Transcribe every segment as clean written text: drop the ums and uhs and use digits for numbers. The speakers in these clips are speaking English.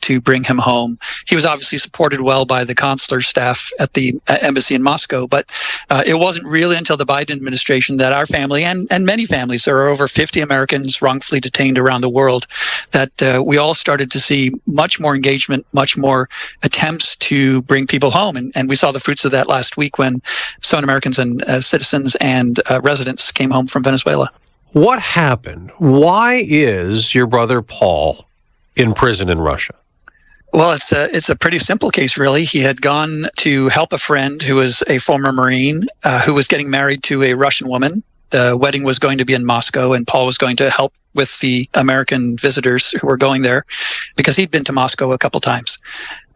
to bring him home. He was obviously supported well by the consular staff at the embassy in Moscow, but it wasn't really until the Biden administration that our family and many families, there are over 50 Americans wrongfully detained around the world, that we all started to see much more engagement, much more attempts to bring people home. And we saw the fruits of that last week when some Americans and citizens and residents came home from Venezuela. What happened? Why is your brother Paul in prison in Russia? Well, it's a pretty simple case, really. He had gone to help a friend who was a former Marine who was getting married to a Russian woman. The wedding was going to be in Moscow, and Paul was going to help with the American visitors who were going there because he'd been to Moscow a couple times.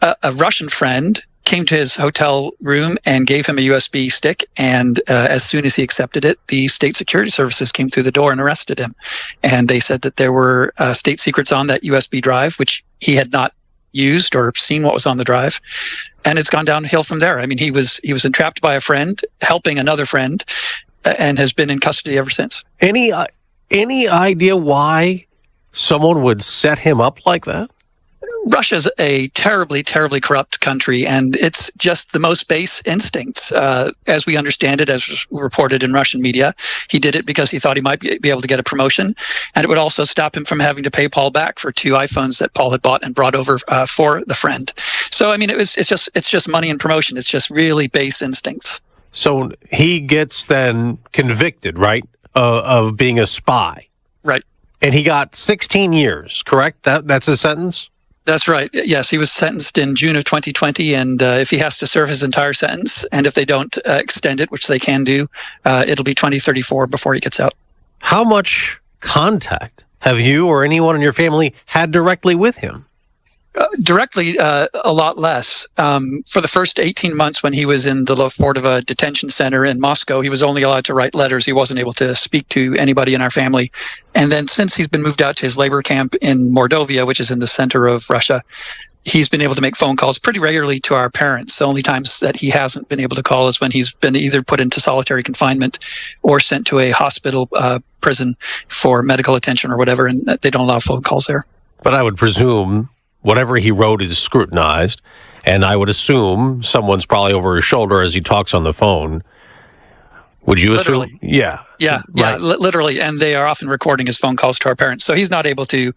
A Russian friend came to his hotel room and gave him a USB stick, and as soon as he accepted it, the state security services came through the door and arrested him. And they said that there were state secrets on that USB drive, which he had not used or seen what was on the drive, and it's gone downhill from there. I mean, he was entrapped by a friend helping another friend, and has been in custody ever since. Any idea why someone would set him up like that? Russia's a terribly, terribly corrupt country, and it's just the most base instincts. As we understand it, as was reported in Russian media, he did it because he thought he might be able to get a promotion, and it would also stop him from having to pay Paul back for 2 iPhones that Paul had bought and brought over for the friend. So, I mean, it's just money and promotion. It's just really base instincts. So he gets then convicted, right, of being a spy. Right. And he got 16 years, correct? That's his sentence? That's right. Yes, he was sentenced in June of 2020, and if he has to serve his entire sentence, and if they don't extend it, which they can do, it'll be 2034 before he gets out. How much contact have you or anyone in your family had directly with him? Directly, a lot less. For the first 18 months when he was in the Lefordova detention center in Moscow, he was only allowed to write letters. He wasn't able to speak to anybody in our family. And then since he's been moved out to his labor camp in Mordovia, which is in the center of Russia, he's been able to make phone calls pretty regularly to our parents. The only times that he hasn't been able to call is when he's been either put into solitary confinement or sent to a hospital prison for medical attention or whatever, and they don't allow phone calls there. But I would presume whatever he wrote is scrutinized, and I would assume someone's probably over his shoulder as he talks on the phone. Would you literally assume? Yeah. Yeah, right. Literally, and they are often recording his phone calls to our parents. So he's not able to,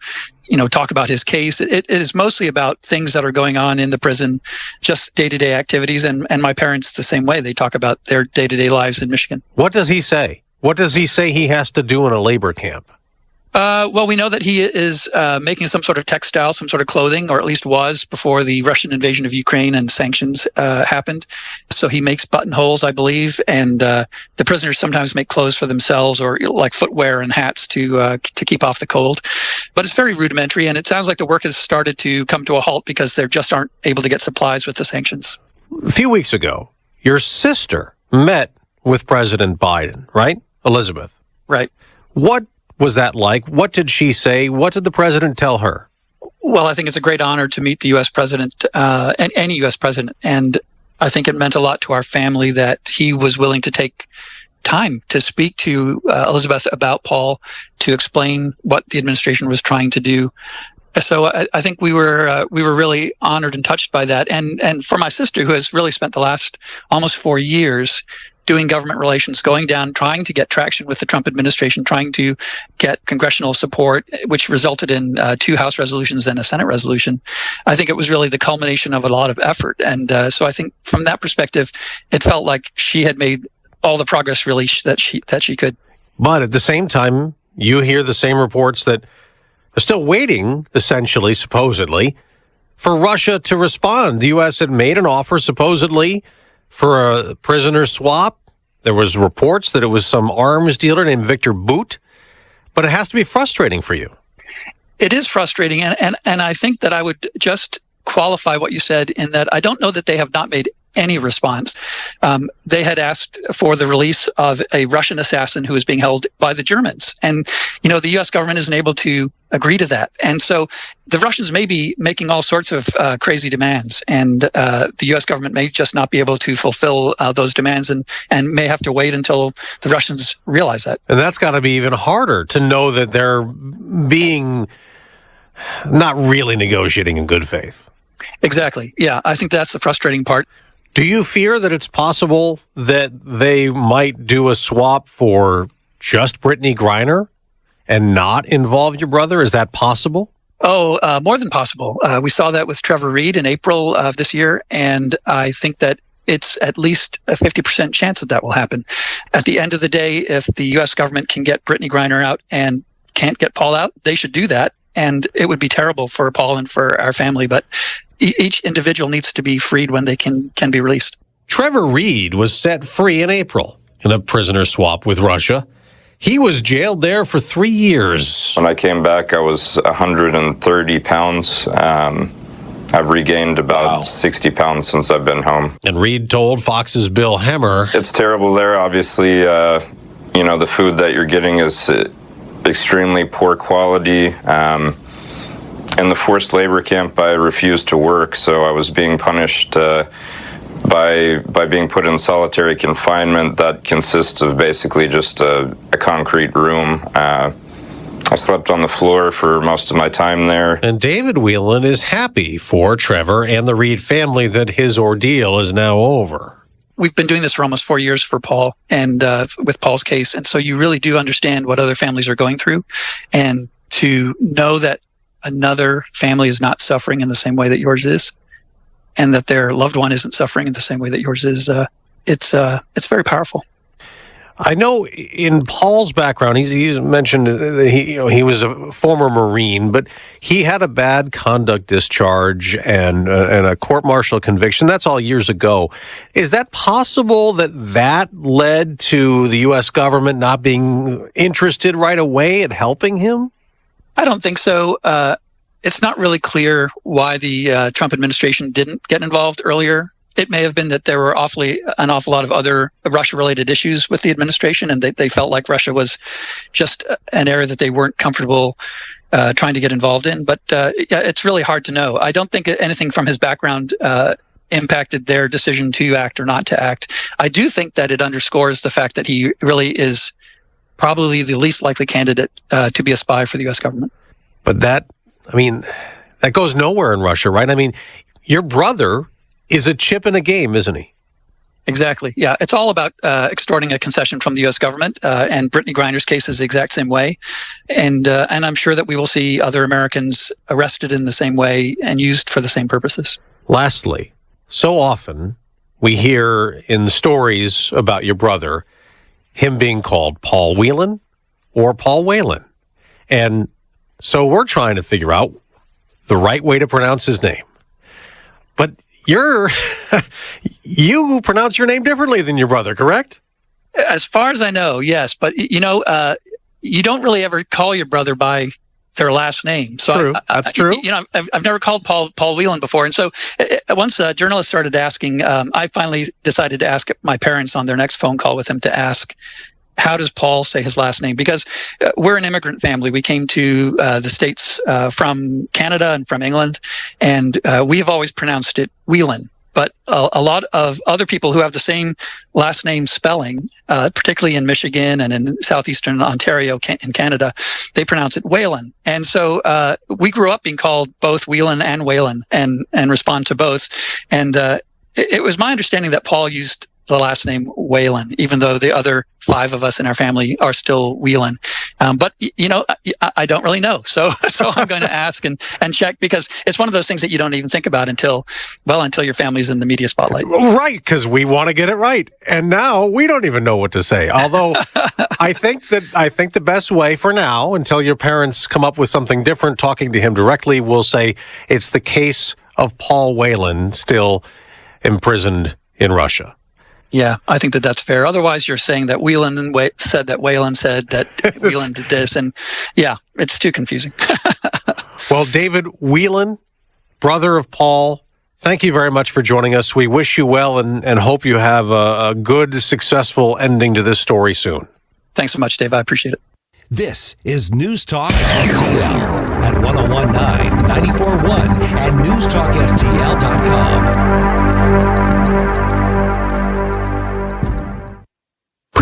talk about his case. It is mostly about things that are going on in the prison, just day-to-day activities, and my parents the same way. They talk about their day-to-day lives in Michigan. What does he say? What does he say he has to do in a labor camp? Well, we know that he is making some sort of textile, some sort of clothing, or at least was before the Russian invasion of Ukraine and sanctions happened. So he makes buttonholes, I believe, and the prisoners sometimes make clothes for themselves, or like footwear and hats to keep off the cold. But it's very rudimentary, and it sounds like the work has started to come to a halt because they just aren't able to get supplies with the sanctions. A few weeks ago, your sister met with President Biden, right? Elizabeth. Right. What was that like? What did she say? What did the president tell her? Well, I think it's a great honor to meet the U.S. president and any U.S. president. And I think it meant a lot to our family that he was willing to take time to speak to Elizabeth about Paul, to explain what the administration was trying to do. So I think we were really honored and touched by that. And for my sister, who has really spent the last almost 4 years doing government relations, going down, trying to get traction with the Trump administration, trying to get congressional support, which resulted in 2 House resolutions and a Senate resolution. I think it was really the culmination of a lot of effort. And so I think from that perspective, it felt like she had made all the progress really that she could. But at the same time, you hear the same reports that are still waiting, essentially, supposedly, for Russia to respond. The U.S. had made an offer, supposedly, for a prisoner swap. There was reports that it was some arms dealer named Victor Boot, but it has to be frustrating for you. It is frustrating, and I think that I would just qualify what you said in that I don't know that they have not made any response. They had asked for the release of a Russian assassin who is being held by the Germans. And, the U.S. government isn't able to agree to that. And so the Russians may be making all sorts of crazy demands, and the U.S. government may just not be able to fulfill those demands and may have to wait until the Russians realize that. And that's got to be even harder to know that they're being not really negotiating in good faith. Exactly. Yeah, I think that's the frustrating part. Do you fear that it's possible that they might do a swap for just Brittany Griner and not involve your brother? Is that possible? Oh, more than possible. We saw that with Trevor Reed in April of this year, and I think that it's at least a 50% chance that will happen. At the end of the day, if the U.S. government can get Brittany Griner out and can't get Paul out, they should do that. And it would be terrible for Paul and for our family. But each individual needs to be freed when they can be released. Trevor Reed was set free in April in a prisoner swap with Russia. He was jailed there for 3 years. When I came back, I was 130 pounds. I've regained about 60 pounds since I've been home. And Reed told Fox's Bill Hemmer, it's terrible there. Obviously, the food that you're getting is extremely poor quality. In the forced labor camp, I refused to work, so I was being punished by being put in solitary confinement that consists of basically just a concrete room. I slept on the floor for most of my time there. And David Whelan is happy for Trevor and the Reed family that his ordeal is now over. We've been doing this for almost 4 years for Paul and with Paul's case. And so you really do understand what other families are going through. And to know that another family is not suffering in the same way that yours is, and that their loved one isn't suffering in the same way that yours is, it's very powerful. I know in Paul's background, he's mentioned he was a former Marine, but he had a bad conduct discharge and a court-martial conviction. That's all years ago. Is that possible that led to the U.S. government not being interested right away at helping him? I don't think so. It's not really clear why the Trump administration didn't get involved earlier. It may have been that there were an awful lot of other Russia-related issues with the administration, and they felt like Russia was just an area that they weren't comfortable trying to get involved in. But it's really hard to know. I don't think anything from his background impacted their decision to act or not to act. I do think that it underscores the fact that he really is probably the least likely candidate to be a spy for the U.S. government. But that goes nowhere in Russia, right? I mean, your brother is a chip in a game, isn't he? Exactly. Yeah, it's all about extorting a concession from the U.S. government, and Brittany Griner's case is the exact same way. And I'm sure that we will see other Americans arrested in the same way and used for the same purposes. Lastly, so often we hear in stories about your brother him being called Paul Whelan or Paul Whelan. And so we're trying to figure out the right way to pronounce his name. But you pronounce your name differently than your brother, correct? As far as I know, yes. But, you don't really ever call your brother by their last name. So true. That's true. I've never called Paul Whelan before. And so once journalists started asking, I finally decided to ask my parents on their next phone call with him to ask, how does Paul say his last name? Because we're an immigrant family. We came to the States from Canada and from England, and we have always pronounced it Whelan. But a lot of other people who have the same last name spelling, particularly in Michigan and in southeastern Ontario in Canada, they pronounce it Whalen. And so we grew up being called both Whelan and Whalen and respond to both. And it was my understanding that Paul used the last name Whalen, even though the other 5 of us in our family are still Whelan. But I don't really know. So I'm going to ask and check, because it's one of those things that you don't even think about until your family's in the media spotlight. Right, because we want to get it right. And now we don't even know what to say. Although I think the best way for now, until your parents come up with something different, talking to him directly, we'll say it's the case of Paul Whelan still imprisoned in Russia. Yeah, I think that's fair. Otherwise, you're saying that Whelan said that Whalen said that Whelan did this. And yeah, it's too confusing. Well, David Whelan, brother of Paul, thank you very much for joining us. We wish you well and hope you have a good, successful ending to this story soon. Thanks so much, Dave. I appreciate it. This is News Talk STL at 1019, 94.1 and NewstalkSTL.com.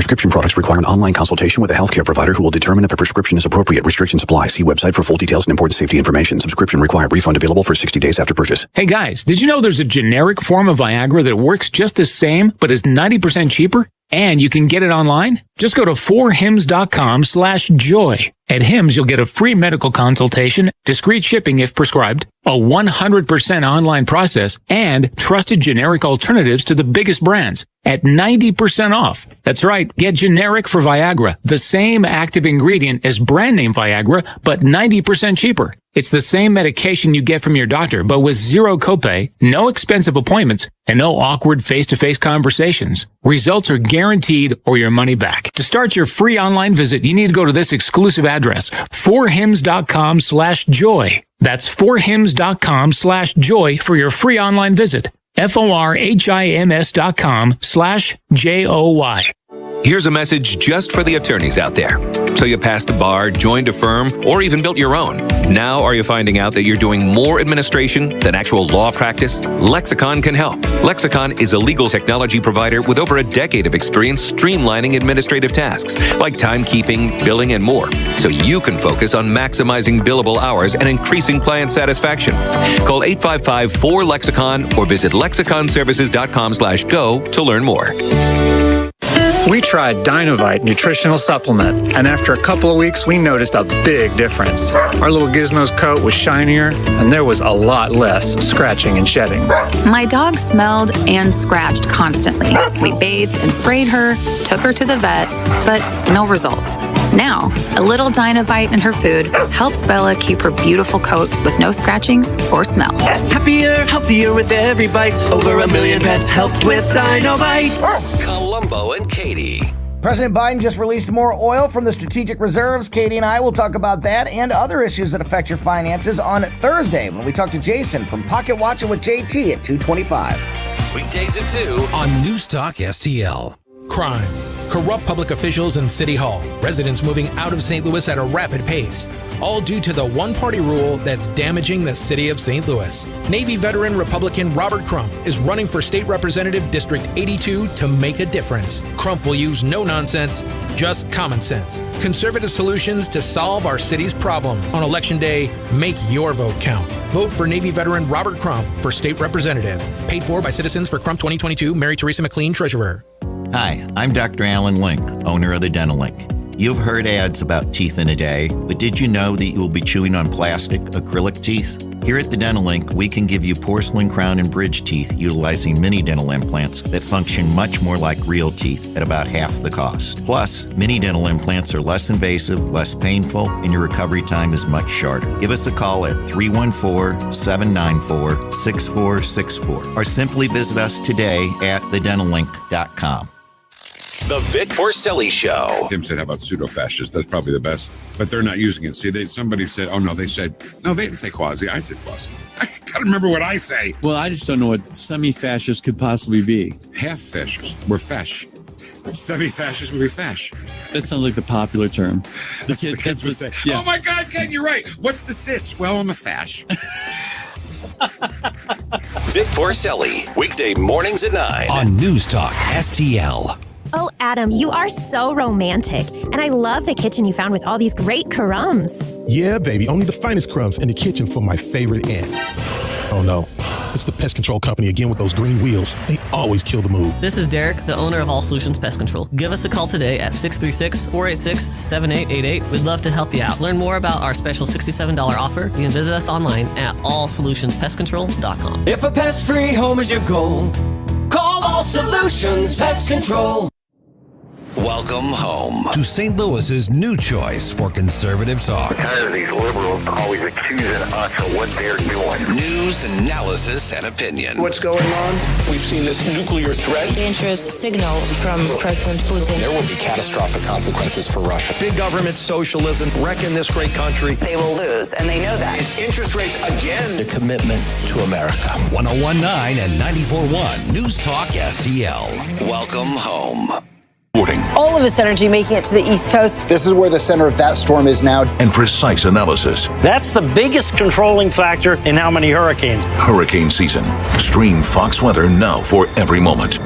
Prescription products require an online consultation with a healthcare provider who will determine if a prescription is appropriate. Restrictions apply. See website for full details and important safety information. Subscription required. Refund available for 60 days after purchase. Hey guys, did you know there's a generic form of Viagra that works just the same but is 90% cheaper? And you can get it online? Just go to 4hims.com/joy. At Hims, you'll get a free medical consultation, discreet shipping if prescribed, a 100% online process, and trusted generic alternatives to the biggest brands at 90% off. That's right, get generic for Viagra, the same active ingredient as brand name Viagra, but 90% cheaper. It's the same medication you get from your doctor, but with zero copay, no expensive appointments, and no awkward face-to-face conversations. Results are guaranteed or your money back. To start your free online visit, you need to go to this exclusive address, 4hims.com/joy. That's 4hims.com/joy for your free online visit. FORHIMS.com/JOY. Here's a message just for the attorneys out there. So you passed the bar, joined a firm, or even built your own. Now are you finding out that you're doing more administration than actual law practice? Lexicon can help. Lexicon is a legal technology provider with over a decade of experience streamlining administrative tasks like timekeeping, billing, and more, so you can focus on maximizing billable hours and increasing client satisfaction. Call 855-4-LEXICON or visit lexiconservices.com/go to learn more. We tried Dynovite nutritional supplement, and after a couple of weeks, we noticed a big difference. Our little Gizmo's coat was shinier, and there was a lot less scratching and shedding. My dog smelled and scratched constantly. We bathed and sprayed her, took her to the vet, but no results. Now, a little Dynovite in her food helps Bella keep her beautiful coat with no scratching or smell. Happier, healthier with every bite. Over 1 million pets helped with Dynovite. Columbo and Katie. President Biden just released more oil from the strategic reserves. Katie and I will talk about that and other issues that affect your finances on Thursday when we talk to Jason from Pocket Watcher with JT at 2:25. Weekdays at 2 on Newstalk STL. Crime, corrupt public officials in City Hall, residents moving out of St. Louis at a rapid pace, all due to the one-party rule that's damaging the city of St. Louis. Navy veteran Republican Robert Crump is running for State Representative District 82 to make a difference. Crump will use no nonsense, just common sense. Conservative solutions to solve our city's problem. On Election Day, make your vote count. Vote for Navy veteran Robert Crump for State Representative. Paid for by Citizens for Crump 2022, Mary Teresa McLean, Treasurer. Hi, I'm Dr. Alan Link, owner of the Dental Link. You've heard ads about teeth in a day, but did you know that you will be chewing on plastic, acrylic teeth? Here at the Dental Link, we can give you porcelain crown and bridge teeth utilizing mini dental implants that function much more like real teeth at about half the cost. Plus, mini dental implants are less invasive, less painful, and your recovery time is much shorter. Give us a call at 314-794-6464 or simply visit us today at thedentallink.com. The Vic Porcelli Show. Tim said, how about pseudo-fascist? That's probably the best. But they're not using it. See, somebody said, no, they didn't say quasi. I said quasi. I gotta remember what I say. Well, I just don't know what semi-fascist could possibly be. Half fascist. We're fesh. Semi-fascist would be fesh. That sounds like the popular term. The kids would say, yeah. Oh my God, Ken, you're right. What's the sitch? Well, I'm a fash. Vic Porcelli, weekday mornings at 9 on Newstalk STL. Oh, Adam, you are so romantic. And I love the kitchen you found with all these great crumbs. Yeah, baby. Only the finest crumbs in the kitchen for my favorite aunt. Oh, no. It's the pest control company again with those green wheels. They always kill the mood. This is Derek, the owner of All Solutions Pest Control. Give us a call today at 636-486-7888. We'd love to help you out. Learn more about our special $67 offer. You can visit us online at allsolutionspestcontrol.com. If a pest-free home is your goal, call All Solutions Pest Control. Welcome home to St. Louis's new choice for conservative talk. Tired of these liberals always accusing us of what they're doing. News, analysis, and opinion. What's going on? We've seen this nuclear threat. Dangerous signal from President Putin. There will be catastrophic consequences for Russia. Big government socialism wrecking this great country. They will lose, and they know that. It's interest rates again. The commitment to America. 101.9 and 94.1 News Talk STL. Welcome home. All of this energy making it to the East Coast. This is where the center of that storm is now. And precise analysis. That's the biggest controlling factor in how many hurricanes. Hurricane season. Stream Fox Weather now for every moment.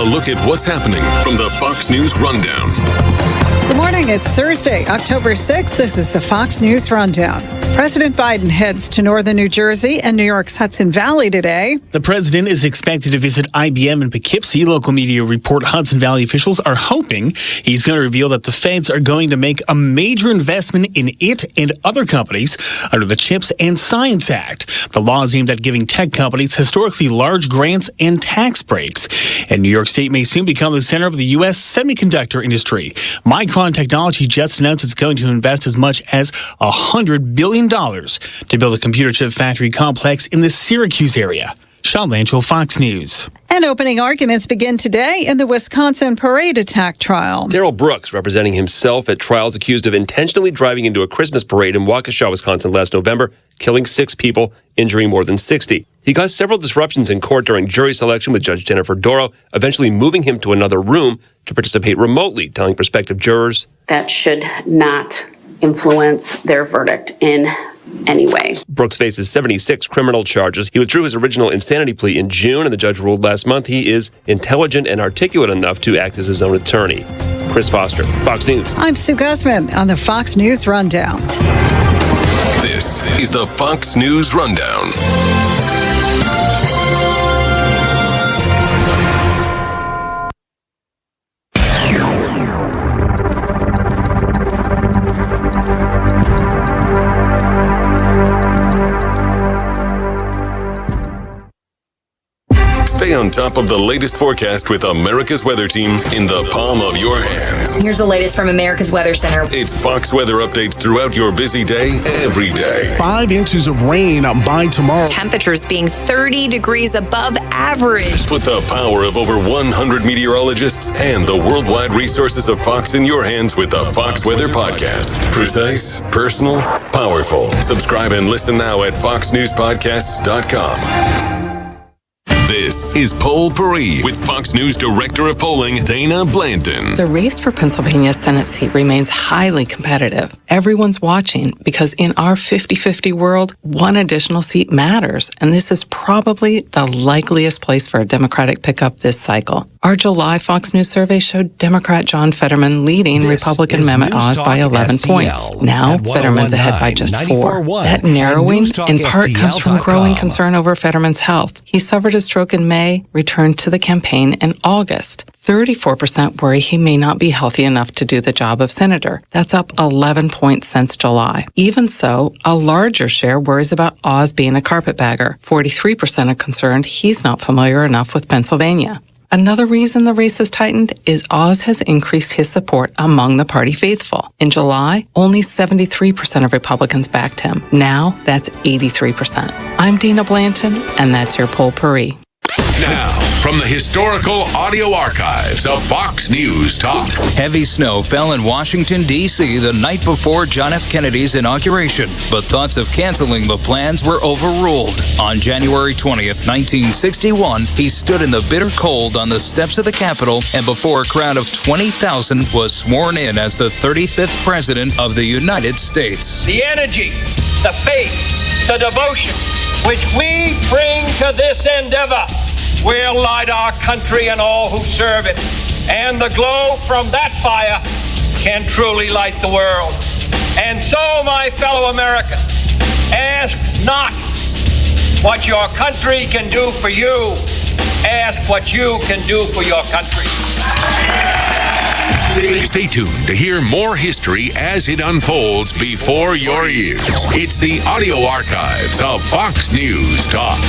A look at what's happening from the Fox News Rundown. Good morning. It's Thursday, October 6th. This is the Fox News Rundown. President Biden heads to northern New Jersey and New York's Hudson Valley today. The president is expected to visit IBM in Poughkeepsie. Local media report Hudson Valley officials are hoping he's going to reveal that the feds are going to make a major investment in it and other companies under the CHIPS and Science Act. The law is aimed at giving tech companies historically large grants and tax breaks. And New York State may soon become the center of the U.S. semiconductor industry. Micron Technology just announced it's going to invest as much as $100 billion to build a computer chip factory complex in the Syracuse area. Sean Lanchel, Fox News. And opening arguments begin today in the Wisconsin parade attack trial. Darrell Brooks, representing himself at trials, accused of intentionally driving into a Christmas parade in Waukesha, Wisconsin last November, killing 6 people, injuring more than 60. He caused several disruptions in court during jury selection with Judge Jennifer Doro, eventually moving him to another room to participate remotely, telling prospective jurors that should not influence their verdict in any way. Brooks faces 76 criminal charges. He withdrew his original insanity plea in June, and the judge ruled last month he is intelligent and articulate enough to act as his own attorney. Chris Foster, Fox News. I'm Sue Guzman on the Fox News Rundown. This is the Fox News Rundown. Stay on top of the latest forecast with America's Weather Team in the palm of your hands. Here's the latest from America's Weather Center. It's Fox weather updates throughout your busy day, every day. 5 inches of rain by tomorrow. Temperatures being 30 degrees above average. Put the power of over 100 meteorologists and the worldwide resources of Fox in your hands with the Fox Weather Podcast. Precise, personal, powerful. Subscribe and listen now at foxnewspodcasts.com. This is Poll Paris with Fox News Director of Polling, Dana Blanton. The race for Pennsylvania's Senate seat remains highly competitive. Everyone's watching because in our 50-50 world, one additional seat matters, and this is probably the likeliest place for a Democratic pickup this cycle. Our July Fox News survey showed Democrat John Fetterman leading Republican Mehmet Oz by 11 points. Now, Fetterman's ahead by just 4. That narrowing in part comes from growing concern over Fetterman's health. He suffered a stroke in May, returned to the campaign in August. 34% worry he may not be healthy enough to do the job of senator. That's up 11 points since July. Even so, a larger share worries about Oz being a carpetbagger. 43% are concerned he's not familiar enough with Pennsylvania. Another reason the race has tightened is Oz has increased his support among the party faithful. In July, only 73% of Republicans backed him. Now, that's 83%. I'm Dana Blanton, and that's your Poll Paris. Now, from the historical audio archives of Fox News Talk. Heavy snow fell in Washington, D.C. the night before John F. Kennedy's inauguration, but thoughts of canceling the plans were overruled. On January 20th, 1961, he stood in the bitter cold on the steps of the Capitol and before a crowd of 20,000 was sworn in as the 35th President of the United States. The energy, the faith, the devotion which we bring to this endeavor will light our country and all who serve it. And the glow from that fire can truly light the world. And so, my fellow Americans, ask not what your country can do for you. Ask what you can do for your country. Stay tuned to hear more history as it unfolds before your ears. It's the audio archives of Fox News Talk.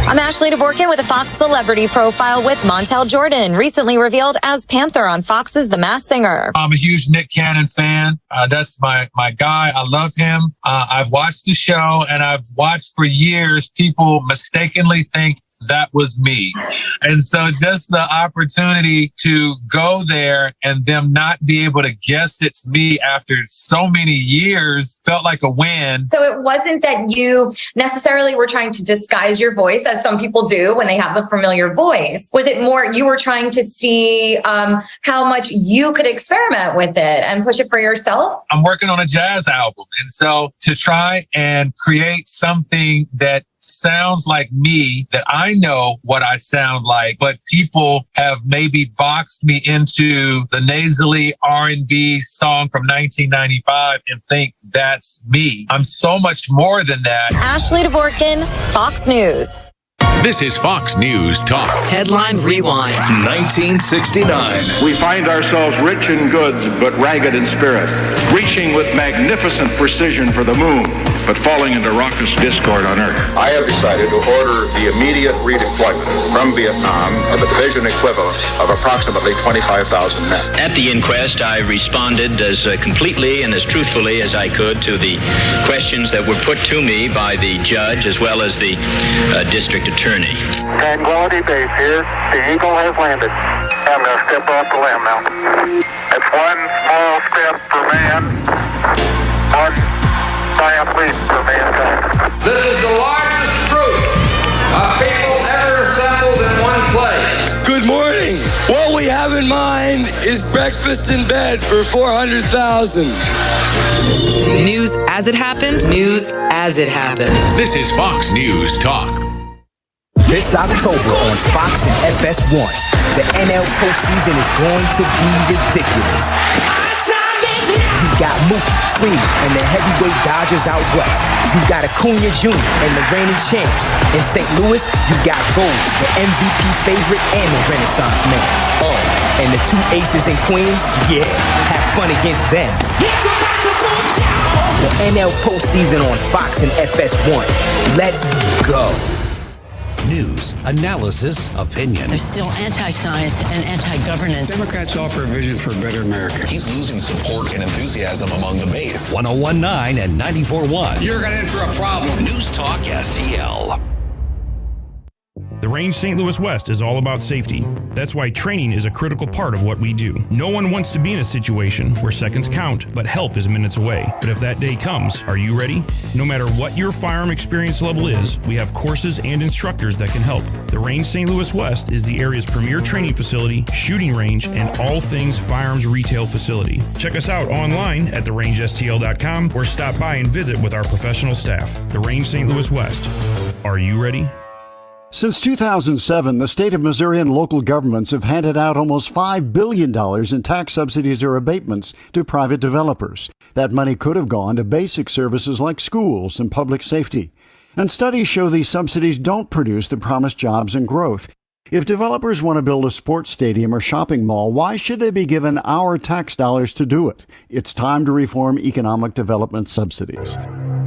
I'm Ashley Dvorkin with a Fox Celebrity Profile with Montel Jordan, recently revealed as Panther on Fox's The Masked Singer. I'm a huge Nick Cannon fan. That's my guy. I love him. I've watched the show, and I've watched for years people mistakenly think that was me. And so just the opportunity to go there and them not be able to guess it's me after so many years felt like a win. So it wasn't that you necessarily were trying to disguise your voice, as some people do when they have a familiar voice. Was it more you were trying to see how much you could experiment with it and push it for yourself? I'm working on a jazz album. And so to try and create something that sounds like me, that I know what I sound like, but people have maybe boxed me into the nasally R&B song from 1995 and think that's me. I'm so much more than that. Ashley Dvorkin, Fox News. This is Fox News Talk. Headline Rewind. 1969. We find ourselves rich in goods, but ragged in spirit, reaching with magnificent precision for the moon, but falling into raucous discord on Earth. I have decided to order the immediate redeployment from Vietnam of the division equivalent of approximately 25,000 men. At the inquest, I responded as completely and as truthfully as I could to the questions that were put to me by the judge as well as the district attorney. Tranquility Base here. The Eagle has landed. I'm going to step off the limb now. It's one small step for man, one giant leap for mankind. This is the largest group of people ever assembled in one place. Good morning. What we have in mind is breakfast in bed for 400,000. News as it happened. News as it happens. This is Fox News Talk. This October on Fox and FS1, the NL postseason is going to be ridiculous. You've got Mookie, Freeman, and the heavyweight Dodgers out west. You've got Acuna Jr. and the reigning champs. In St. Louis, you've got Gold, the MVP favorite and the Renaissance man. Oh, and the two aces and queens, yeah, have fun against them. The NL postseason on Fox and FS1. Let's go. News, analysis, opinion. They're still anti-science and anti-governance. Democrats offer a vision for a better America. He's losing support and enthusiasm among the base. 101.9 and 94.1. You're going to enter a problem. News Talk STL. The Range St. Louis West is all about safety. That's why training is a critical part of what we do. No one wants to be in a situation where seconds count, but help is minutes away. But if that day comes, are you ready? No matter what your firearm experience level is, we have courses and instructors that can help. The Range St. Louis West is the area's premier training facility, shooting range, and all things firearms retail facility. Check us out online at therangestl.com or stop by and visit with our professional staff. The Range St. Louis West. Are you ready? Since 2007, the state of Missouri and local governments have handed out almost $5 billion in tax subsidies or abatements to private developers. That money could have gone to basic services like schools and public safety. And studies show these subsidies don't produce the promised jobs and growth. If developers want to build a sports stadium or shopping mall, why should they be given our tax dollars to do it? It's time to reform economic development subsidies.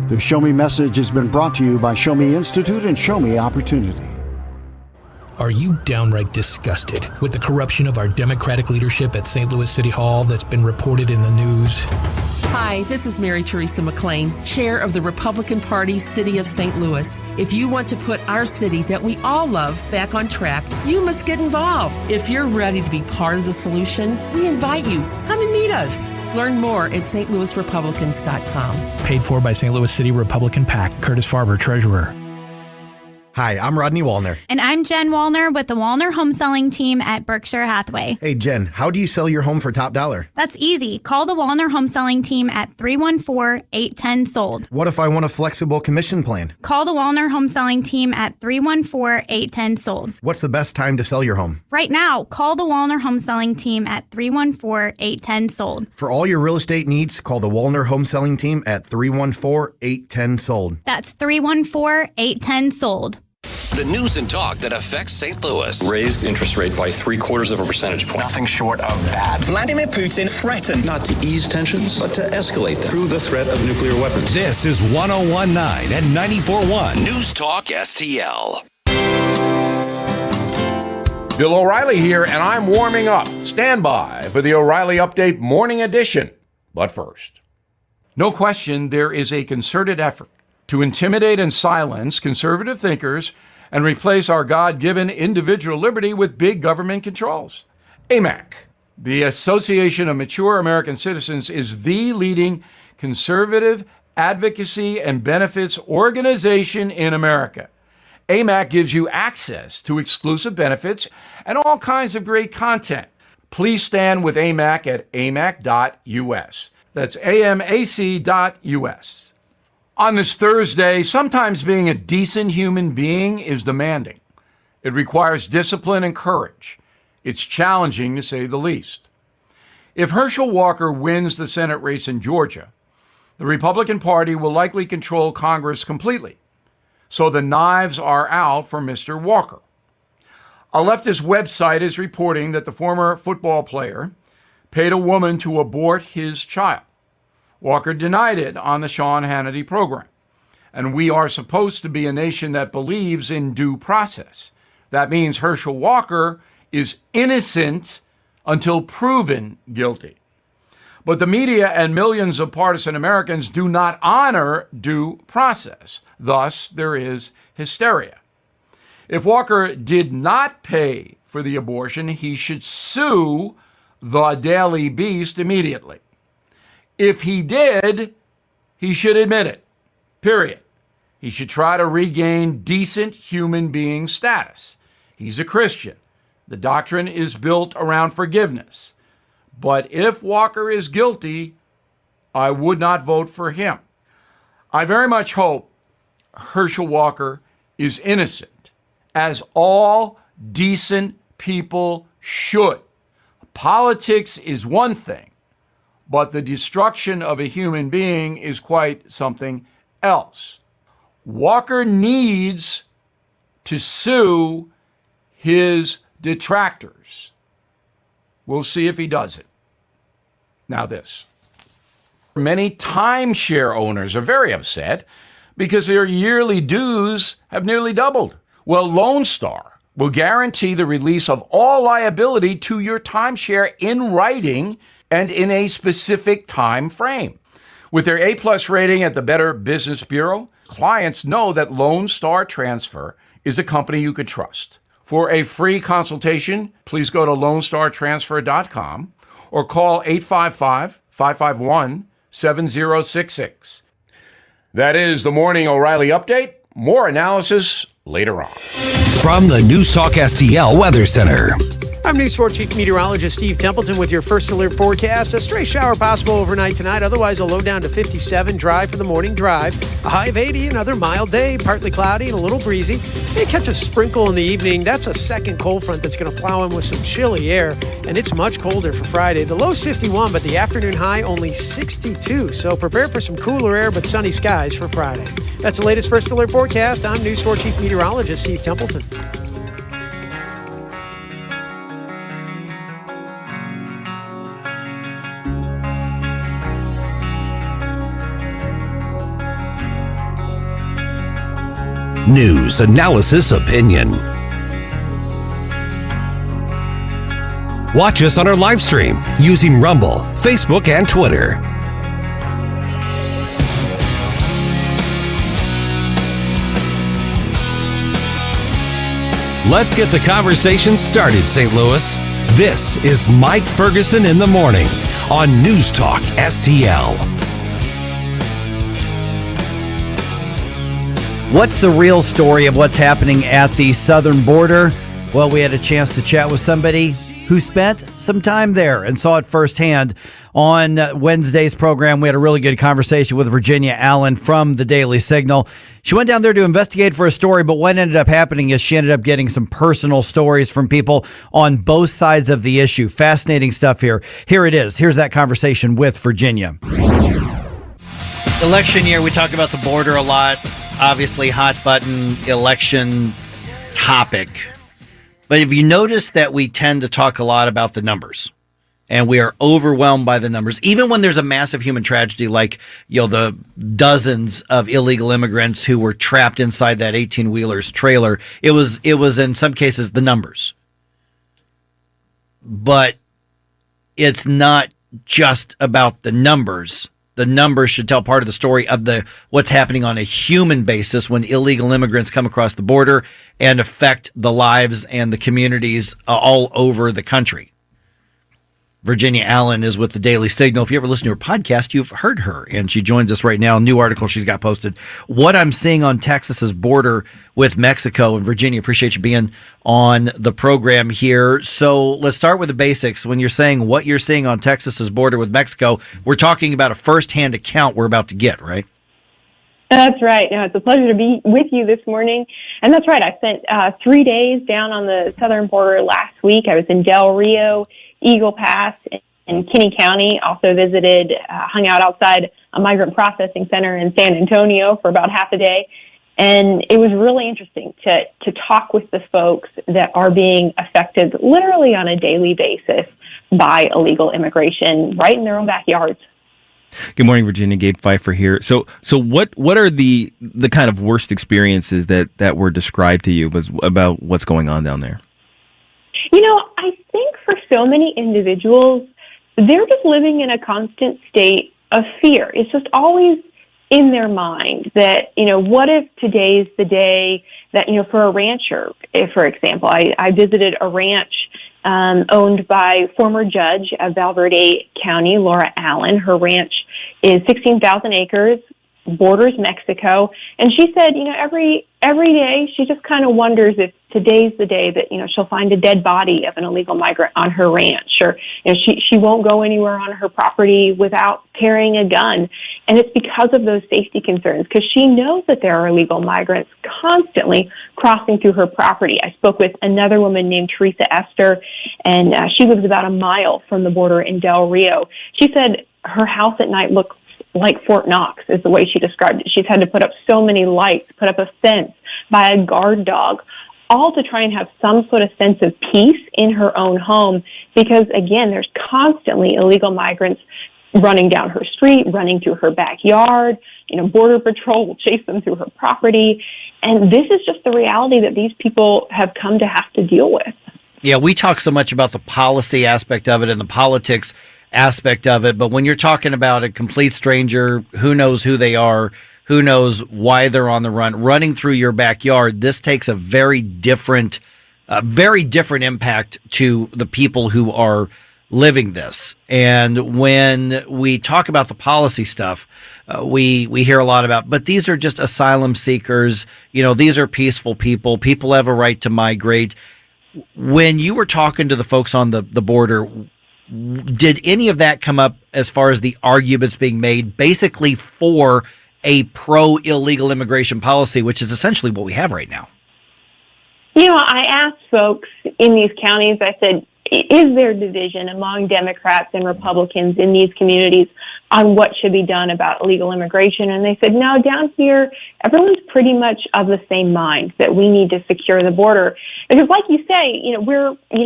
The Show Me message has been brought to you by Show Me Institute and Show Me Opportunity. Are you downright disgusted with the corruption of our Democratic leadership at St. Louis City Hall that's been reported in the news? Hi, this is Mary Teresa McLean, Chair of the Republican Party City of St. Louis. If you want to put our city that we all love back on track, you must get involved. If you're ready to be part of the solution, we invite you. Come and meet us. Learn more at stlouisrepublicans.com. Paid for by St. Louis City Republican PAC. Curtis Farber, Treasurer. Hi, I'm Rodney Wallner. And I'm Jen Wallner with the Wallner Home Selling Team at Berkshire Hathaway. Hey, Jen, how do you sell your home for top dollar? That's easy. Call the Wallner Home Selling Team at 314-810-SOLD. What if I want a flexible commission plan? Call the Wallner Home Selling Team at 314-810-SOLD. What's the best time to sell your home? Right now, call the Wallner Home Selling Team at 314-810-SOLD. For all your real estate needs, call the Wallner Home Selling Team at 314-810-SOLD. That's 314-810-SOLD. The news and talk that affects St. Louis. Raised interest rate by 0.75 percentage point. Nothing short of bad. Vladimir Putin threatened not to ease tensions, but to escalate them through the threat of nuclear weapons. This is 101.9 and 94.1 News Talk STL. Bill O'Reilly here, and I'm warming up. Stand by for the O'Reilly Update Morning Edition. But first, no question there is a concerted effort to intimidate and silence conservative thinkers and replace our God-given individual liberty with big government controls. AMAC, the Association of Mature American Citizens, is the leading conservative advocacy and benefits organization in America. AMAC gives you access to exclusive benefits and all kinds of great content. Please stand with AMAC at amac.us. That's amac.us. On this Thursday, sometimes being a decent human being is demanding. It requires discipline and courage. It's challenging, to say the least. If Herschel Walker wins the Senate race in Georgia, the Republican Party will likely control Congress completely. So the knives are out for Mr. Walker. A leftist website is reporting that the former football player paid a woman to abort his child. Walker denied it on the Sean Hannity program. And we are supposed to be a nation that believes in due process. That means Herschel Walker is innocent until proven guilty. But the media and millions of partisan Americans do not honor due process. Thus, there is hysteria. If Walker did not pay for the abortion, he should sue the Daily Beast immediately. If he did, he should admit it, period. He should try to regain decent human being status. He's a Christian. The doctrine is built around forgiveness. But if Walker is guilty, I would not vote for him. I very much hope Herschel Walker is innocent, as all decent people should. Politics is one thing, but the destruction of a human being is quite something else. Walker needs to sue his detractors. We'll see if he does it. Now this. Many timeshare owners are very upset because their yearly dues have nearly doubled. Well, Lone Star will guarantee the release of all liability to your timeshare in writing and in a specific time frame. With their A+ rating at the Better Business Bureau, clients know that Lone Star Transfer is a company you could trust. For a free consultation, please go to LoneStarTransfer.com or call 855-551-7066. That is the Morning O'Reilly Update. More analysis later on. From the NewstalkSTL Weather Center. I'm News 4 Chief Meteorologist Steve Templeton with your first alert forecast. A stray shower possible overnight tonight. Otherwise, a low down to 57. Dry for the morning drive. A high of 80. Another mild day. Partly cloudy and a little breezy. May catch a sprinkle in the evening. That's a second cold front that's going to plow in with some chilly air. And it's much colder for Friday. The low is 51, but the afternoon high only 62. So prepare for some cooler air but sunny skies for Friday. That's the latest first alert forecast. I'm News 4 Chief Meteorologist Steve Templeton. News, analysis, opinion. Watch us on our live stream using Rumble, Facebook, and Twitter. Let's get the conversation started, St. Louis. This is Mike Ferguson in the morning on News Talk STL. What's the real story of what's happening at the southern border? Well, we had a chance to chat with somebody who spent some time there and saw it firsthand. On Wednesday's program, we had a really good conversation with Virginia Allen from the Daily Signal. She went down there to investigate for a story, but what ended up happening is she ended up getting some personal stories from people on both sides of the issue. Fascinating stuff here. Here it is. Here's that conversation with Virginia. Election year, we talk about the border a lot. Obviously, hot button election topic. But have you noticed that we tend to talk a lot about the numbers? And we are overwhelmed by the numbers. Even when there's a massive human tragedy like, the dozens of illegal immigrants who were trapped inside that 18-wheeler's trailer, it was in some cases the numbers. But it's not just about the numbers. The numbers should tell part of the story of what's happening on a human basis when illegal immigrants come across the border and affect the lives and the communities all over the country. Virginia Allen is with the Daily Signal. If you ever listen to her podcast, you've heard her, and she joins us right now. A new article she's got posted. What I'm seeing on Texas's border with Mexico. And Virginia, appreciate you being on the program here. So let's start with the basics. When you're saying what you're seeing on Texas's border with Mexico, we're talking about a firsthand account we're about to get, right? That's right. No, it's a pleasure to be with you this morning. And that's right. I spent 3 days down on the southern border last week. I was in Del Rio, Eagle Pass, and Kinney County. Also visited, hung out outside a migrant processing center in San Antonio for about half a day. And it was really interesting to talk with the folks that are being affected literally on a daily basis by illegal immigration right in their own backyards. Good morning, Virginia. Gabe Pfeiffer here. So what are the kind of worst experiences that were described to you about what's going on down there? You know, I think for so many individuals, they're just living in a constant state of fear. It's just always in their mind that, you know, what if today's the day that, you know, for a rancher, if, for example, I visited a ranch owned by former judge of Valverde County, Laura Allen. Her ranch is 16,000 acres, borders Mexico. And she said, you know, every day she just kind of wonders if today's the day that, you know, she'll find a dead body of an illegal migrant on her ranch, or, you know, she won't go anywhere on her property without carrying a gun. And it's because of those safety concerns, because she knows that there are illegal migrants constantly crossing through her property. I spoke with another woman named Teresa Esther, and she lives about a mile from the border in Del Rio. She said her house at night looks like Fort Knox, is the way she described it. She's had to put up so many lights, put up a fence, buy a guard dog, all to try and have some sort of sense of peace in her own home, because, again, there's constantly illegal migrants running down her street, running through her backyard. You know, Border Patrol will chase them through her property. And this is just the reality that these people have come to have to deal with. Yeah, we talk so much about the policy aspect of it and the politics aspect of it, but when you're talking about a complete stranger, who knows who they are, who knows why they're on the run, running through your backyard, this takes a very different impact to the people who are living this. And when we talk about the policy stuff, we hear a lot about, but these are just asylum seekers. You know, these are peaceful people. People have a right to migrate. When you were talking to the folks on the border, did any of that come up as far as the arguments being made basically for a pro-illegal immigration policy, which is essentially what we have right now? You know, I asked folks in these counties, I said, is there division among Democrats and Republicans in these communities on what should be done about illegal immigration? And they said, no, down here, everyone's pretty much of the same mind that we need to secure the border. Because like you say,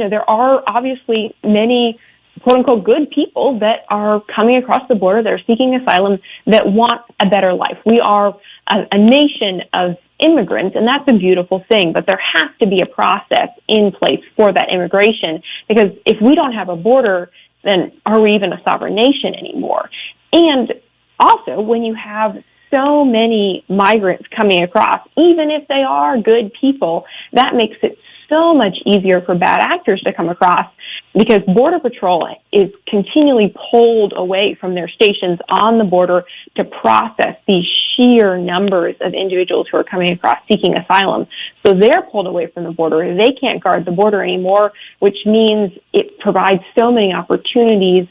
there are obviously many quote unquote good people that are coming across the border, that are seeking asylum, that want a better life. We are a nation of immigrants, and that's a beautiful thing, but there has to be a process in place for that immigration, because if we don't have a border, then are we even a sovereign nation anymore? And also, when you have so many migrants coming across, even if they are good people, that makes it so much easier for bad actors to come across, because Border Patrol is continually pulled away from their stations on the border to process these sheer numbers of individuals who are coming across seeking asylum. So they're pulled away from the border. They can't guard the border anymore, which means it provides so many opportunities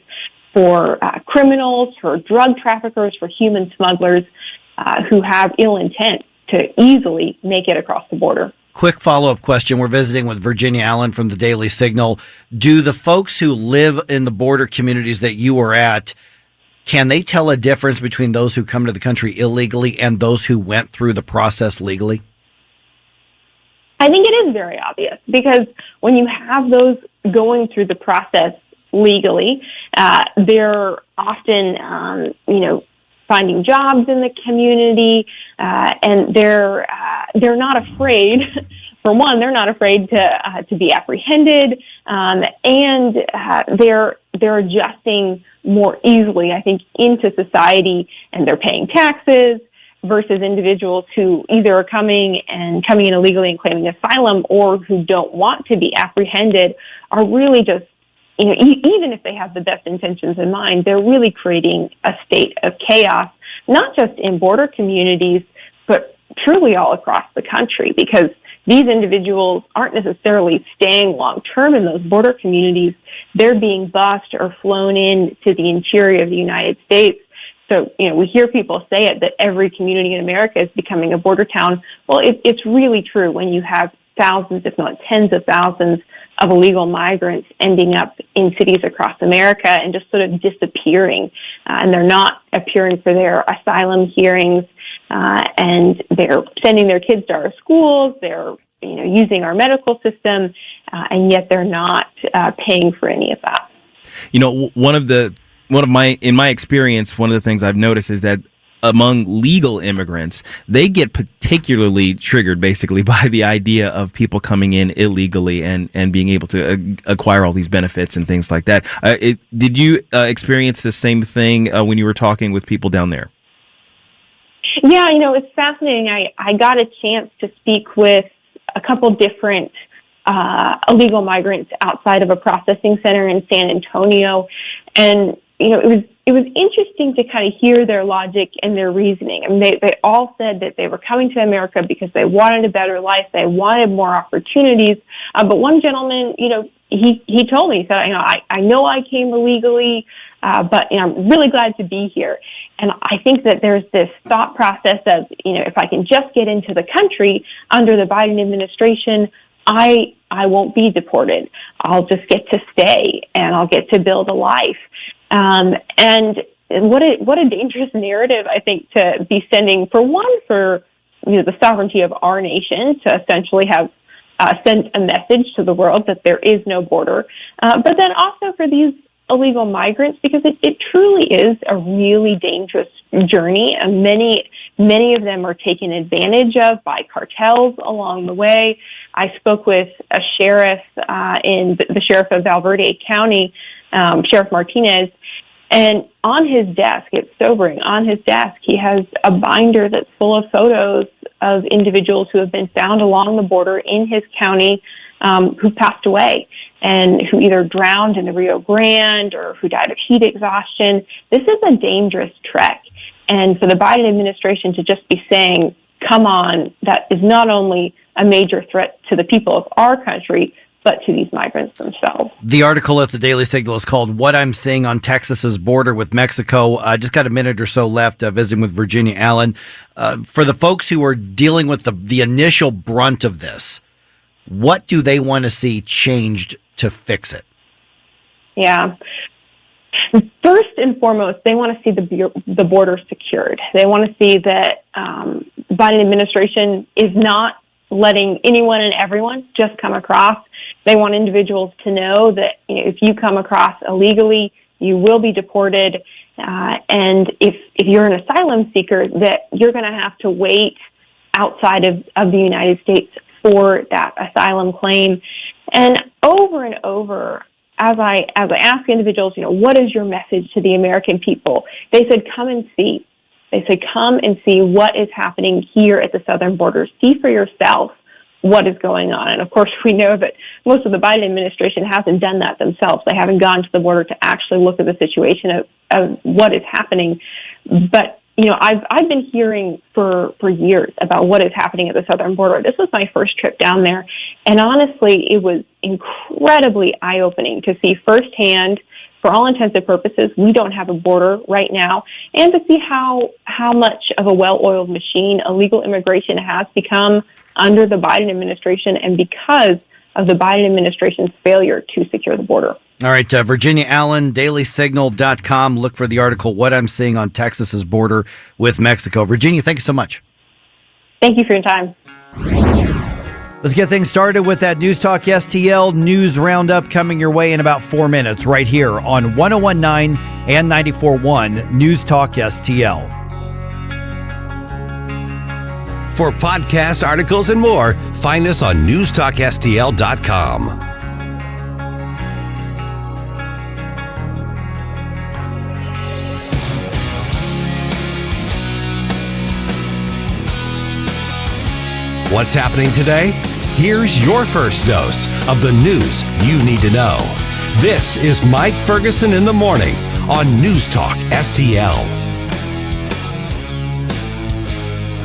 for criminals, for drug traffickers, for human smugglers who have ill intent to easily make it across the border. Quick follow-up question. We're visiting with Virginia Allen from the Daily Signal. Do the folks who live in the border communities that you were at, can they tell a difference between those who come to the country illegally and those who went through the process legally? I think it is very obvious, because when you have those going through the process legally, they're often, finding jobs in the community, and they're not afraid. For one, they're not afraid to be apprehended, and they're adjusting more easily, I think, into society, and they're paying taxes, versus individuals who either are coming in illegally and claiming asylum, or who don't want to be apprehended, are really just, even if they have the best intentions in mind, they're really creating a state of chaos, not just in border communities, but truly all across the country, because these individuals aren't necessarily staying long-term in those border communities. They're being bused or flown in to the interior of the United States. So, we hear people say it, that every community in America is becoming a border town. Well, it's really true when you have thousands, if not tens of thousands, of illegal migrants ending up in cities across America and just sort of disappearing. And they're not appearing for their asylum hearings, and they're sending their kids to our schools. They're using our medical system, and yet they're not paying for any of that. In my experience, one of the things I've noticed is that among legal immigrants, they get particularly triggered basically by the idea of people coming in illegally and being able to acquire all these benefits and things like that. Did you experience the same thing when you were talking with people down there? Yeah, it's fascinating. I got a chance to speak with a couple different illegal migrants outside of a processing center in San Antonio, and it was interesting to kind of hear their logic and their reasoning. I mean, they all said that they were coming to America because they wanted a better life, they wanted more opportunities. But one gentleman, he told me, he said, I know I came illegally, but I'm really glad to be here. And I think that there's this thought process of, if I can just get into the country under the Biden administration, I won't be deported. I'll just get to stay and I'll get to build a life. And what a dangerous narrative, I think, to be sending, for the sovereignty of our nation, to essentially have sent a message to the world that there is no border, but then also for these illegal migrants, because it truly is a really dangerous journey, and many of them are taken advantage of by cartels along the way. I spoke with a sheriff in the sheriff of Valverde County, Sheriff Martinez, and on his desk, it's sobering, on his desk he has a binder that's full of photos of individuals who have been found along the border in his county, who passed away and who either drowned in the Rio Grande or who died of heat exhaustion. This is a dangerous trek. And for the Biden administration to just be saying, come on, that is not only a major threat to the people of our country, but to these migrants themselves. The article at the Daily Signal is called "What I'm Seeing on Texas's Border with Mexico." I just got a minute or so left visiting with Virginia Allen. For the folks who are dealing with the initial brunt of this, what do they want to see changed to fix it? Yeah. First and foremost, they want to see the border secured. They want to see that Biden administration is not letting anyone and everyone just come across. They want individuals to know that if you come across illegally, you will be deported. And if you're an asylum seeker, that you're going to have to wait outside of the United States for that asylum claim. And over, as I ask individuals, what is your message to the American people? They said, come and see. They said, come and see what is happening here at the southern border. See for yourself what is going on. And of course, we know that most of the Biden administration hasn't done that themselves. They haven't gone to the border to actually look at the situation of what is happening. But I've been hearing for years about what is happening at the southern border. This was my first trip down there, and honestly, it was incredibly eye-opening to see firsthand, for all intents and purposes, we don't have a border right now, and to see how much of a well-oiled machine illegal immigration has become under the Biden administration, and because of the Biden administration's failure to secure the border. All right, Virginia Allen, dailysignal.com. Look for the article, What I'm Seeing on Texas's Border with Mexico. Virginia, thank you so much. Thank you for your time. Let's get things started with that News Talk STL News Roundup coming your way in about 4 minutes right here on 101.9 and 94.1 News Talk STL. For podcast articles and more, find us on NewstalkSTL.com. What's happening today? Here's your first dose of the news you need to know. This is Mike Ferguson in the morning on News Talk STL.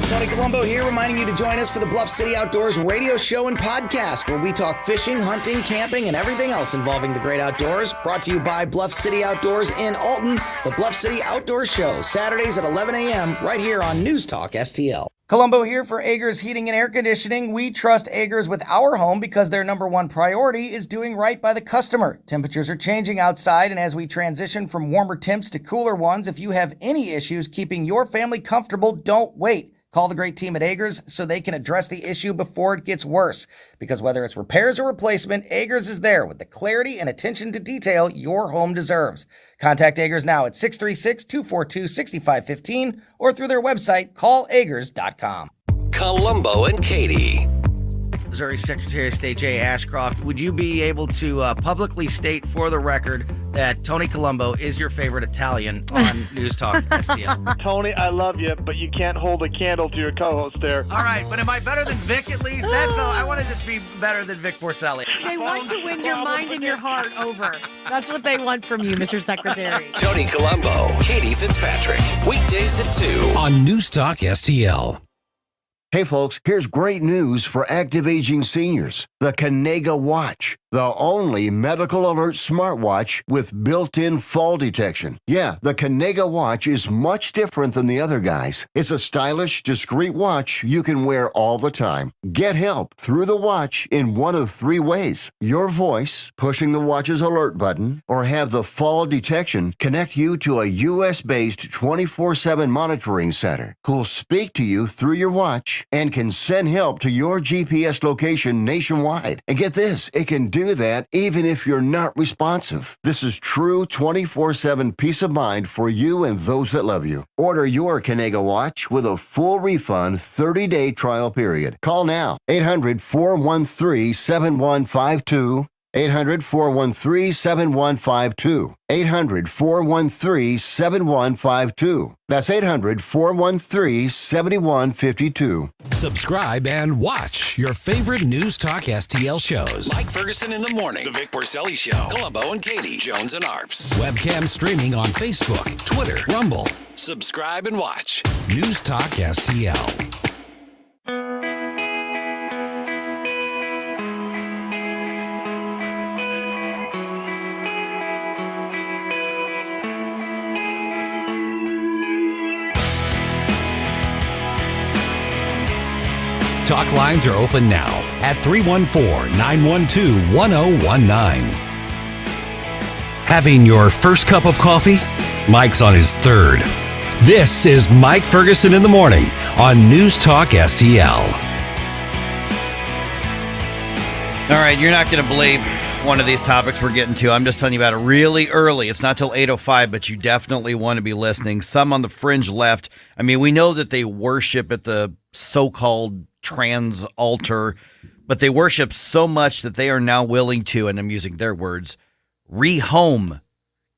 Tony, Columbo here, reminding you to join us for the Bluff City Outdoors radio show and podcast, where we talk fishing, hunting, camping, and everything else involving the great outdoors. Brought to you by Bluff City Outdoors in Alton, the Bluff City Outdoors Show, Saturdays at 11 a.m. right here on News Talk STL. Columbo here for Agers Heating and Air Conditioning. We trust Agers with our home because their number one priority is doing right by the customer. Temperatures are changing outside, and as we transition from warmer temps to cooler ones, if you have any issues keeping your family comfortable, don't wait. Call the great team at Agers so they can address the issue before it gets worse. Because whether it's repairs or replacement, Agers is there with the clarity and attention to detail your home deserves. Contact Agers now at 636-242-6515 or through their website, callagers.com. Columbo and Katie. Missouri Secretary of State Jay Ashcroft, would you be able to publicly state for the record that Tony Columbo is your favorite Italian on News Talk STL? Tony, I love you, but you can't hold a candle to your co-host there. All right, but am I better than Vic at least? I want to just be better than Vic Porcelli. They want to win your mind and your heart over. That's what they want from you, Mr. Secretary. Tony Columbo, Katie Fitzpatrick. Weekdays at 2 on News Talk STL. Hey folks, here's great news for active aging seniors. The Kanega Watch, the only medical alert smartwatch with built-in fall detection. Yeah, the Kanega Watch is much different than the other guys. It's a stylish, discreet watch you can wear all the time. Get help through the watch in one of three ways. Your voice, pushing the watch's alert button, or have the fall detection connect you to a U.S.-based 24/7 monitoring center who'll speak to you through your watch and can send help to your GPS location nationwide. And get this, it can do that even if you're not responsive. This is true 24/7 peace of mind for you and those that love you. Order your Kanega Watch with a full refund 30-day trial period. Call now, 800-413-7152. 800-413-7152. 800-413-7152. That's 800-413-7152. Subscribe and watch your favorite News Talk STL shows. Mike Ferguson in the Morning, The Vic Porcelli Show, Columbo and Katie, Jones and Arps. Webcam streaming on Facebook, Twitter, Rumble. Subscribe and watch News Talk STL. Talk lines are open now at 314-912-1019. Having your first cup of coffee? Mike's on his third. This is Mike Ferguson in the Morning on News Talk STL. All right, you're not going to believe one of these topics we're getting to. I'm just telling you about it really early. It's not till 8:05, but you definitely want to be listening. Some on the fringe left. I mean, we know that they worship at the so-called trans altar, but they worship so much that they are now willing to, and I'm using their words, rehome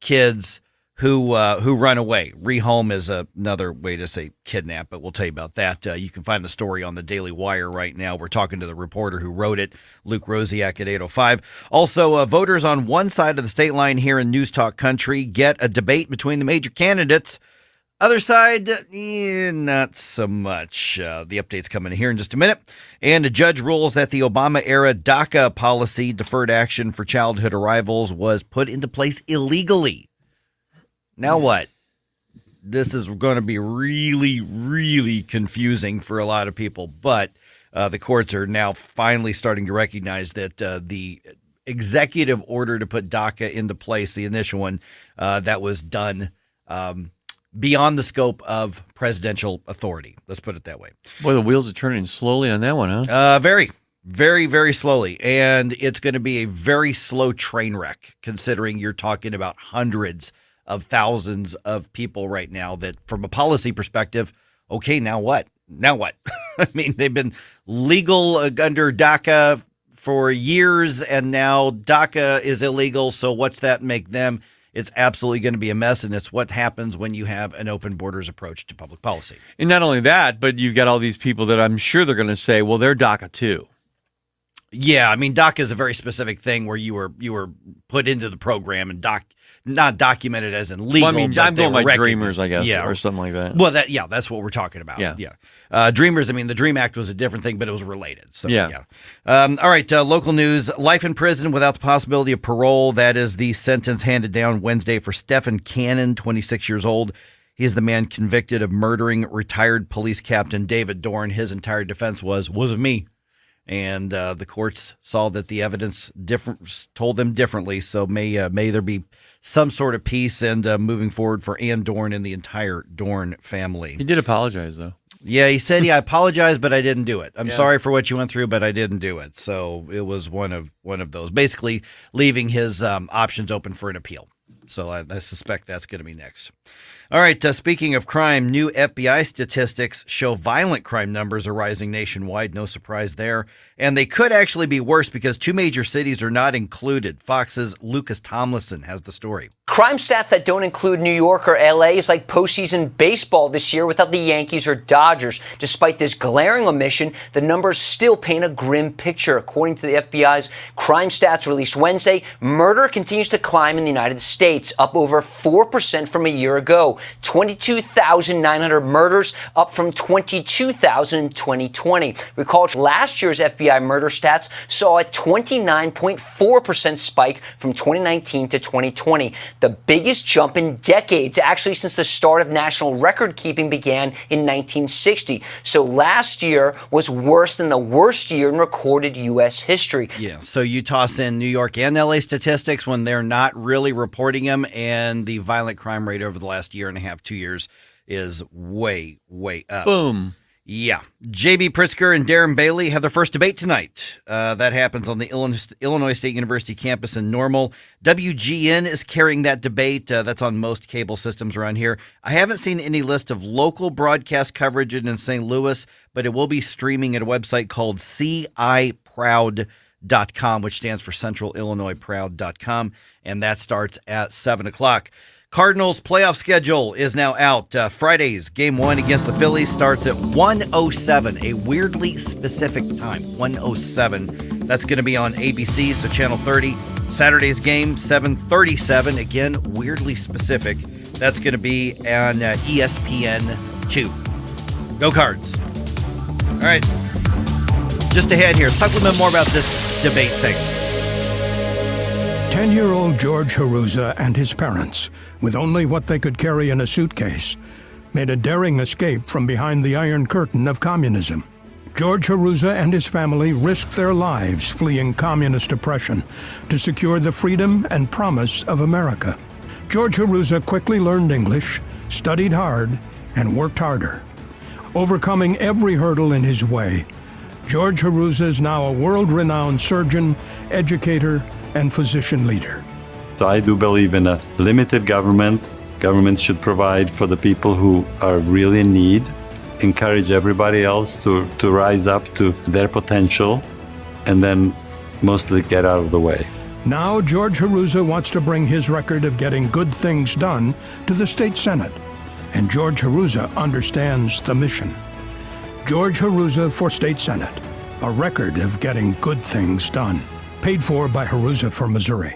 kids who run away. Rehome is another way to say kidnap, but we'll tell you about that. You can find the story on the Daily Wire right now. We're talking to the reporter who wrote it, Luke Rosiak, at 8:05. Also, voters on one side of the state line here in News Talk Country get a debate between the major candidates. Other side, not so much. The update's coming here in just a minute. And a judge rules that the Obama-era DACA policy, deferred action for childhood arrivals, was put into place illegally. Now what? This is going to be really, really confusing for a lot of people. But the courts are now finally starting to recognize that the executive order to put DACA into place, the initial one, that was done beyond the scope of presidential authority. Let's put it that way. Boy, the wheels are turning slowly on that one, huh? Very, very, very slowly. And it's going to be a very slow train wreck, considering you're talking about hundreds of thousands of people right now that, from a policy perspective, okay, now what? Now what? I mean, they've been legal under DACA for years, and now DACA is illegal, so what's that make them? It's absolutely going to be a mess, and it's what happens when you have an open borders approach to public policy. And not only that, but you've got all these people that I'm sure they're going to say, well, they're DACA too. Yeah, I mean, DACA is a very specific thing where you were put into the program and not documented as in legal. Well, I mean, but I'm they going were by Dreamers, I guess, yeah. or something like that. Well, that's what we're talking about. Yeah. Dreamers. I mean, the Dream Act was a different thing, but it was related. So Yeah. All right, local news: life in prison without the possibility of parole. That is the sentence handed down Wednesday for Stephen Cannon, 26 years old. He's the man convicted of murdering retired police captain David Dorn. His entire defense wasn't me. And the courts saw that the evidence told them differently. So may there be some sort of peace and moving forward for Ann Dorn and the entire Dorn family. He did apologize, though. Yeah, he said, I apologized, but I didn't do it. I'm sorry for what you went through, but I didn't do it. So it was one of those, basically leaving his options open for an appeal. So I suspect that's going to be next. All right, speaking of crime, new FBI statistics show violent crime numbers are rising nationwide. No surprise there. And they could actually be worse because two major cities are not included. Fox's Lucas Tomlinson has the story. Crime stats that don't include New York or LA is like postseason baseball this year without the Yankees or Dodgers. Despite this glaring omission, the numbers still paint a grim picture. According to the FBI's crime stats released Wednesday, murder continues to climb in the United States, up over 4% from a year ago. 22,900 murders, up from 22,000 in 2020. Recall last year's FBI murder stats saw a 29.4% spike from 2019 to 2020. The biggest jump in decades, actually since the start of national record keeping began in 1960. So last year was worse than the worst year in recorded U.S. history. Yeah, so you toss in New York and LA statistics when they're not really reporting them, and the violent crime rate over the last year and a half, 2 years is way, way up. Boom. Yeah. J.B. Pritzker and Darren Bailey have their first debate tonight. That happens on the Illinois State University campus in Normal. WGN is carrying that debate. That's on most cable systems around here. I haven't seen any list of local broadcast coverage in St. Louis, but it will be streaming at a website called CIProud.com, which stands for Central Illinois Proud.com, and that starts at 7 o'clock. Cardinals playoff schedule is now out. Friday's game 1 against the Phillies starts at 1:07, a weirdly specific time, 1:07. That's going to be on ABC, so Channel 30. Saturday's game, 7:37, again, weirdly specific. That's going to be on ESPN 2. Go Cards. All right, just ahead here, talk a little bit more about this debate thing. 10-year-old George Haruza and his parents, with only what they could carry in a suitcase, made a daring escape from behind the Iron Curtain of communism. George Haruza and his family risked their lives fleeing communist oppression to secure the freedom and promise of America. George Haruza quickly learned English, studied hard, and worked harder. Overcoming every hurdle in his way, George Haruza is now a world-renowned surgeon, educator, and physician leader. So I do believe in a limited government. Governments should provide for the people who are really in need, encourage everybody else to rise up to their potential, and then mostly get out of the way. Now George Haruza wants to bring his record of getting good things done to the state Senate, and George Haruza understands the mission. George Haruza for State Senate, a record of getting good things done. Paid for by Haruza for Missouri.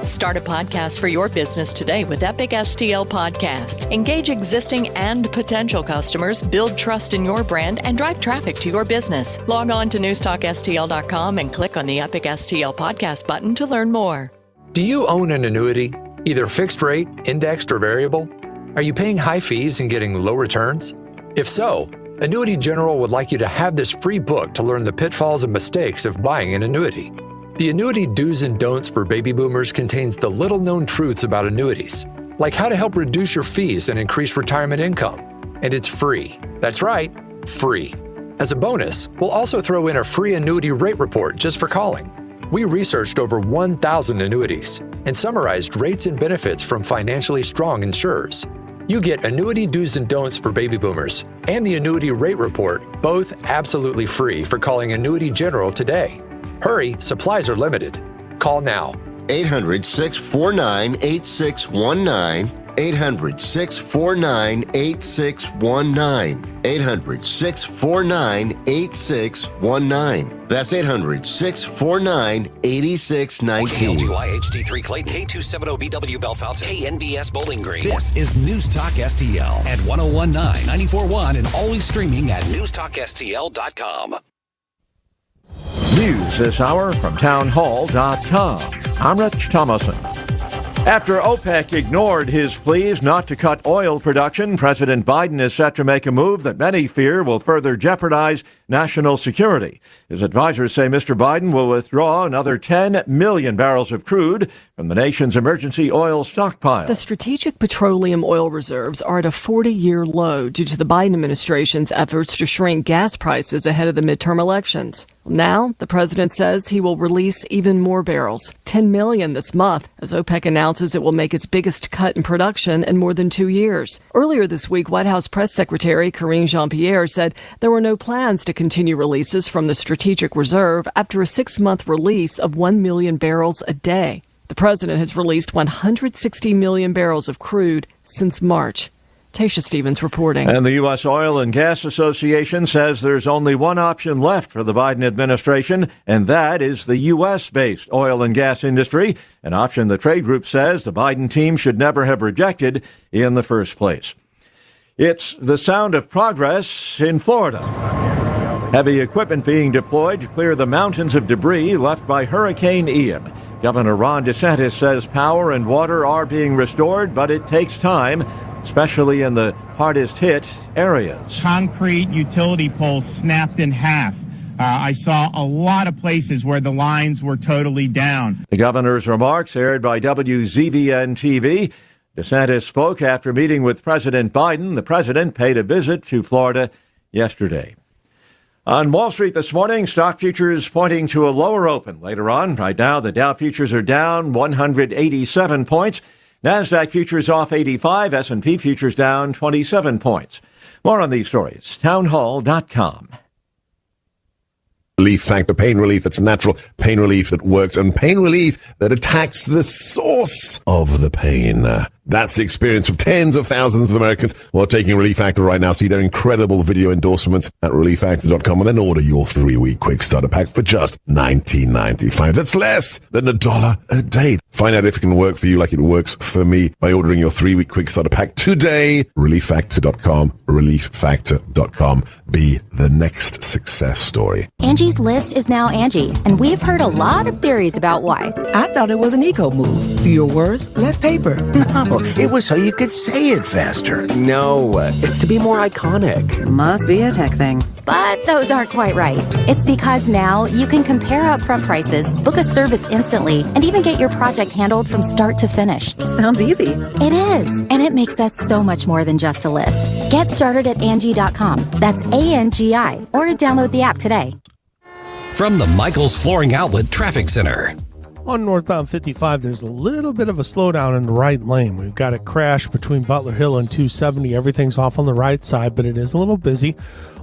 Start a podcast for your business today with Epic STL Podcasts. Engage existing and potential customers, build trust in your brand, and drive traffic to your business. Log on to NewstalkSTL.com and click on the Epic STL Podcast button to learn more. Do you own an annuity, either fixed rate, indexed, or variable? Are you paying high fees and getting low returns? If so, Annuity General would like you to have this free book to learn the pitfalls and mistakes of buying an annuity. The Annuity Do's and Don'ts for Baby Boomers contains the little-known truths about annuities, like how to help reduce your fees and increase retirement income. And it's free. That's right, free. As a bonus, we'll also throw in a free annuity rate report just for calling. We researched over 1,000 annuities and summarized rates and benefits from financially strong insurers. You get Annuity Do's and Don'ts for Baby Boomers and the Annuity Rate Report, both absolutely free for calling Annuity General today. Hurry, supplies are limited. Call now. 800-649-8619. 800-649-8619. 800-649-8619. That's 800-649-8619. WIHD3 Clayton, K270BW Bellefonte, KNVS Bowling Green. This is News Talk STL at 1019, 94.1, and always streaming at NewstalkSTL.com. News this hour from townhall.com. I'm Rich Thomason. After OPEC ignored his pleas not to cut oil production, President Biden is set to make a move that many fear will further jeopardize national security. His advisors say Mr. Biden will withdraw another 10 million barrels of crude from the nation's emergency oil stockpile. The strategic petroleum oil reserves are at a 40-year low due to the Biden administration's efforts to shrink gas prices ahead of the midterm elections. Now, the president says he will release even more barrels, 10 million this month, as OPEC announces it will make its biggest cut in production in more than 2 years. Earlier this week, White House Press Secretary Karine Jean-Pierre said there were no plans to continue releases from the strategic reserve after a 6-month release of 1 million barrels a day. The president has released 160 million barrels of crude since March. Tasha Stevens reporting. And the U.S. Oil and Gas Association says there's only one option left for the Biden administration, and that is the U.S.-based oil and gas industry, an option the trade group says the Biden team should never have rejected in the first place. It's the sound of progress in Florida. Heavy equipment being deployed to clear the mountains of debris left by Hurricane Ian. Governor Ron DeSantis says power and water are being restored, but it takes time, especially in the hardest hit areas. Concrete utility poles snapped in half. I saw a lot of places where the lines were totally down. The governor's remarks aired by WZVN-TV. DeSantis spoke after meeting with President Biden. The president paid a visit to Florida yesterday. On Wall Street this morning, stock futures pointing to a lower open later on. Right now, the Dow futures are down 187 points. NASDAQ futures off 85, S&P futures down 27 points. More on these stories, townhall.com. Relief factor, pain relief that's natural, pain relief that works, and pain relief that attacks the source of the pain. That's the experience of tens of thousands of Americans who are taking Relief Factor right now. See their incredible video endorsements at relieffactor.com and then order your 3-week quick starter pack for just $19.95. That's less than $1 a day. Find out if it can work for you like it works for me by ordering your 3-week quick starter pack today. relieffactor.com, relieffactor.com. Be the next success story. Angie's List is now Angie, and we've heard a lot of theories about why. I thought it was an eco move. Fewer words, less paper. No, it was so you could say it faster. No, it's to be more iconic. Must be a tech thing. But those aren't quite right. It's because now you can compare upfront prices, book a service instantly, and even get your project handled from start to finish. Sounds easy. It is, and it makes us so much more than just a list. Get started at Angie.com. That's ANGI, or download the app today. From the Michaels Flooring Outlet Traffic Center. On northbound 55, there's a little bit of a slowdown in the right lane. We've got a crash between Butler Hill and 270. Everything's off on the right side, but it is a little busy.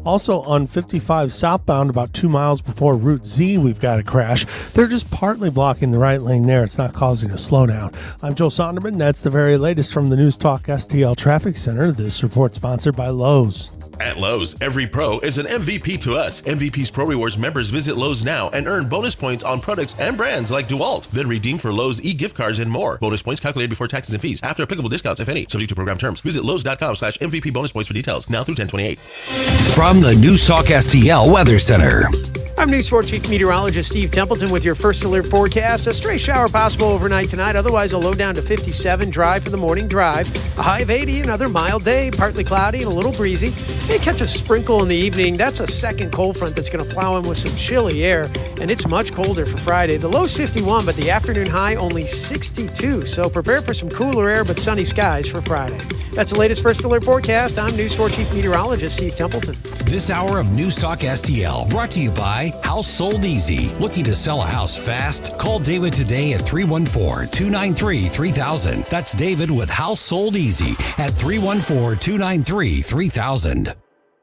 Also on 55 southbound, about 2 miles before Route Z, we've got a crash. They're just partly blocking the right lane there. It's not causing a slowdown. I'm Joe Sonderman. That's the very latest from the News Talk STL Traffic Center. This report sponsored by Lowe's. At Lowe's, every pro is an MVP to us. MVP's Pro Rewards members visit Lowe's now and earn bonus points on products and brands like DeWalt. Then redeem for Lowe's e-gift cards and more. Bonus points calculated before taxes and fees. After applicable discounts, if any. Subject to program terms. Visit Lowes.com/MVP bonus points for details. Now through 10/28. From the News Talk STL Weather Center. I'm News 4 Chief Meteorologist Steve Templeton with your first alert forecast. A stray shower possible overnight tonight. Otherwise, a low down to 57. Dry for the morning drive. A high of 80. Another mild day. Partly cloudy and a little breezy. May catch a sprinkle in the evening. That's a second cold front that's going to plow in with some chilly air. And it's much colder for Friday. The low's 51, but the afternoon high only 62. So prepare for some cooler air but sunny skies for Friday. That's the latest first alert forecast. I'm News 4 Chief Meteorologist Steve Templeton. This hour of News Talk STL brought to you by House Sold Easy. Looking to sell a house fast? Call David today at 314-293-3000. That's David with House Sold Easy at 314-293-3000.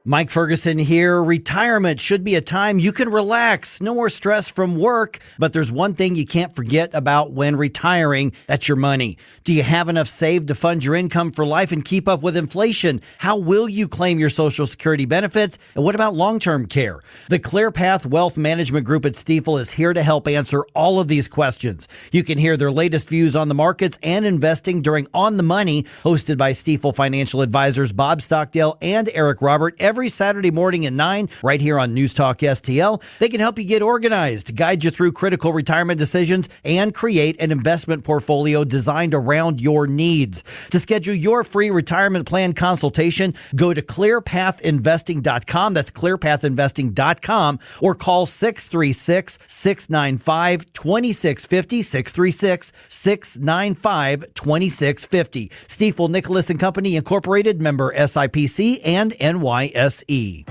Mike Ferguson here. Retirement should be a time you can relax. No more stress from work. But there's one thing you can't forget about when retiring. That's your money. Do you have enough saved to fund your income for life and keep up with inflation? How will you claim your Social Security benefits? And what about long-term care? The ClearPath Wealth Management Group at Stifel is here to help answer all of these questions. You can hear their latest views on the markets and investing during On the Money, hosted by Stifel financial advisors Bob Stockdale and Eric Robert, every Saturday morning at 9, right here on News Talk STL. They can help you get organized, guide you through critical retirement decisions, and create an investment portfolio designed around your needs. To schedule your free retirement plan consultation, go to clearpathinvesting.com. That's clearpathinvesting.com, or call 636-695-2650, 636-695-2650. Stifel Nicholas and Company Incorporated, member SIPC and NYSE.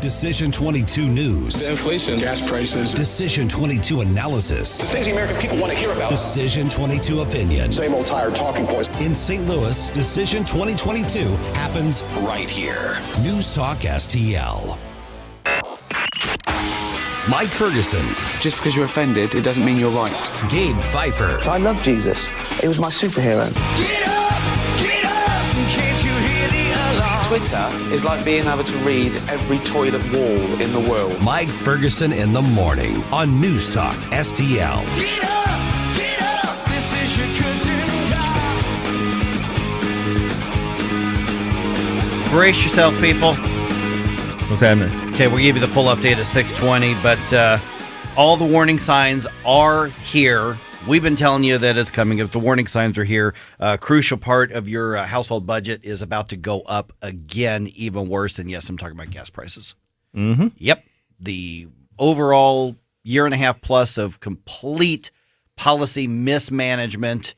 Decision 22 News. Inflation, gas prices. Decision 22 Analysis. The things the American people want to hear about. Decision 22 Opinion. Same old tired talking points. In St. Louis, Decision 2022 happens right here. News Talk STL. Mike Ferguson. Just because you're offended, it doesn't mean you're right. Gabe Pfeiffer. I love Jesus. He was my superhero. Get up! Get up! Can't you hear the alarm? Twitter is like being able to read every toilet wall in the world. Mike Ferguson in the morning on News Talk STL. Get up! Get up! This is your cousin God. Brace yourself, people. What's happening? Okay, we'll give you the full update at 6:20, but all the warning signs are here. We've been telling you that it's coming. If the warning signs are here, a crucial part of your household budget is about to go up again, even worse. And yes, I'm talking about gas prices. Mm-hmm. Yep. The overall year and a half plus of complete policy mismanagement,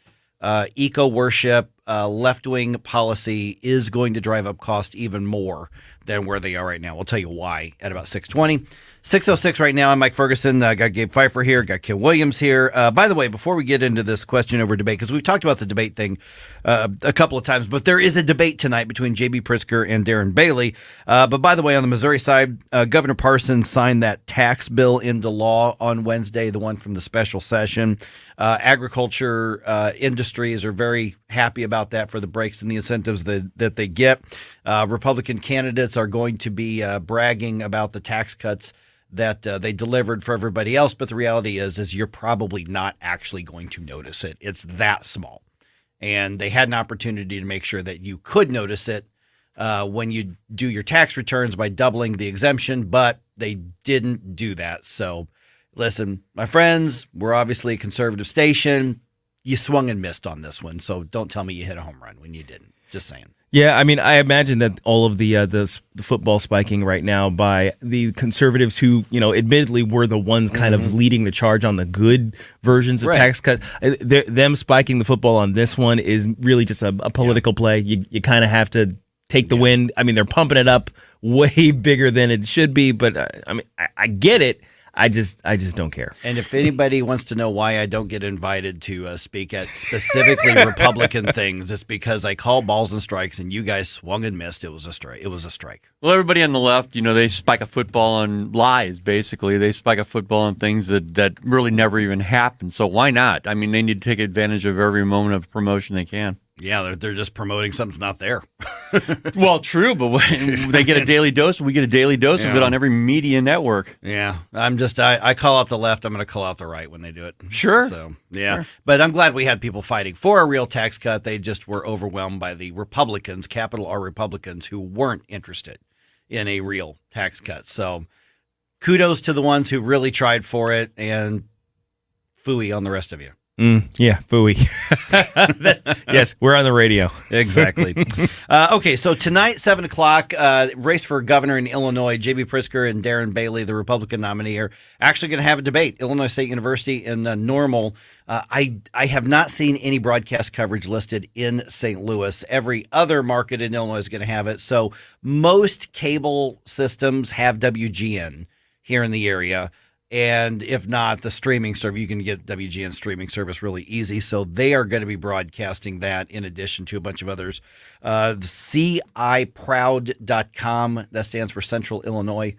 eco-worship, left-wing policy is going to drive up cost even more than where they are right now. We'll tell you why at about 6:20. 6:06 right now. I'm Mike Ferguson. Got Gabe Pfeiffer here. Got Kim Williams here. By the way, before we get into this question over debate, because we've talked about the debate thing a couple of times, but there is a debate tonight between J.B. Pritzker and Darren Bailey. But by the way, on the Missouri side, Governor Parsons signed that tax bill into law on Wednesday, the one from the special session. Agriculture industries are very happy about that for the breaks and the incentives that they get. Republican candidates are going to be bragging about the tax cuts that they delivered for everybody else. But the reality is you're probably not actually going to notice it. It's that small. And they had an opportunity to make sure that you could notice it when you do your tax returns by doubling the exemption, but they didn't do that. So listen, my friends, we're obviously a conservative station. You swung and missed on this one. So don't tell me you hit a home run when you didn't. Just saying. Yeah, I mean, I imagine that all of the football spiking right now by the conservatives who, admittedly were the ones kind of leading the charge on the good versions of tax cuts. Them spiking the football on this one is really just a political play. You kind of have to take the win. I mean, they're pumping it up way bigger than it should be, but I get it. I just don't care. And if anybody wants to know why I don't get invited to speak at specifically Republican things, it's because I call balls and strikes, and you guys swung and missed. It was a strike. Well, everybody on the left, they spike a football on lies. Basically, they spike a football on things that really never even happened. So why not? I mean, they need to take advantage of every moment of promotion they can. Yeah, they're just promoting something's not there. Well, true, but when they get a daily dose, we get a daily dose of it on every media network. Yeah, I call out the left. I'm going to call out the right when they do it. Sure. So, yeah. Sure. But I'm glad we had people fighting for a real tax cut. They just were overwhelmed by the Republicans, capital R Republicans, who weren't interested in a real tax cut. So kudos to the ones who really tried for it, and phooey on the rest of you. Yeah, phooey. Yes, we're on the radio. Exactly. Okay, so tonight, 7 o'clock, race for governor in Illinois. J.B. Pritzker and Darren Bailey, the Republican nominee, are actually going to have a debate. Illinois State University in Normal. I have not seen any broadcast coverage listed in St. Louis. Every other market in Illinois is going to have it. So most cable systems have WGN here in the area. And if not, the streaming service, you can get WGN streaming service really easy. So they are going to be broadcasting that in addition to a bunch of others. The CIproud.com, that stands for Central Illinois,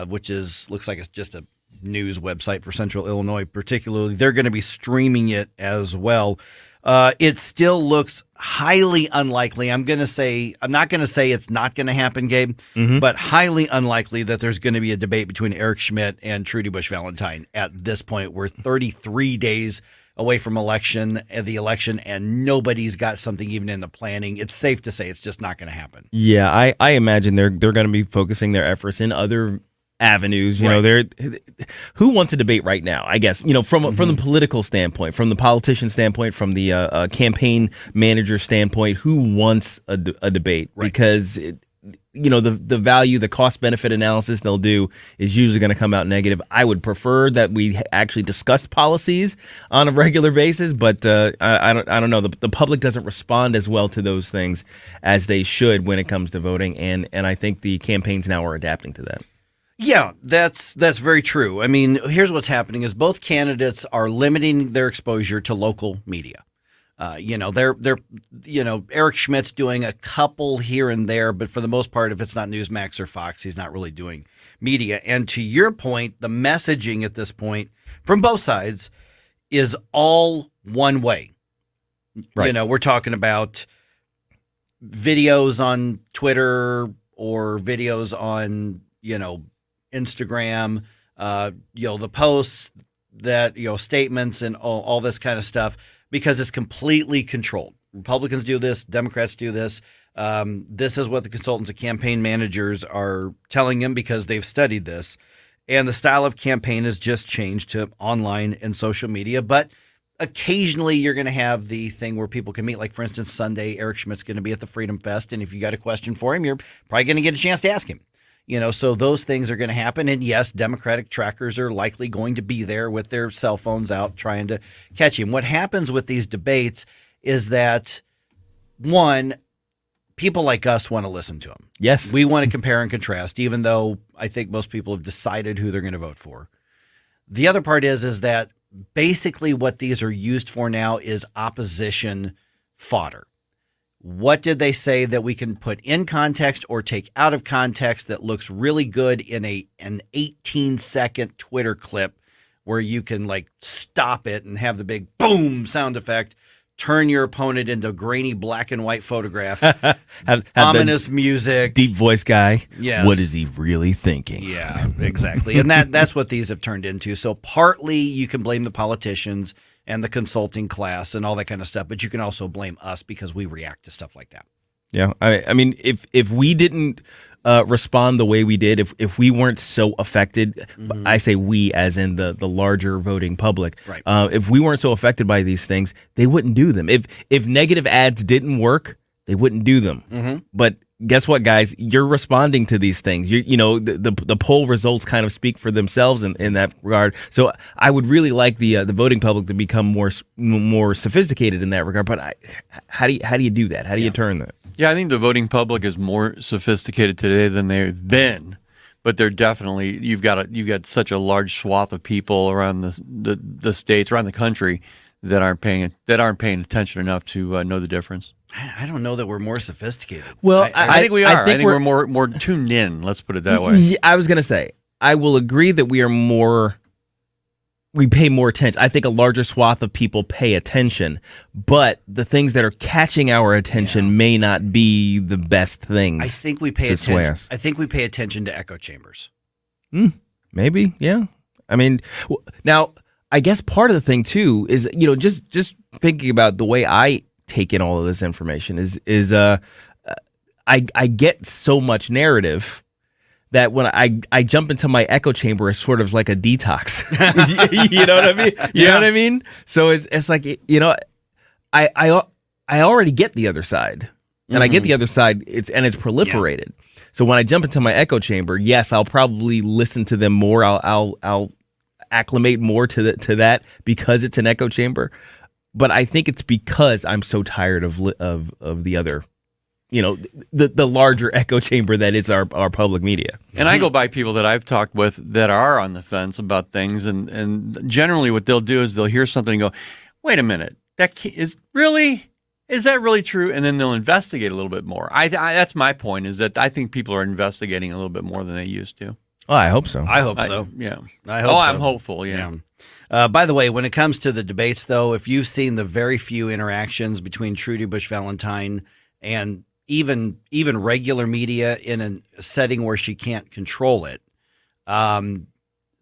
which looks like it's just a news website for Central Illinois particularly. They're going to be streaming it as well. It still looks highly unlikely. I'm not going to say it's not going to happen, Gabe, but highly unlikely that there's going to be a debate between Eric Schmidt and Trudy Busch Valentine at this point. We're 33 days away from the election, and nobody's got something even in the planning. It's safe to say it's just not going to happen. Yeah, I imagine they're going to be focusing their efforts in other avenues. You know, who wants a debate right now? I guess, from the political standpoint, from the politician standpoint, from the campaign manager standpoint, who wants a debate? Right. Because the value, the cost benefit analysis they'll do is usually going to come out negative. I would prefer that we actually discuss policies on a regular basis, but I don't know. The public doesn't respond as well to those things as they should when it comes to voting, and I think the campaigns now are adapting to that. Yeah, that's very true. I mean, here's what's happening is both candidates are limiting their exposure to local media. Eric Schmidt's doing a couple here and there, but for the most part, if it's not Newsmax or Fox, he's not really doing media. And to your point, the messaging at this point from both sides is all one way. Right. We're talking about videos on Twitter or videos on, Instagram, the posts that, statements and all this kind of stuff, because it's completely controlled. Republicans do this, Democrats do this. This is what the consultants and campaign managers are telling them because they've studied this. And the style of campaign has just changed to online and social media. But occasionally you're going to have the thing where people can meet. Like, for instance, Sunday, Eric Schmidt's going to be at the Freedom Fest. And if you got a question for him, you're probably going to get a chance to ask him. So those things are going to happen. And yes, Democratic trackers are likely going to be there with their cell phones out trying to catch him. What happens with these debates is that, one, people like us want to listen to them. Yes. We want to compare and contrast, even though I think most people have decided who they're going to vote for. The other part is that basically what these are used for now is opposition fodder. What did they say that we can put in context or take out of context that looks really good in an 18-second Twitter clip where you can stop it and have the big boom sound effect, turn your opponent into a grainy black and white photograph, have ominous music, deep voice guy. Yes. What is he really thinking? Yeah, exactly. And that's what these have turned into. So partly you can blame the politicians and the consulting class and all that kind of stuff, but you can also blame us because we react to stuff like that. Yeah, I mean, if we didn't respond the way we did, if we weren't so affected, I say we as in the larger voting public, right. If we weren't so affected by these things, they wouldn't do them. If negative ads didn't work, they wouldn't do them. But guess what, guys? You're responding to these things. The poll results kind of speak for themselves in that regard. So I would really like the voting public to become more sophisticated in that regard. But how do you do that? How do you turn that? Yeah, I think the voting public is more sophisticated today than they've been. But they're definitely you've got such a large swath of people around the states, around the country, that aren't paying attention enough to know the difference. I don't know that we're more sophisticated. Well, I think we are. I think we're more tuned in. Let's put it that way. Yeah, I was going to say, I will agree that we pay more attention. I think a larger swath of people pay attention, but the things that are catching our attention may not be the best things. I think we pay attention. I think we pay attention to echo chambers. Maybe, yeah. I mean, now I guess part of the thing too is just thinking about the way I take in all of this information is I get so much narrative that when I jump into my echo chamber, it's sort of like a detox. You know what I mean? You know what I mean? So it's like, I already get the other side, and I get the other side. It's proliferated. Yeah. So when I jump into my echo chamber, yes, I'll probably listen to them more. I'll acclimate more to that because it's an echo chamber. But I think it's because I'm so tired of the other the larger echo chamber that is our public media. And I go by people that I've talked with that are on the fence about things, and generally what they'll do is they'll hear something and go, wait a minute, is that really true? And then they'll investigate a little bit more. That's my point, is that I think people are investigating a little bit more than they used to. Oh, I hope so. I hope so. Yeah. I hope so. I'm hopeful, yeah. By the way, when it comes to the debates, though, if you've seen the very few interactions between Trudy Bush Valentine and even regular media in a setting where she can't control it,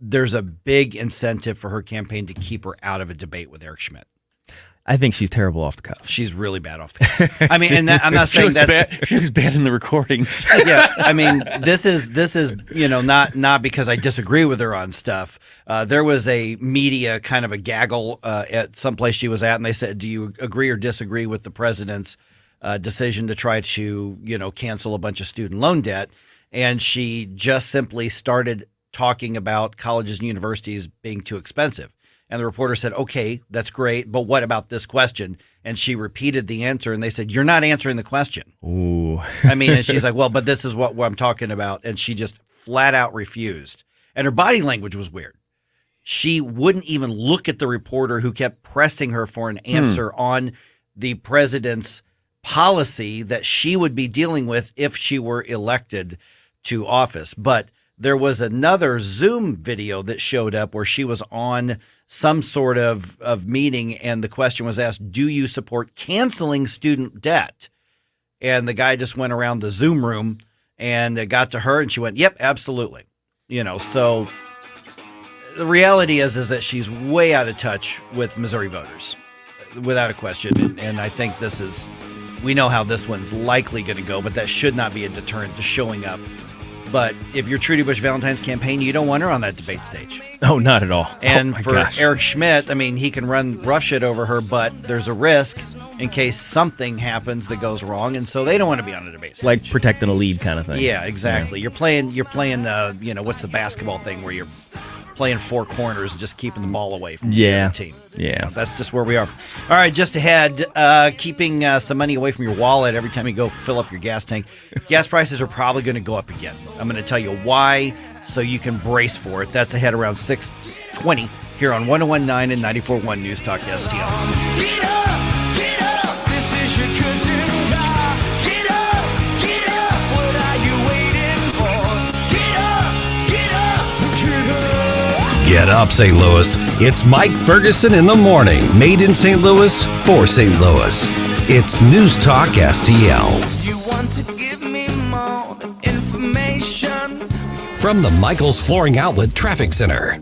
there's a big incentive for her campaign to keep her out of a debate with Eric Schmidt. I think she's terrible off the cuff. She's really bad off the cuff. I mean, and I'm not saying that's she was bad in the recordings. Yeah, I mean, this is not because I disagree with her on stuff. There was a media kind of a gaggle at some place she was at, and they said, "Do you agree or disagree with the president's decision to try to cancel a bunch of student loan debt?" And she just simply started talking about colleges and universities being too expensive. And the reporter said, okay, that's great, but what about this question? And she repeated the answer, and they said, you're not answering the question. Ooh. I mean, and she's like, well, but this is what I'm talking about. And she just flat out refused. And her body language was weird. She wouldn't even look at the reporter who kept pressing her for an answer on the president's policy that she would be dealing with if she were elected to office. But there was another Zoom video that showed up where she was on some sort of meeting, and the question was asked, do you support canceling student debt? And the guy just went around the Zoom room, and it got to her, and she went, yep, absolutely. So the reality is that she's way out of touch with Missouri voters, without a question. And I think we know how this one's likely going to go, but that should not be a deterrent to showing up. But if you're Trudy Bush Valentine's campaign, you don't want her on that debate stage. Oh, not at all. And Eric Schmidt, I mean, he can run roughshod over her, but there's a risk in case something happens that goes wrong, and so they don't want to be on a debate stage. Like protecting a lead kind of thing. Yeah, exactly. Yeah. You're playing what's the basketball thing where you're playing four corners and just keeping the ball away from the other team. Yeah. That's just where we are. All right, just ahead, keeping some money away from your wallet every time you go fill up your gas tank. Gas prices are probably going to go up again. I'm going to tell you why so you can brace for it. That's ahead around 6:20 here on 101.9 and 94.1 News Talk STL. Get up, this is your cousin Bob. Get up, what are you waiting for? Get up, get up. Get up, St. Louis. It's Mike Ferguson in the morning. Made in St. Louis for St. Louis. It's News Talk STL. You want to give me more information? From the Michaels Flooring Outlet Traffic Center.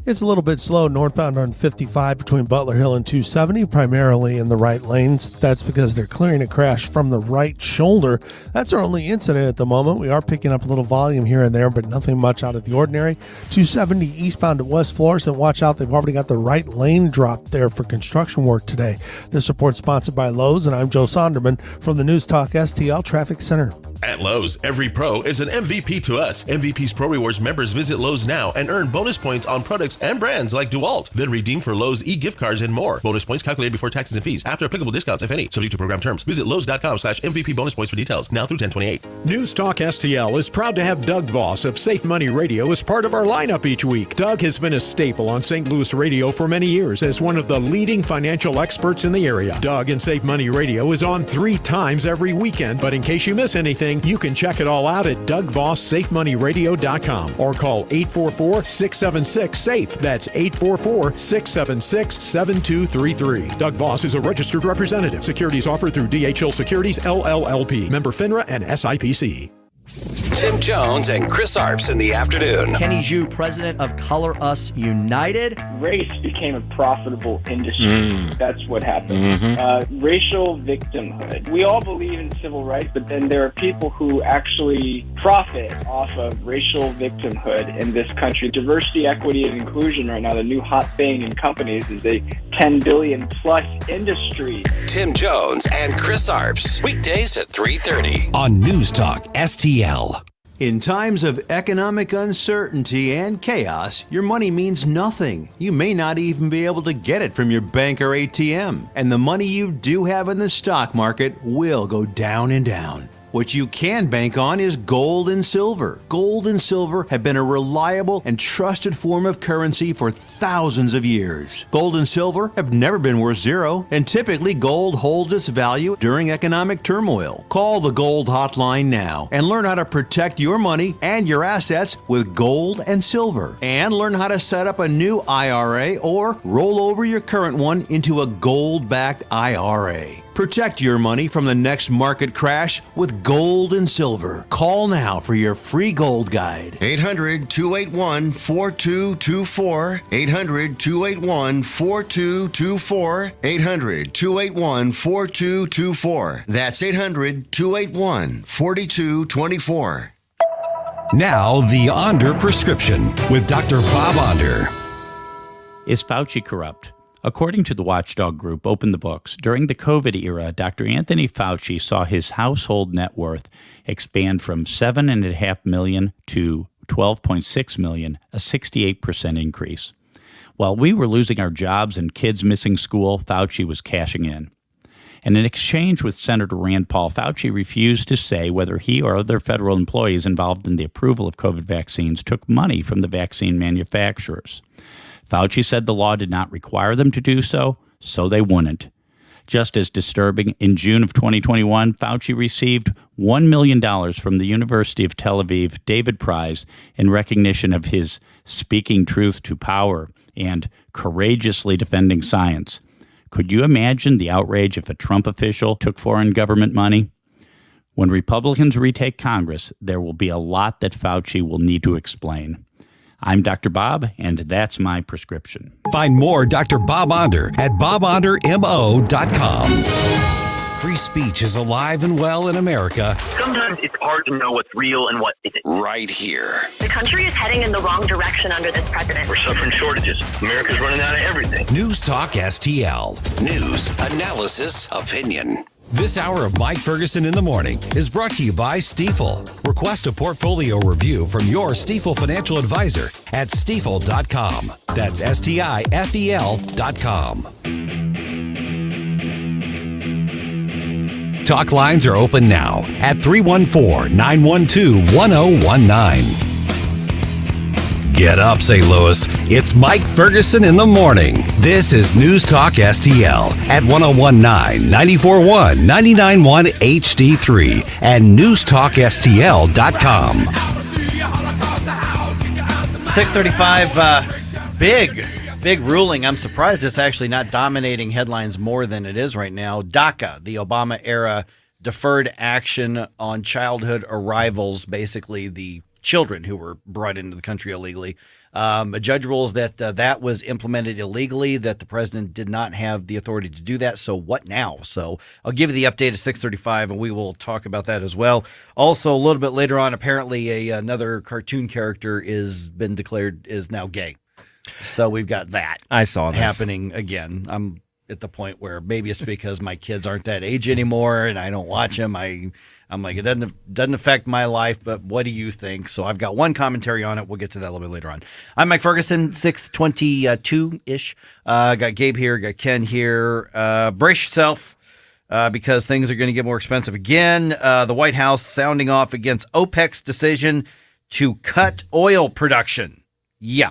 It's a little bit slow northbound on 55 between Butler Hill and 270, primarily in the right lanes. That's because they're clearing a crash from the right shoulder. That's our only incident at the moment. We are picking up a little volume here and there, but nothing much out of the ordinary. 270 eastbound at West Florissant. Watch out, they've already got the right lane dropped there for construction work today. This report sponsored by Lowe's, and I'm Joe Sonderman from the News Talk STL Traffic Center. At Lowe's, every pro is an MVP to us. MVP's Pro Rewards members visit Lowe's now and earn bonus points on products and brands like DeWalt. Then redeem for Lowe's e-gift cards and more. Bonus points calculated before taxes and fees. After applicable discounts, if any. Subject to program terms. Visit Lowe's.com/MVP bonus points for details. Now through 10/28. News Talk STL is proud to have Doug Voss of Safe Money Radio as part of our lineup each week. Doug has been a staple on St. Louis radio for many years as one of the leading financial experts in the area. Doug and Safe Money Radio is on 3 times every weekend, but in case you miss anything, you can check it all out at DougVossSafeMoneyRadio.com or call 844-676-SAFE. That's 844-676-7233. Doug Voss is a registered representative. Securities offered through DHL Securities, LLLP. Member FINRA and SIPC. Tim Jones and Chris Arps in the afternoon. Kenny Zhu, president of Color Us United. Race became a profitable industry. That's what happened. Racial victimhood. We all believe in civil rights, but then there are people who actually profit off of racial victimhood in this country. Diversity, equity, and inclusion right now, the new hot thing in companies, is a $10 billion plus industry. Tim Jones and Chris Arps. Weekdays at 3:30 on News Talk STL. In times of economic uncertainty and chaos, your money means nothing. You may not even be able to get it from your bank or ATM. And the money you do have in the stock market will go down and down. What you can bank on is gold and silver. Gold and silver have been a reliable and trusted form of currency for thousands of years. Gold and silver have never been worth zero, and typically gold holds its value during economic turmoil. Call the Gold Hotline now and learn how to protect your money and your assets with gold and silver. And learn how to set up a new IRA or roll over your current one into a gold-backed IRA. Protect your money from the next market crash with gold and silver. Call now for your free gold guide. 800-281-4224. 800-281-4224. 800-281-4224. That's 800-281-4224. Now, the Onder Prescription with Dr. Bob Onder. Is Fauci corrupt? According to the watchdog group Open the Books, during the COVID era, Dr. Anthony Fauci saw his household net worth expand from $7.5 million to $12.6 million, a 68% increase. While we were losing our jobs and kids missing school, Fauci was cashing in. In an exchange with Senator Rand Paul, Fauci refused to say whether he or other federal employees involved in the approval of COVID vaccines took money from the vaccine manufacturers. Fauci said the law did not require them to do so, so they wouldn't. Just as disturbing, in June of 2021, Fauci received $1 million from the University of Tel Aviv David Prize in recognition of his speaking truth to power and courageously defending science. Could you imagine the outrage if a Trump official took foreign government money? When Republicans retake Congress, there will be a lot that Fauci will need to explain. I'm Dr. Bob, and that's my prescription. Find more Dr. Bob Onder at bobondermo.com. Free speech is alive and well in America. Sometimes it's hard to know what's real and what isn't. Right here. The country is heading in the wrong direction under this president. We're suffering shortages. America's running out of everything. News Talk STL. News, analysis, opinion. This hour of Mike Ferguson in the Morning is brought to you by Stifel. Request a portfolio review from your Stifel financial advisor at stifel.com. That's STIFEL.com. Talk lines are open now at 314-912-1019. Get up, St. Louis. It's Mike Ferguson in the Morning. This is News Talk STL at 1019, 94.1, 99.1 HD3 and newstalkstl.com. 635, big ruling. I'm surprised it's actually not dominating headlines more than it is right now. DACA, the Obama-era deferred action on childhood arrivals, basically the children who were brought into the country illegally. A judge rules that that was implemented illegally, that the president did not have the authority to do that. So what now? So I'll give you the update at 6:35, and we will talk about that as well. Also, a little bit later on, apparently another cartoon character is been declared is now gay. So we've got that. I saw this happening again. I'm at the point where maybe it's because my kids aren't that age anymore, and I don't watch them. I'm like, it doesn't affect my life, but what do you think? So I've got one commentary on it. We'll get to that a little bit later on. I'm Mike Ferguson, 6:22-ish. Got Gabe here, got Ken here. Brace yourself because things are going to get more expensive again. The White House sounding off against OPEC's decision to cut oil production. Yeah.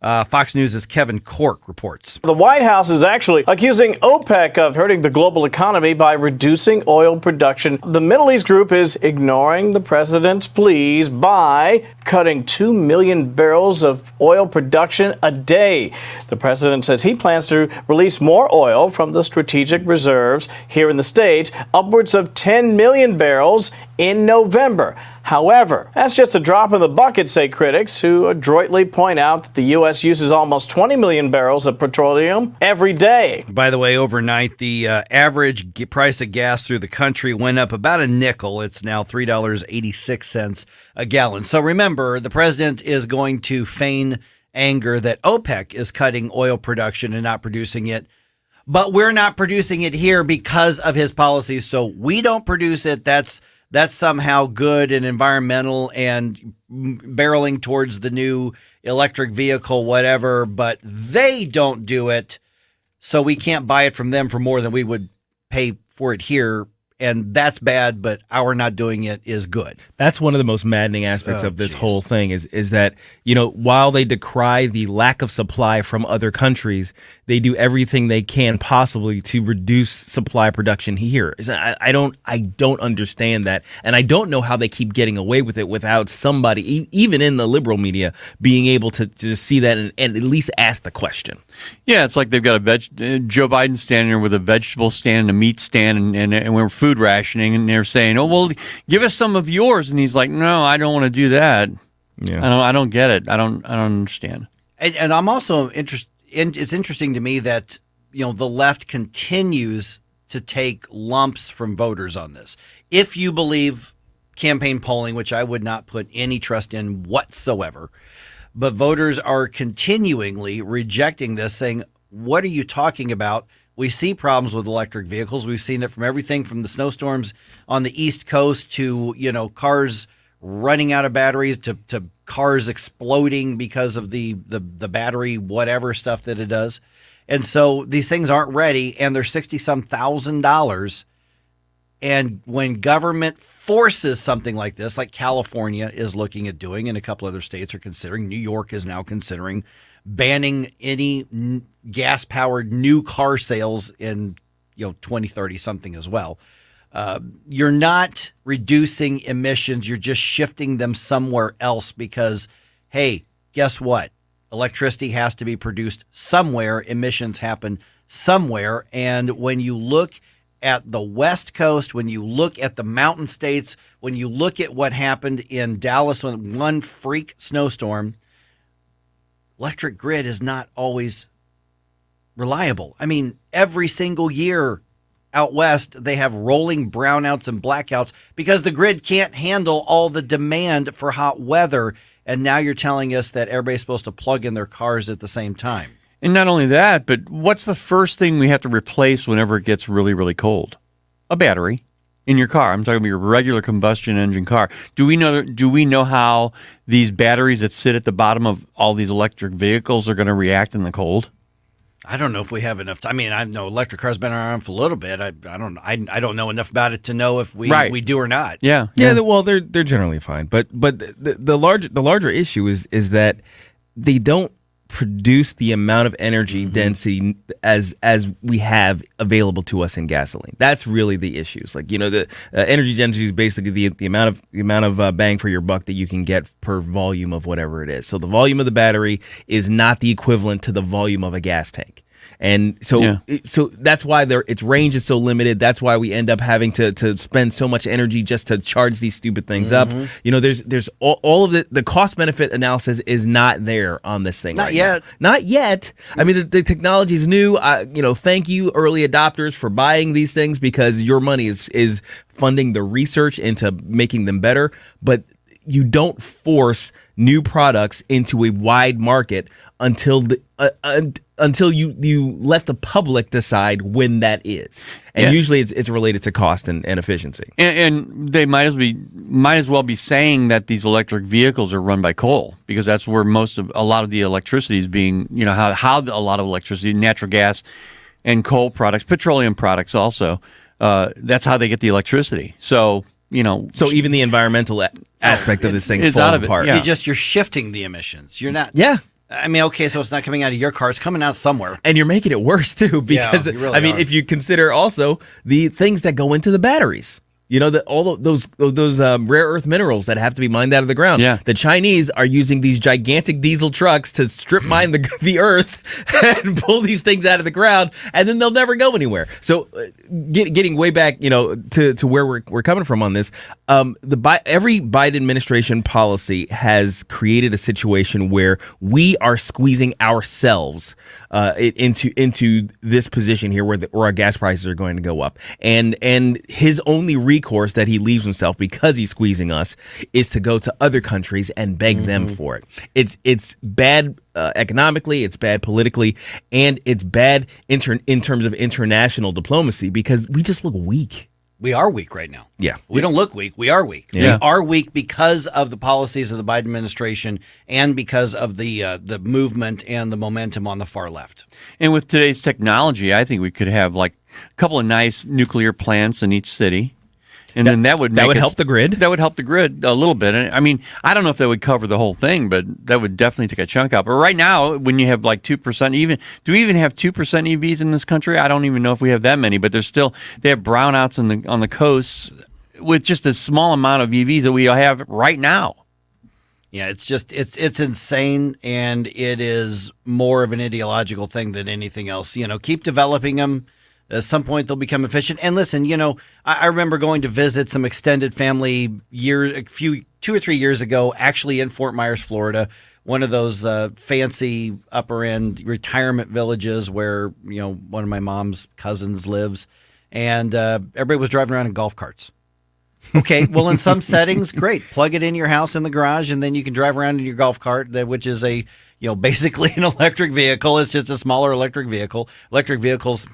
Fox News' Kevin Corke reports. The White House is actually accusing OPEC of hurting the global economy by reducing oil production. The Middle East group is ignoring the president's pleas by cutting 2 million barrels of oil production a day. The president says he plans to release more oil from the strategic reserves here in the States, upwards of 10 million barrels in November. However, that's just a drop in the bucket, say critics, who adroitly point out that the U.S. uses almost 20 million barrels of petroleum every day. By the way, overnight, the average price of gas through the country went up about a nickel. It's now $3.86 a gallon. So remember, the president is going to feign anger that OPEC is cutting oil production and not producing it. But we're not producing it here because of his policies, so we don't produce it. That's that's somehow good and environmental and barreling towards the new electric vehicle, whatever, but they don't do it, so we can't buy it from them for more than we would pay for it here. And that's bad, but our not doing it is good. That's one of the most maddening aspects of this whole thing is that, while they decry the lack of supply from other countries, they do everything they can possibly to reduce supply production here. I don't understand that. And I don't know how they keep getting away with it without somebody, even in the liberal media, being able to just see that and at least ask the question. Yeah, it's like they've got Joe Biden standing there with a vegetable stand and a meat stand and we're food rationing, and they're saying, "Oh, well, give us some of yours," and he's like, "No, I don't want to do that. Yeah. I don't get it. I don't understand." And I'm also interested. It's interesting to me that the left continues to take lumps from voters on this. If you believe campaign polling, which I would not put any trust in whatsoever, but voters are continually rejecting this, saying, "What are you talking about? We see problems with electric vehicles. We've seen it from everything from the snowstorms on the East Coast to, cars running out of batteries to cars exploding because of the battery, whatever stuff that it does." And so these things aren't ready, and they're $60-some thousand. And when government forces something like this, like California is looking at doing, and a couple other states are considering, New York is now considering banning any gas-powered new car sales in 2030 something as well. You're not reducing emissions. You're just shifting them somewhere else because, hey, guess what? Electricity has to be produced somewhere. Emissions happen somewhere. And when you look at the West Coast, when you look at the mountain states, when you look at what happened in Dallas when one freak snowstorm, electric grid is not always reliable. I mean, every single year out west, they have rolling brownouts and blackouts because the grid can't handle all the demand for hot weather. And now you're telling us that everybody's supposed to plug in their cars at the same time. And not only that, but what's the first thing we have to replace whenever it gets really, really cold? A battery in your car. I'm talking about your regular combustion engine car. Do we know how these batteries that sit at the bottom of all these electric vehicles are going to react in the cold? I don't know if we have enough. I mean, I know electric cars been around for a little bit. I don't know enough about it to know if we do or not. Yeah. Well, they're generally fine, but the larger issue is that they don't produce the amount of energy density as we have available to us in gasoline. That's really the issue. It's like, the energy density is basically the amount of bang for your buck that you can get per volume of whatever it is. So the volume of the battery is not the equivalent to the volume of a gas tank. And so that's why its range is so limited. That's why we end up having to spend so much energy just to charge these stupid things up. There's all of the cost benefit analysis is not there on this thing. Not yet. I mean, the technology is new. Thank you, early adopters, for buying these things because your money is funding the research into making them better. But you don't force new products into a wide market until you let the public decide when that is. And usually it's related to cost and efficiency. And they might as well be saying that these electric vehicles are run by coal because that's where a lot of the electricity is being, how a lot of electricity, natural gas and coal products, petroleum products also, that's how they get the electricity. So even the environmental aspect of this thing falls out of apart. Yeah. You're shifting the emissions. You're not. Yeah. I mean, okay, so it's not coming out of your car; it's coming out somewhere, and you're making it worse too. Because you really are. if you consider also the things that go into the batteries. All those rare earth minerals that have to be mined out of the ground. Yeah. The Chinese are using these gigantic diesel trucks to strip mine the earth and pull these things out of the ground, and then they'll never go anywhere. So, getting way back, to where we're coming from on this, every Biden administration policy has created a situation where we are squeezing ourselves into this position here where our gas prices are going to go up, and his only recourse that he leaves himself because he's squeezing us is to go to other countries and beg them for it. It's bad economically, it's bad politically, and it's bad in terms of international diplomacy because we just look weak. We are weak right now. Yeah. We don't look weak. We are weak. Yeah. We are weak because of the policies of the Biden administration and because of the movement and the momentum on the far left. And with today's technology, I think we could have like a couple of nice nuclear plants in each city. And then that would help the grid? That would help the grid a little bit. And I mean, I don't know if that would cover the whole thing, but that would definitely take a chunk out. But right now, when you have like 2%, do we even have 2% EVs in this country? I don't even know if we have that many, but they have brownouts on the coasts with just a small amount of EVs that we have right now. Yeah, it's insane, and it is more of an ideological thing than anything else. Keep developing them. At some point, they'll become efficient. And listen, I remember going to visit some extended family 2 or 3 years ago, actually in Fort Myers, Florida, one of those fancy upper-end retirement villages where, one of my mom's cousins lives. And everybody was driving around in golf carts. Okay, well, in some settings, great. Plug it in your house in the garage, and then you can drive around in your golf cart, which is basically an electric vehicle. It's just a smaller electric vehicle. Electric vehicles,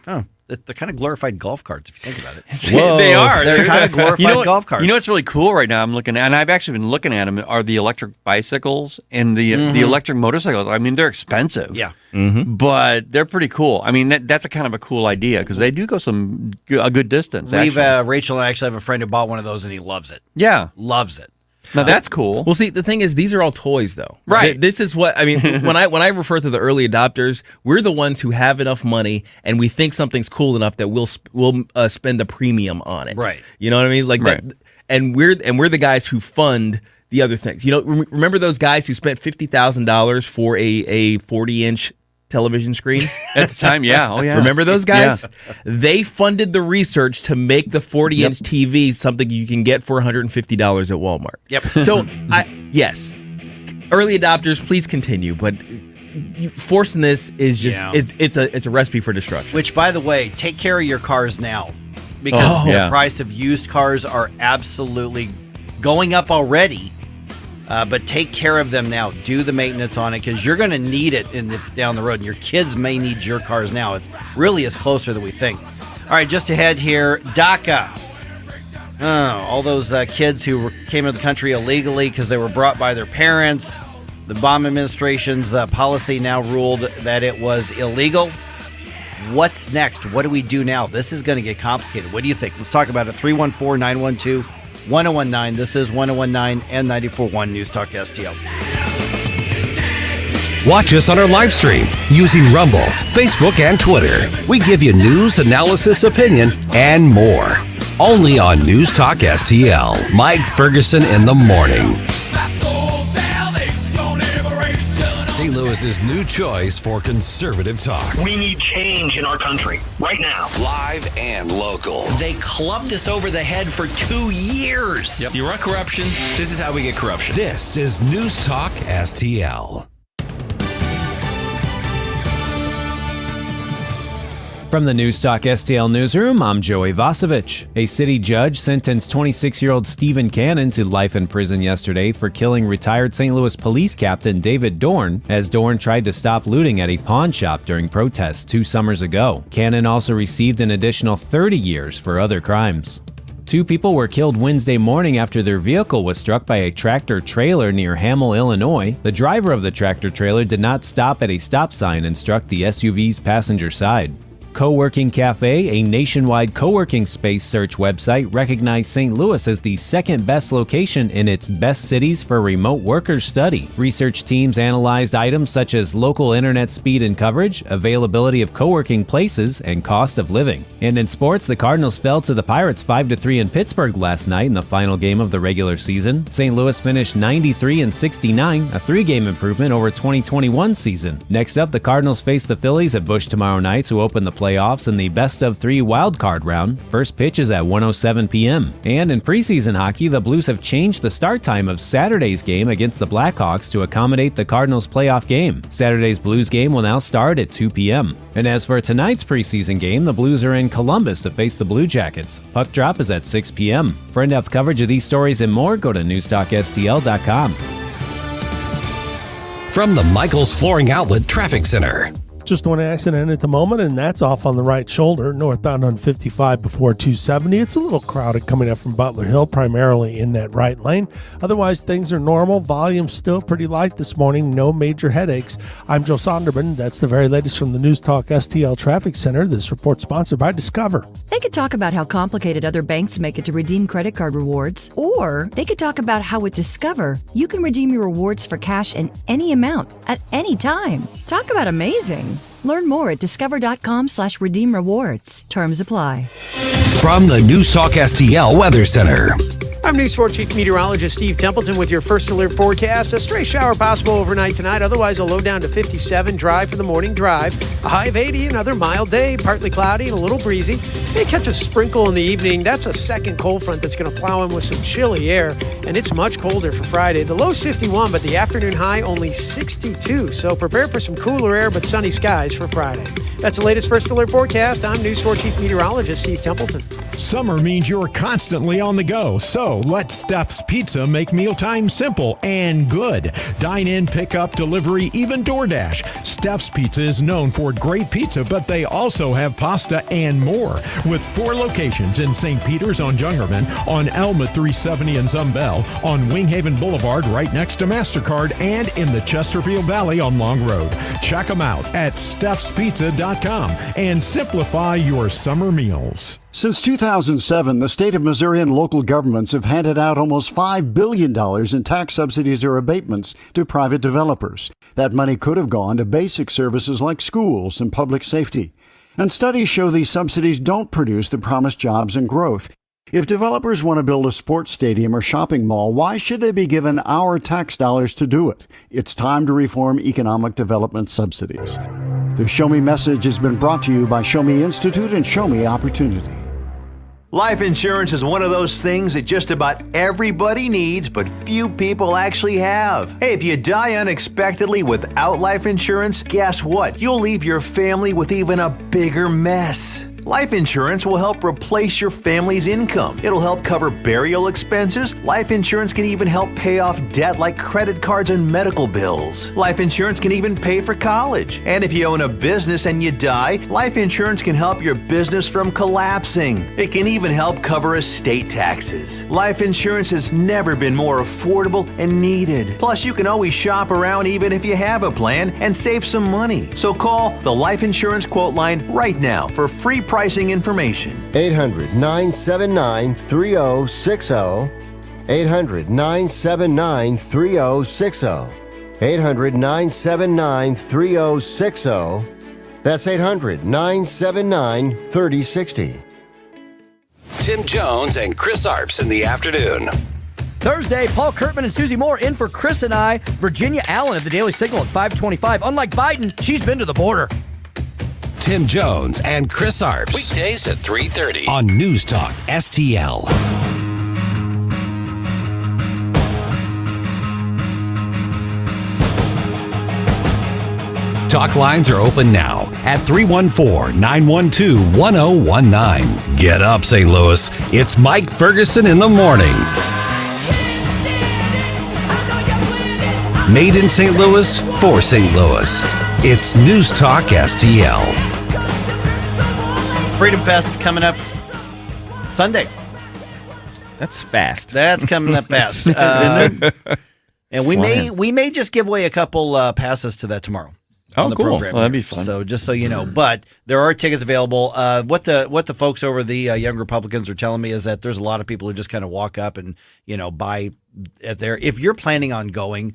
they're kind of glorified golf carts if you think about it. They are. They're kind of glorified golf carts. You know what's really cool right now? I'm looking at, and I've actually been looking at them, are the electric bicycles and the electric motorcycles. I mean, they're expensive. Yeah. But they're pretty cool. I mean, that's a kind of a cool idea because they do go a good distance. Rachel and I actually have a friend who bought one of those, and he loves it. Yeah. Loves it. Now that's cool. Well, see, the thing is, these are all toys, though. Right. This is what I mean when I refer to the early adopters. We're the ones who have enough money, and we think something's cool enough that we'll spend a premium on it. Right. You know what I mean? Like right. that, and we're the guys who fund the other things. Remember those guys who spent $50,000 for a 40-inch television screen at the time? Yeah. Oh yeah. Remember those guys? Yeah. They funded the research to make the 40-inch TV something you can get for $150 at Walmart. Yep. So yes, early adopters, please continue, but forcing this is just it's a recipe for destruction. Which, by the way, take care of your cars now, because the price of used cars are absolutely going up already. But take care of them now. Do the maintenance on it because you're going to need it down the road. And your kids may need your cars now. It really is closer than we think. All right, just ahead here, DACA. All those kids who came into the country illegally because they were brought by their parents. The Obama administration's policy now ruled that it was illegal. What's next? What do we do now? This is going to get complicated. What do you think? Let's talk about it. 314-912-1019. This is 1019 and 94.1 News Talk STL. Watch us on our live stream using Rumble, Facebook, and Twitter. We give you news, analysis, opinion, and more. Only on News Talk STL. Mike Ferguson in the morning. St. Louis's new choice for conservative talk. We need change in our country right now. Live and local. They clubbed us over the head for 2 years. Yep. You want corruption? This is how we get corruption. This is News Talk STL. From the Newstalk STL newsroom, I'm Joey Vasevich. A city judge sentenced 26-year-old Stephen Cannon to life in prison yesterday for killing retired St. Louis police captain David Dorn, as Dorn tried to stop looting at a pawn shop during protests 2 summers ago. Cannon also received an additional 30 years for other crimes. 2 people were killed Wednesday morning after their vehicle was struck by a tractor-trailer near Hamel, Illinois. The driver of the tractor-trailer did not stop at a stop sign and struck the SUV's passenger side. Co-working Cafe, a nationwide co-working space search website, recognized St. Louis as the second best location in its Best Cities for Remote Workers study. Research teams analyzed items such as local internet speed and coverage, availability of co-working places, and cost of living. And in sports, the Cardinals fell to the Pirates 5-3 in Pittsburgh last night in the final game of the regular season. St. Louis finished 93-69, a 3-game improvement over 2021 season. Next up, the Cardinals face the Phillies at Busch tomorrow night to open the playoffs in the best-of-3 wildcard round. First pitch is at 1:07 p.m. And in preseason hockey, the Blues have changed the start time of Saturday's game against the Blackhawks to accommodate the Cardinals' playoff game. Saturday's Blues game will now start at 2 p.m. And as for tonight's preseason game, the Blues are in Columbus to face the Blue Jackets. Puck drop is at 6 p.m. For in-depth coverage of these stories and more, go to NewstalkSTL.com. From the Michaels Flooring Outlet Traffic Center. Just one accident at the moment, and that's off on the right shoulder, northbound on 55 before 270. It's a little crowded coming up from Butler Hill, primarily in that right lane. Otherwise, things are normal. Volume still pretty light this morning. No major headaches. I'm Joe Sonderman. That's the very latest from the News Talk STL Traffic Center. This report sponsored by Discover. They could talk about how complicated other banks make it to redeem credit card rewards, or they could talk about how with Discover, you can redeem your rewards for cash in any amount at any time. Talk about amazing. Learn more at discover.com/redeem rewards. Terms apply. From the News Talk STL Weather Center. I'm News 4 Chief Meteorologist Steve Templeton with your first alert forecast. A stray shower possible overnight tonight. Otherwise, a low down to 57. Dry for the morning drive. A high of 80. Another mild day. Partly cloudy and a little breezy. May catch a sprinkle in the evening. That's a second cold front that's going to plow in with some chilly air. And it's much colder for Friday. The low's 51, but the afternoon high only 62. So prepare for some cooler air but sunny skies for Friday. That's the latest first alert forecast. I'm News 4 Chief Meteorologist Steve Templeton. Summer means you're constantly on the go, so let Steph's Pizza make mealtime simple and good. Dine in, pick up, delivery, even DoorDash. Steph's Pizza is known for great pizza, but they also have pasta and more. With 4 locations in St. Peter's on Jungerman, on Elm at 370 in Zumbell, on Winghaven Boulevard right next to MasterCard, and in the Chesterfield Valley on Long Road. Check them out at Steph'sPizza.com and simplify your summer meals. Since 2007, the state of Missouri and local governments have handed out almost $5 billion in tax subsidies or abatements to private developers. That money could have gone to basic services like schools and public safety. And studies show these subsidies don't produce the promised jobs and growth. If developers want to build a sports stadium or shopping mall, why should they be given our tax dollars to do it? It's time to reform economic development subsidies. The Show Me message has been brought to you by Show Me Institute and Show Me Opportunity. Life insurance is one of those things that just about everybody needs, but few people actually have. Hey, if you die unexpectedly without life insurance, guess what? You'll leave your family with even a bigger mess. Life insurance will help replace your family's income. It'll help cover burial expenses. Life insurance can even help pay off debt like credit cards and medical bills. Life insurance can even pay for college. And if you own a business and you die, life insurance can help your business from collapsing. It can even help cover estate taxes. Life insurance has never been more affordable and needed. Plus, you can always shop around even if you have a plan and save some money. So call the Life Insurance Quote Line right now for free pricing information. 800-979-3060. 800-979-3060. 800-979-3060. That's 800-979-3060. Tim Jones and Chris Arps in the afternoon. Thursday, Paul Kurtman and Susie Moore in for Chris and I. Virginia Allen of the Daily Signal at 525. Unlike Biden, she's been to the border. Tim Jones and Chris Arps. Weekdays at 3:30 on News Talk STL. Talk lines are open now at 314-912-1019. Get up, St. Louis. It's Mike Ferguson in the morning. Made in St. Louis for St. Louis. It's News Talk STL. Freedom Fest coming up Sunday. That's fast. That's coming up fast. And we may just give away a couple passes to that tomorrow. Oh, on the cool. program. Well, that'd be fun. So just so you know, but there are tickets available. What the folks over the Young Republicans are telling me is that there's a lot of people who just kind of walk up and buy at there. If you're planning on going,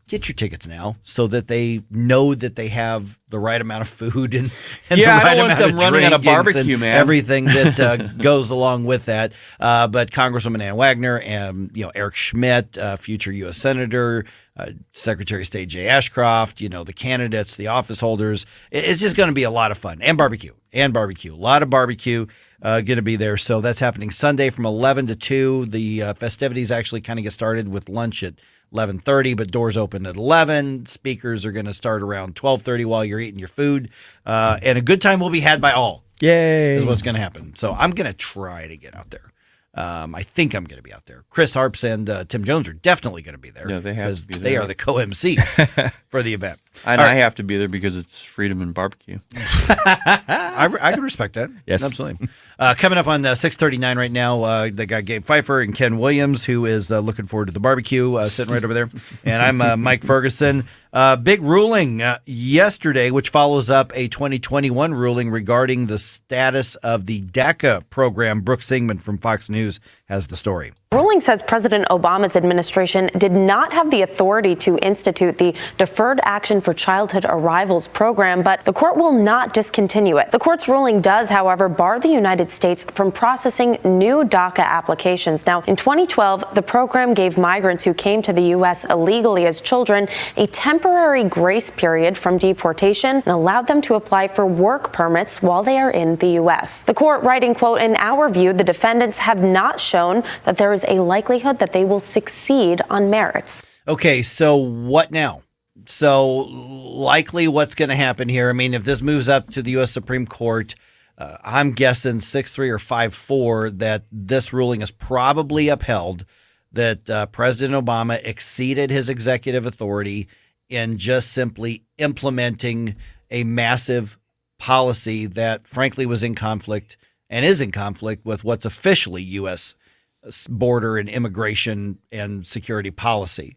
get your tickets now so that they know that they have the right amount of food and the right I don't want amount them of running at a drinks barbecue, and man. everything that goes along with that. But Congresswoman Ann Wagner and Eric Schmidt, future U.S. Senator, Secretary of State Jay Ashcroft, the candidates, the office holders. It's just going to be a lot of fun and barbecue. A lot of barbecue going to be there. So that's happening Sunday from 11 to 2. The festivities actually kind of get started with lunch at 11:30, but doors open at 11. Speakers are going to start around 12:30 while you're eating your food. And a good time will be had by all. Yay. Is what's going to happen. So I'm going to try to get out there. I think I'm going to be out there. Chris Harps and Tim Jones are definitely going to be there. Yeah, they have to be there. They are the co-MCs for the event. And I have to be there because it's freedom and barbecue. I can respect that. Yes. Absolutely. Coming up on 6:39 right now, they got Gabe Pfeiffer and Ken Williams, who is looking forward to the barbecue, sitting right over there. And I'm Mike Ferguson. Big ruling yesterday, which follows up a 2021 ruling regarding the status of the DACA program. Brooke Singman from Fox News has the story. Ruling says President Obama's administration did not have the authority to institute the Deferred Action for Childhood Arrivals program, but the court will not discontinue it. The court's ruling does, however, bar the United States from processing new DACA applications. Now, in 2012, the program gave migrants who came to the U.S. illegally as children a temporary grace period from deportation and allowed them to apply for work permits while they are in the U.S. The court writing, quote, "In our view, the defendants have not shown that there is a likelihood that they will succeed on merits." Okay, so what now? So likely what's going to happen here, I mean, if this moves up to the U.S. Supreme Court, I'm guessing 6-3 or 5-4 that this ruling is probably upheld, that President Obama exceeded his executive authority in just simply implementing a massive policy that frankly was in conflict and is in conflict with what's officially U.S. border and immigration and security policy.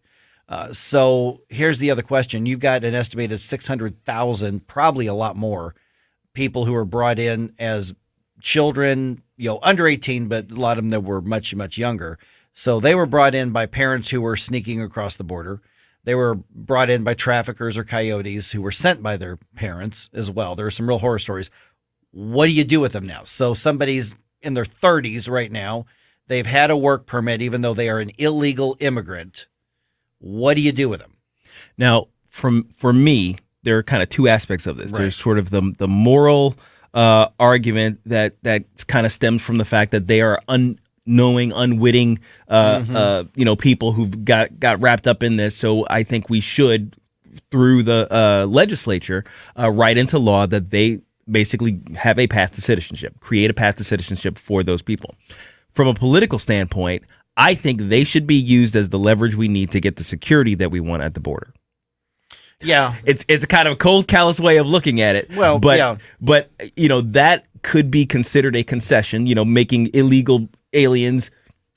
So here's the other question. You've got an estimated 600,000, probably a lot more, people who were brought in as children, under 18, but a lot of them that were much, much younger. So they were brought in by parents who were sneaking across the border. They were brought in by traffickers or coyotes who were sent by their parents as well. There are some real horror stories. What do you do with them now? So somebody's in their 30s right now. They've had a work permit, even though they are an illegal immigrant. What do you do with them? Now, for me, there are kind of two aspects of this. Right. There's sort of the moral argument that kind of stems from the fact that they are unknowing, unwitting, people who've got wrapped up in this. So I think we should, through the legislature, write into law that they basically have a path to citizenship, create a path to citizenship for those people. From a political standpoint, I think they should be used as the leverage we need to get the security that we want at the border. Yeah, it's a kind of cold, callous way of looking at it. Well, but that could be considered a concession. Making illegal aliens,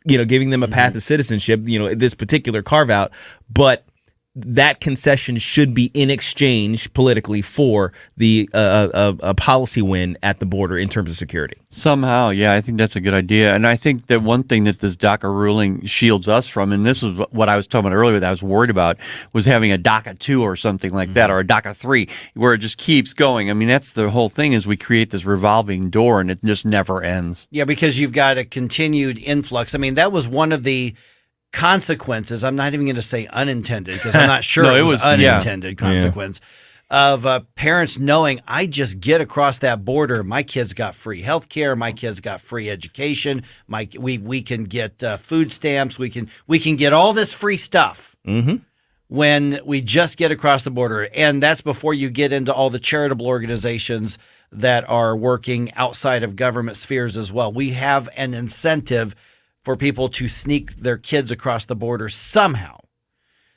giving them a path to citizenship. This particular carve out, but that concession should be in exchange politically for the a policy win at the border in terms of security. Somehow, yeah, I think that's a good idea. And I think that one thing that this DACA ruling shields us from, and this is what I was talking about earlier that I was worried about, was having a DACA 2 or something like that, or a DACA 3, where it just keeps going. I mean, that's the whole thing, is we create this revolving door and it just never ends. Yeah, because you've got a continued influx. I mean, that was one of the consequences. I'm not even going to say unintended, because I'm not sure it was unintended consequence of parents knowing, I just get across that border, my kids got free health care, my kids got free education, we can get food stamps, we can get all this free stuff when we just get across the border. And that's before you get into all the charitable organizations that are working outside of government spheres as well. We have an incentive for people to sneak their kids across the border somehow.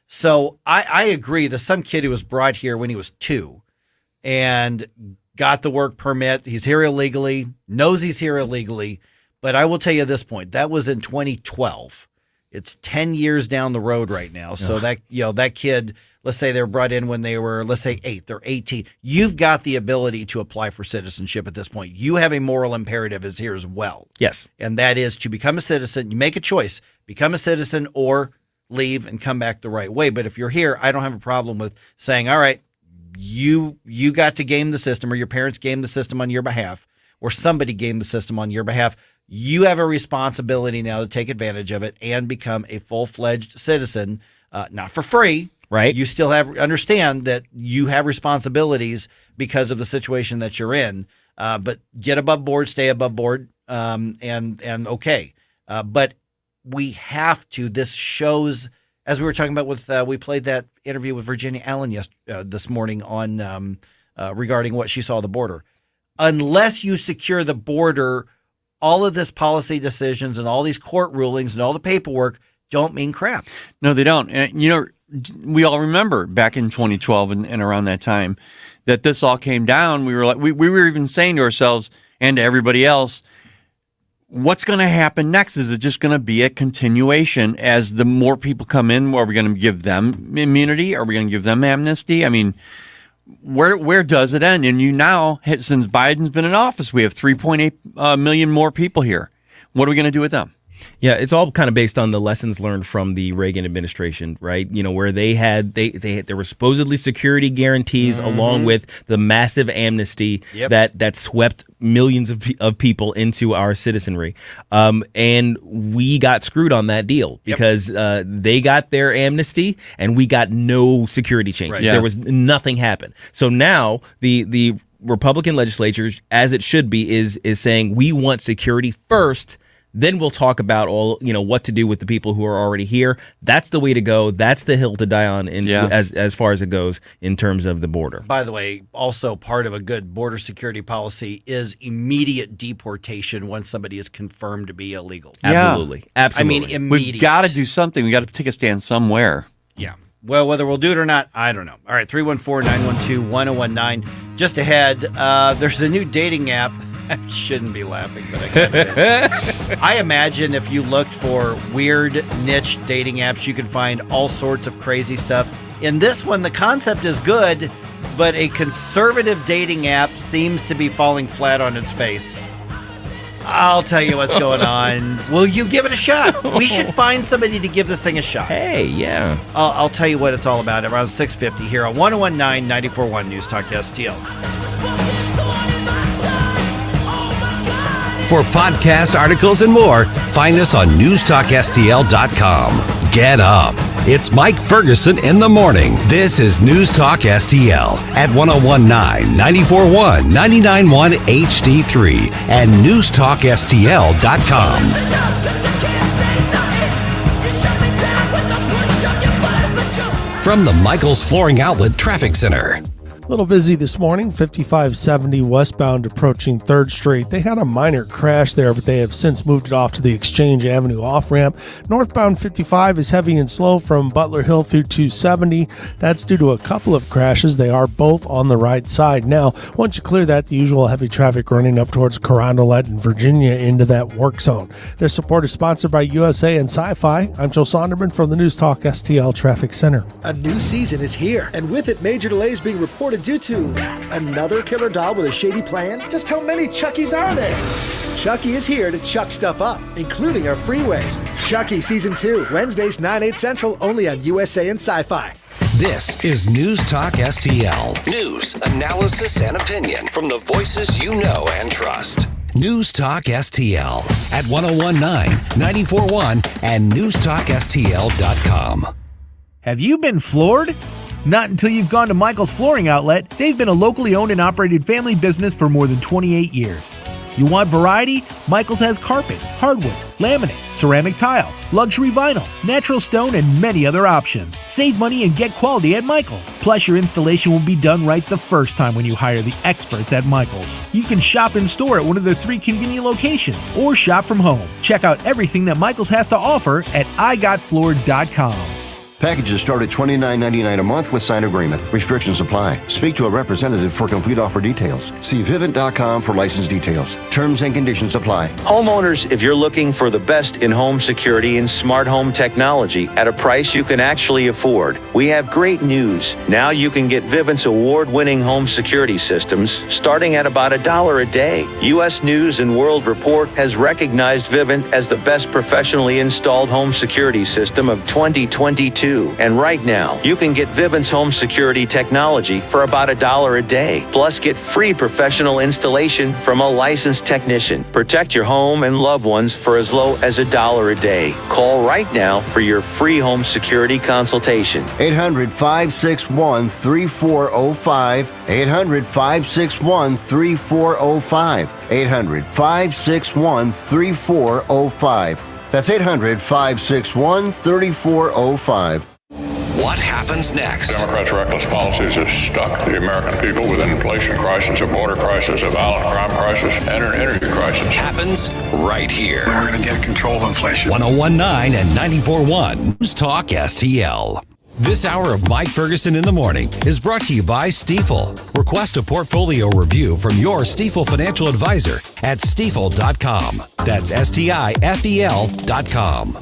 So I agree that some kid who was brought here when he was 2 and got the work permit, he's here illegally, knows he's here illegally, but I will tell you at this point, that was in 2012. It's 10 years down the road right now. So that kid, let's say they were brought in when they were, let's say 8, they're 18. You've got the ability to apply for citizenship at this point. You have a moral imperative as here as well. Yes. And that is to become a citizen. You make a choice, become a citizen or leave and come back the right way. But if you're here, I don't have a problem with saying, all right, you got to game the system, or your parents game the system on your behalf, or somebody game the system on your behalf. You have a responsibility now to take advantage of it and become a full-fledged citizen, not for free. Right. You still understand that you have responsibilities because of the situation that you're in, but get above board, stay above board, and okay. But we have to. This shows, as we were talking about with, we played that interview with Virginia Allen this morning on regarding what she saw at the border. Unless you secure the border, all of this policy decisions and all these court rulings and all the paperwork don't mean crap. No, they don't. And, we all remember back in 2012 and around that time that this all came down. We were like, we were even saying to ourselves and to everybody else, what's going to happen next? Is it just going to be a continuation as the more people come in? Are we going to give them immunity? Are we going to give them amnesty? I mean, where does it end? And you now, since Biden's been in office, we have 3.8 million more people here. What are we going to do with them? Yeah, it's all kind of based on the lessons learned from the Reagan administration, right? You know, where there were supposedly security guarantees along with the massive amnesty that swept millions of people into our citizenry. And we got screwed on that deal because they got their amnesty and we got no security changes. Right. Yeah. There was nothing happened. So now the Republican legislature, as it should be, is saying we want security first. Then we'll talk about what to do with the people who are already here. That's the way to go. That's the hill to die on as far as it goes in terms of the border. By the way, also part of a good border security policy is immediate deportation once somebody is confirmed to be illegal. Absolutely. Absolutely. I mean, immediate. We've got to do something. We got to take a stand somewhere. Yeah. Well, whether we'll do it or not, I don't know. All right, 314-912-1019. Just ahead, there's a new dating app. I shouldn't be laughing, but I kind of am. I imagine if you looked for weird niche dating apps, you can find all sorts of crazy stuff. In this one, the concept is good, but a conservative dating app seems to be falling flat on its face. I'll tell you what's going on. Will you give it a shot? We should find somebody to give this thing a shot. Hey, yeah. I'll tell you what it's all about around 6:50 here on 1019-94.1 News Talk STL. For podcast articles and more, find us on NewstalkSTL.com. Get up. It's Mike Ferguson in the morning. This is News Talk STL at 1019, 94.1, 99.1 HD3 and NewstalkSTL.com. From the Michaels Flooring Outlet Traffic Center. A little busy this morning, 5570 westbound approaching 3rd Street. They had a minor crash there, but they have since moved it off to the Exchange Avenue off-ramp. Northbound 55 is heavy and slow from Butler Hill through 270. That's due to a couple of crashes. They are both on the right side. Now, once you clear that, the usual heavy traffic running up towards Carondelet and Virginia into that work zone. Their support is sponsored by USA and Sci-Fi. I'm Joe Sonderman from the News Talk STL Traffic Center. A new season is here, and with it, major delays being reported due to another killer doll with a shady plan. Just how many Chuckies are there? Chucky is here to chuck stuff up, including our freeways. Chucky Season 2, Wednesdays 9/8 Central, only on USA and Sci-Fi. This is News Talk STL. News, analysis, and opinion from the voices you know and trust. News Talk STL at 1019, 94.1 and NewstalkSTL.com. Have you been floored? Not until you've gone to Michael's Flooring Outlet. They've been a locally owned and operated family business for more than 28 years. You want variety? Michael's has carpet, hardwood, laminate, ceramic tile, luxury vinyl, natural stone, and many other options. Save money and get quality at Michael's. Plus, your installation will be done right the first time when you hire the experts at Michael's. You can shop in store at one of their 3 convenient locations or shop from home. Check out everything that Michael's has to offer at igotfloored.com. Packages start at $29.99 a month with signed agreement. Restrictions apply. Speak to a representative for complete offer details. See Vivint.com for license details. Terms and conditions apply. Homeowners, if you're looking for the best in home security and smart home technology at a price you can actually afford, we have great news. Now you can get Vivint's award-winning home security systems starting at about $1 a day. U.S. News and World Report has recognized Vivint as the best professionally installed home security system of 2022. And right now, you can get Vivint's home security technology for about $1 a day. Plus, get free professional installation from a licensed technician. Protect your home and loved ones for as low as $1 a day. Call right now for your free home security consultation. 800-561-3405. 800-561-3405. 800-561-3405. That's 800-561-3405. What happens next? Democrats' reckless policies have stuck the American people with an inflation crisis, a border crisis, a violent crime crisis, and an energy crisis. Happens right here. We're going to get control of inflation. 1019 and 94.1 News Talk STL. This hour of Mike Ferguson in the Morning is brought to you by Stifel. Request a portfolio review from your Stifel financial advisor at stifel.com. That's STIFEL.com.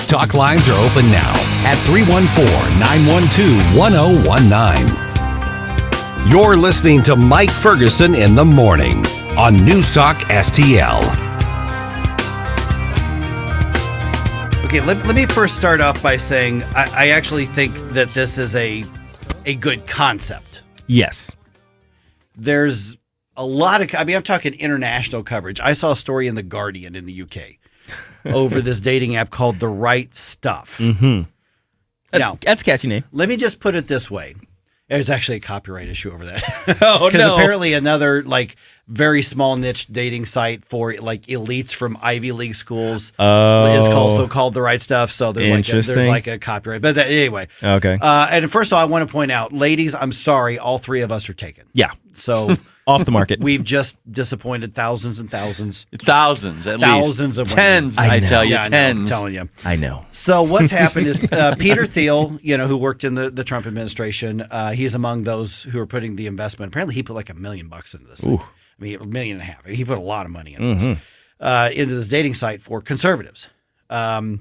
Talk lines are open now at 314-912-1019. You're listening to Mike Ferguson in the Morning on NewstalkSTL. Okay, let me first start off by saying I actually think that this is a good concept. Yes. There's a lot of, I'm talking international coverage. I saw a story in The Guardian in the UK over this dating app called The Right Stuff. Mm-hmm. That's a catchy name. Let me just put it this way. There's actually a copyright issue over that. Oh, Because no. apparently another very small niche dating site for elites from Ivy League schools is also called The Right Stuff. So there's a copyright. But anyway. Okay. And first of all, I want to point out, ladies, I'm sorry, all three of us are taken. Yeah. So off the market. We've just disappointed thousands and thousands. Thousands, at least. Thousands of women. Tens, I tell you, Yeah, I know, tens. I'm telling you. I know. So what's happened is Peter Thiel, who worked in the Trump administration, he's among those who are putting the investment. Apparently, he put like $1 million into this thing. I mean, $1.5 million. He put a lot of money into this dating site for conservatives. And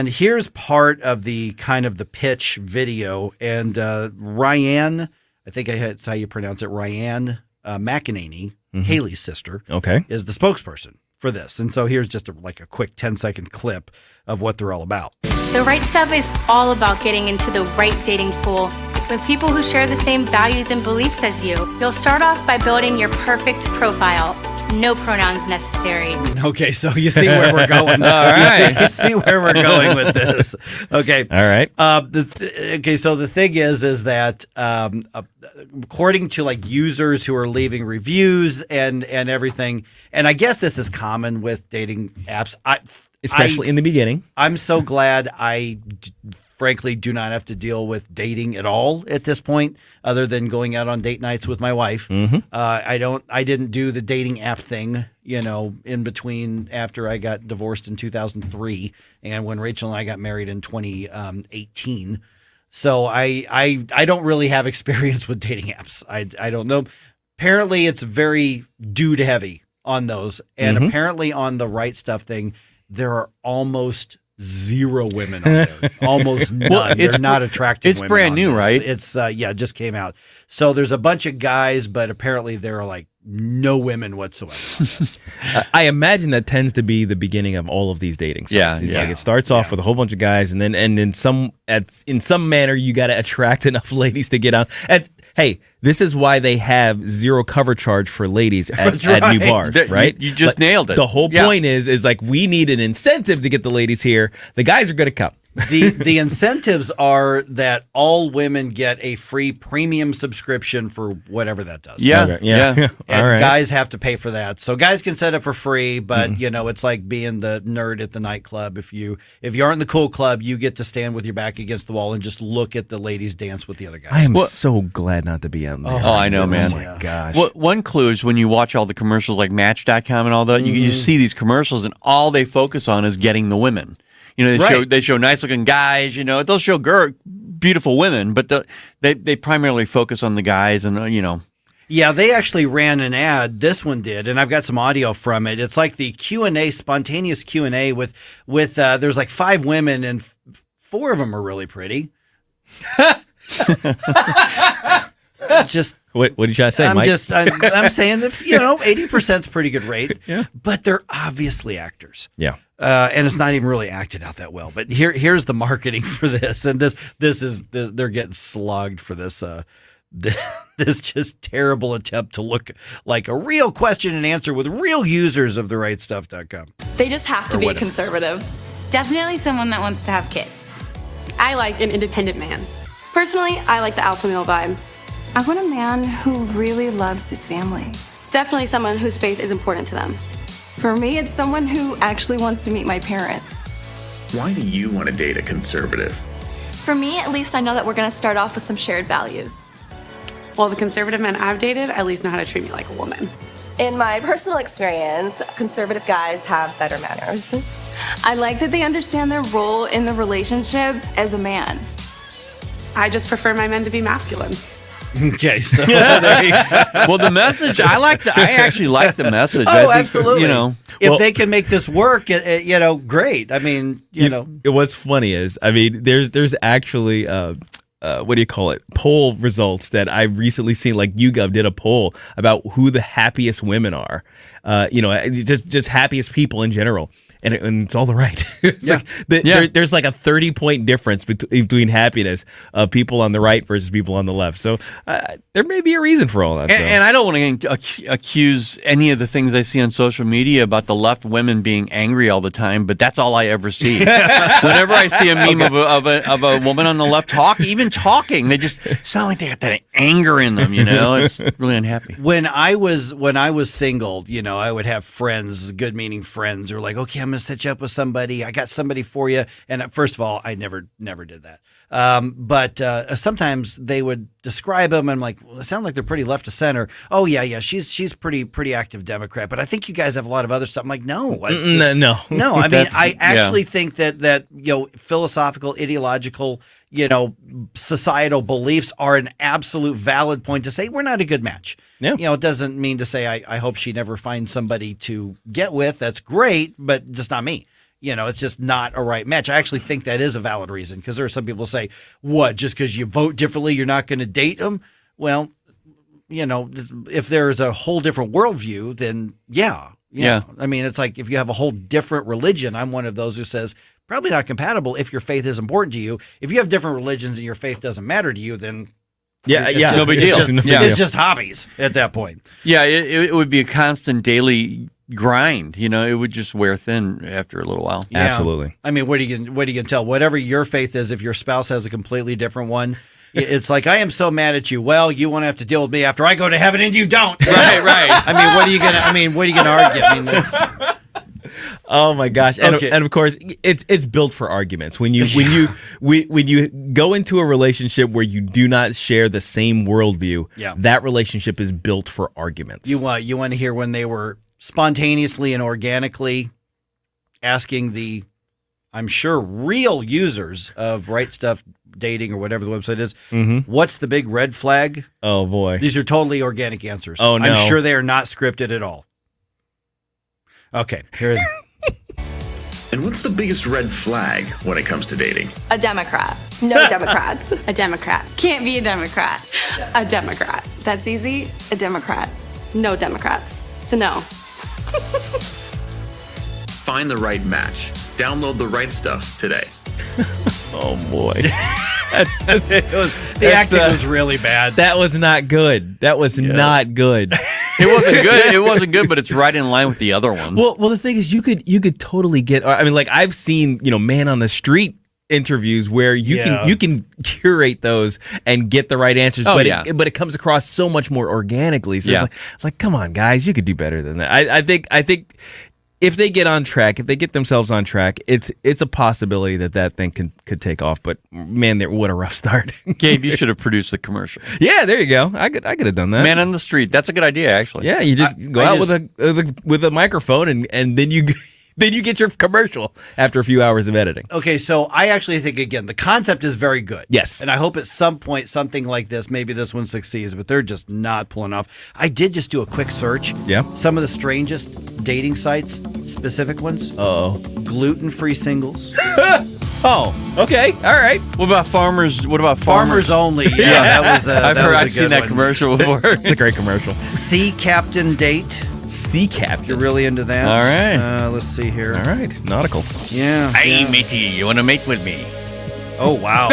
here's part of the the pitch video. And Ryan, I think that's how you pronounce it, Ryan McEnany, Haley's sister, is the spokesperson for this. And so here's just a quick 10-second clip of what they're all about. The Right Stuff is all about getting into the right dating pool with people who share the same values and beliefs as you. You'll start off by building your perfect profile. No pronouns necessary. Okay, so you see where we're going. All right. You see where we're going with this. Okay. All right. So the thing is that according to users who are leaving reviews and everything, and I guess this is common with dating apps, especially in the beginning. I'm so glad I frankly do not have to deal with dating at all at this point, other than going out on date nights with my wife. I didn't do the dating app thing, in between after I got divorced in 2003 and when Rachel and I got married in 2018. So I don't really have experience with dating apps. I don't know. Apparently it's very dude heavy on those. And apparently on the Right Stuff thing, there are almost zero women on there. Almost none. Well, They're not attractive It's women brand on new, this. right? It's it just came out. So there's a bunch of guys, but apparently there are no women whatsoever on this. I imagine that tends to be the beginning of all of these dating sites. Yeah, It's yeah. it starts off with a whole bunch of guys, and then in some manner you got to attract enough ladies to get on. Hey, this is why they have zero cover charge for ladies at new bars, right? You just nailed it. The whole point is we need an incentive to get the ladies here. The guys are going to come. The incentives are that all women get a free premium subscription for whatever that does. Yeah, Okay, yeah. And All right. guys have to pay for that. So guys can set up for free, but it's like being the nerd at the nightclub. If you aren't in the cool club, you get to stand with your back against the wall and just look at the ladies dance with the other guys. I am so glad not to be on there. Oh, I know, man. Oh my gosh. One clue is when you watch all the commercials like Match.com and all that, you see these commercials and all they focus on is getting the women. They show nice looking guys, they'll show beautiful women, but they primarily focus on the guys and, Yeah, they actually ran an ad. This one did, and I've got some audio from it. It's like the Q&A, spontaneous Q&A with there's 5 women and 4 of them are really pretty. Just what did you try to say, Mike? I'm saying that 80% is a pretty good rate. Yeah. But they're obviously actors. Yeah. And it's not even really acted out that well. But here's the marketing for this, and they're getting slogged for this. This just terrible attempt to look like a real question and answer with real users of therightstuff.com. They just have to Or be whatever. conservative. Definitely someone that wants to have kids. I like an independent man. Personally, I like the alpha male vibe. I want a man who really loves his family. Definitely someone whose faith is important to them. For me, it's someone who actually wants to meet my parents. Why do you want to date a conservative? For me, at least I know that we're going to start off with some shared values. Well, the conservative men I've dated at least know how to treat me like a woman. In my personal experience, conservative guys have better manners. I like that they understand their role in the relationship as a man. I just prefer my men to be masculine. Okay, so there you go. Well, the message I actually like the message. Oh, I think, absolutely. If Well- they can make this work, great. I mean, What's funny is, there's actually what do you call it? Poll results that I've recently seen. Like YouGov did a poll about who the happiest women are. Just happiest people in general. And it's all the right. There's like a 30-point difference between happiness of people on the right versus people on the left. So there may be a reason for all that. And I don't want to accuse any of the things I see on social media about the left women being angry all the time, but that's all I ever see. Whenever I see a meme of a woman on the left talking, they just sound like they got that anger in them. It's really unhappy. When I was single, I would have friends, good-meaning friends, who were like, okay, I'm going to set you up with somebody. I got somebody for you. And first of all, I never did that. But sometimes they would describe them, and I'm like, well, it sounds like they're pretty left of center. Oh yeah, she's pretty active Democrat. But I think you guys have a lot of other stuff. I'm like, no. No. I mean, I actually think that philosophical, ideological, societal beliefs are an absolute valid point to say we're not a good match. Yeah. It doesn't mean to say I hope she never finds somebody to get with. That's great, but just not me. It's just not a right match. I actually think that is a valid reason, because there are some people who say, what, just because you vote differently, you're not going to date them? Well, if there's a whole different worldview, then yeah. I mean, it's like if you have a whole different religion, I'm one of those who says probably not compatible if your faith is important to you. If you have different religions and your faith doesn't matter to you, then it's no big deal. It's just hobbies at that point. Yeah, it would be a constant daily grind. It would just wear thin after a little while. Yeah. Absolutely. I mean, what are you going to tell? Whatever your faith is, if your spouse has a completely different one, it's like, I am so mad at you. Well, you won't have to deal with me after I go to heaven, and you don't. Right. I mean, what are you gonna argue? I mean, that's. Oh my gosh! And, Okay. and of course, it's built for arguments. When you go into a relationship where you do not share the same worldview, that relationship is built for arguments. You want to hear when they were spontaneously and organically asking the, I'm sure, real users of Right Stuff Dating or whatever the website is, what's the big red flag? Oh boy! These are totally organic answers. Oh no! I'm sure they are not scripted at all. Okay, here. And what's the biggest red flag when it comes to dating? A Democrat. No Democrats. A Democrat. Can't be a Democrat. A Democrat. That's easy. A Democrat. No Democrats. It's a no. Find the right match. Download the right stuff today. Oh boy! The acting was really bad. That was not good. That was not good. It wasn't good. It wasn't good, but it's right in line with the other ones. Well, the thing is, you could totally get. I mean, like I've seen, man on the street interviews where you can curate those and get the right answers. Oh, but it comes across so much more organically. So it's like, come on, guys, you could do better than that. I think. If they get on track, if they get themselves on track, it's a possibility that thing could take off. But man, what a rough start. Gabe, you should have produced the commercial. Yeah, there you go. I could have done that. Man on the street. That's a good idea, actually. Yeah, you just go out with a microphone and then you get your commercial after a few hours of editing. Okay, so I actually think, again, the concept is very good. Yes. And I hope at some point something like this, maybe this one succeeds, but they're just not pulling off. I did just do a quick search. Yeah. Some of the strangest dating sites, specific ones. Uh-oh. Gluten-free singles. Oh, okay. All right. What about farmers? Farmers only. Yeah, that was I've seen that commercial before. It's a great commercial. Sea Captain Date. Sea Captain. You're really into that. All right. Let's see here. All right. Nautical. Yeah. Hey, matey, you want to mate with me? Oh, wow.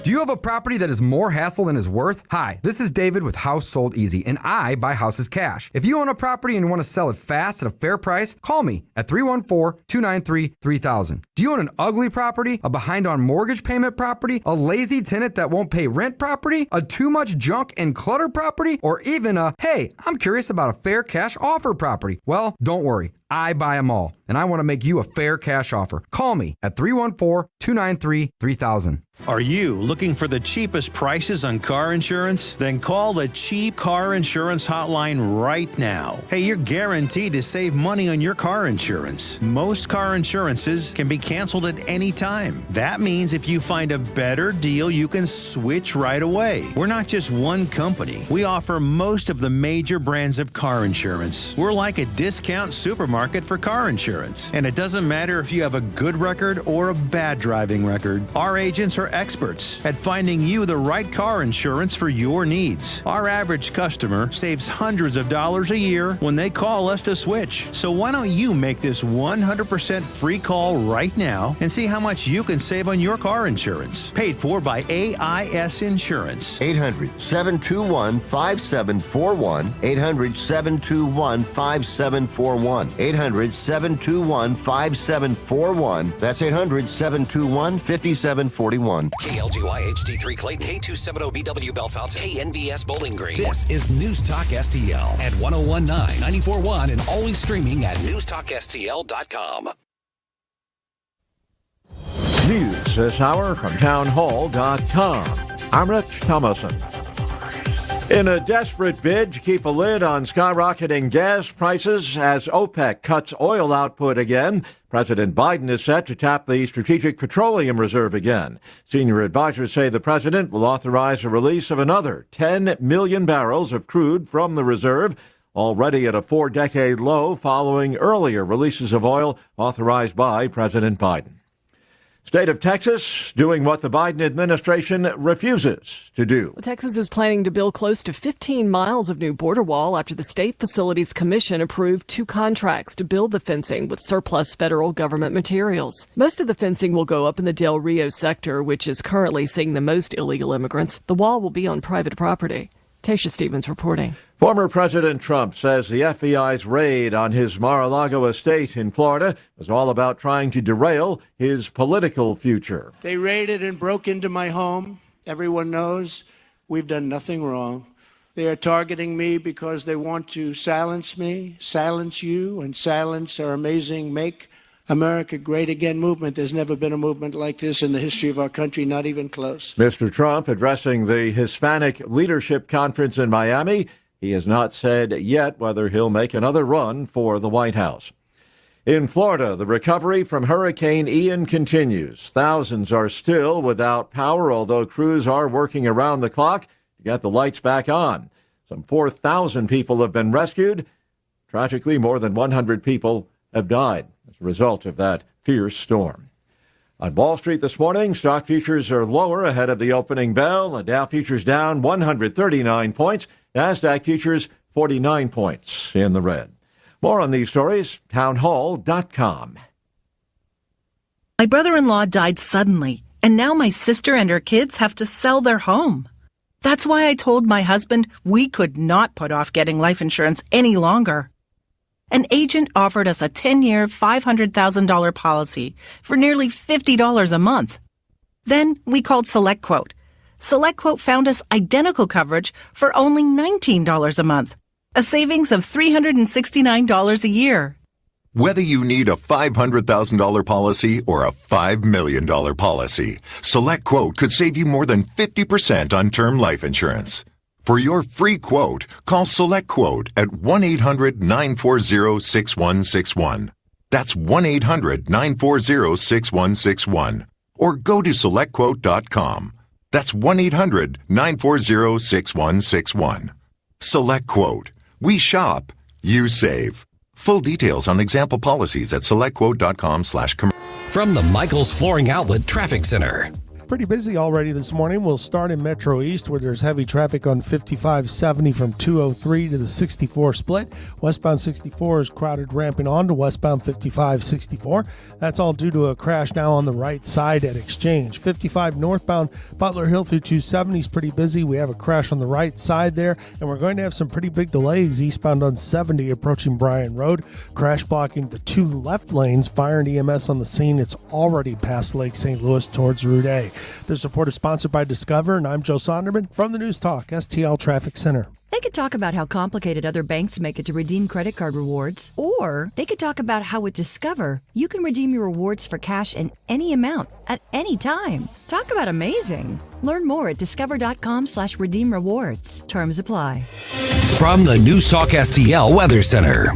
Do you have a property that is more hassle than is worth? Hi, this is David with House Sold Easy, and I buy houses cash. If you own a property and want to sell it fast at a fair price, call me at 314-293-3000. Do you own an ugly property, a behind on mortgage payment property, a lazy tenant that won't pay rent property, a too much junk and clutter property, or even a, hey, I'm curious about a fair cash offer property? Well, don't worry. I buy them all, and I want to make you a fair cash offer. Call me at 314-293-3000. Are you looking for the cheapest prices on car insurance? Then call the Cheap Car Insurance Hotline right now. Hey, you're guaranteed to save money on your car insurance. Most car insurances can be canceled at any time. That means if you find a better deal, you can switch right away. We're not just one company. We offer most of the major brands of car insurance. We're like a discount supermarket for car insurance. And it doesn't matter if you have a good record or a bad driving record. Our agents are experts at finding you the right car insurance for your needs. Our average customer saves hundreds of dollars a year when they call us to switch. So why don't you make this 100% free call right now and see how much you can save on your car insurance. Paid for by AIS Insurance. 800-721-5741. 800-721-5741. 800-721-5741. That's 800-721-5741. KLGY HD3 Clayton, K270BW Bellefonte, KNVS Bowling Green. This is News Talk STL at 1019, 94.1, and always streaming at NewstalkSTL.com. News this hour from townhall.com. I'm Rich Thomason. In a desperate bid to keep a lid on skyrocketing gas prices as OPEC cuts oil output again, President Biden is set to tap the Strategic Petroleum Reserve again. Senior advisors say the president will authorize a release of another 10 million barrels of crude from the reserve, already at a 4-decade low following earlier releases of oil authorized by President Biden. State of Texas doing what the Biden administration refuses to do. Texas is planning to build close to 15 miles of new border wall after the State Facilities Commission approved 2 contracts to build the fencing with surplus federal government materials. Most of the fencing will go up in the Del Rio sector, which is currently seeing the most illegal immigrants. The wall will be on private property. Tasha Stevens reporting. Former President Trump says the FBI's raid on his Mar-a-Lago estate in Florida was all about trying to derail his political future. They raided and broke into my home. Everyone knows we've done nothing wrong. They are targeting me because they want to silence me, silence you, and silence our amazing Make America Great Again movement. There's never been a movement like this in the history of our country, not even close. Mr. Trump addressing the Hispanic Leadership Conference in Miami. He has not said yet whether he'll make another run for the White House. In Florida, the recovery from Hurricane Ian continues. Thousands are still without power, although crews are working around the clock to get the lights back on. Some 4,000 people have been rescued. Tragically, more than 100 people have died as a result of that fierce storm. On Wall Street this morning, stock futures are lower ahead of the opening bell. The Dow futures down 139 points. NASDAQ futures 49 points in the red. More on these stories, townhall.com. My brother-in-law died suddenly, and now my sister and her kids have to sell their home. That's why I told my husband we could not put off getting life insurance any longer. An agent offered us a 10-year, $500,000 policy for nearly $50 a month. Then we called SelectQuote. SelectQuote found us identical coverage for only $19 a month, a savings of $369 a year. Whether you need a $500,000 policy or a $5 million policy, SelectQuote could save you more than 50% on term life insurance. For your free quote, call SelectQuote at 1-800-940-6161. That's 1-800-940-6161. Or go to SelectQuote.com. That's 1-800-940-6161. SelectQuote. We shop. You save. Full details on example policies at SelectQuote.com/commercial. From the Michaels Flooring Outlet Traffic Center. Pretty busy already this morning. We'll start in Metro East, where there's heavy traffic on 5570 from 203 to the 64 split. Westbound 64 is crowded ramping on to westbound 5564. That's all due to a crash now on the right side at Exchange. 55 northbound Butler Hill through 270 is pretty busy. We have a crash on the right side there, and we're going to have some pretty big delays eastbound on 70 approaching Bryan Road. Crash blocking the two left lanes. Fire and EMS on the scene. It's already past Lake St. Louis towards Route A. This report is sponsored by Discover, and I'm Joe Sonderman from the News Talk STL Traffic Center. They could talk about how complicated other banks make it to redeem credit card rewards, or they could talk about how with Discover, you can redeem your rewards for cash in any amount at any time. Talk about amazing. Learn more at discover.com/redeem rewards. Terms apply. From the News Talk STL Weather Center.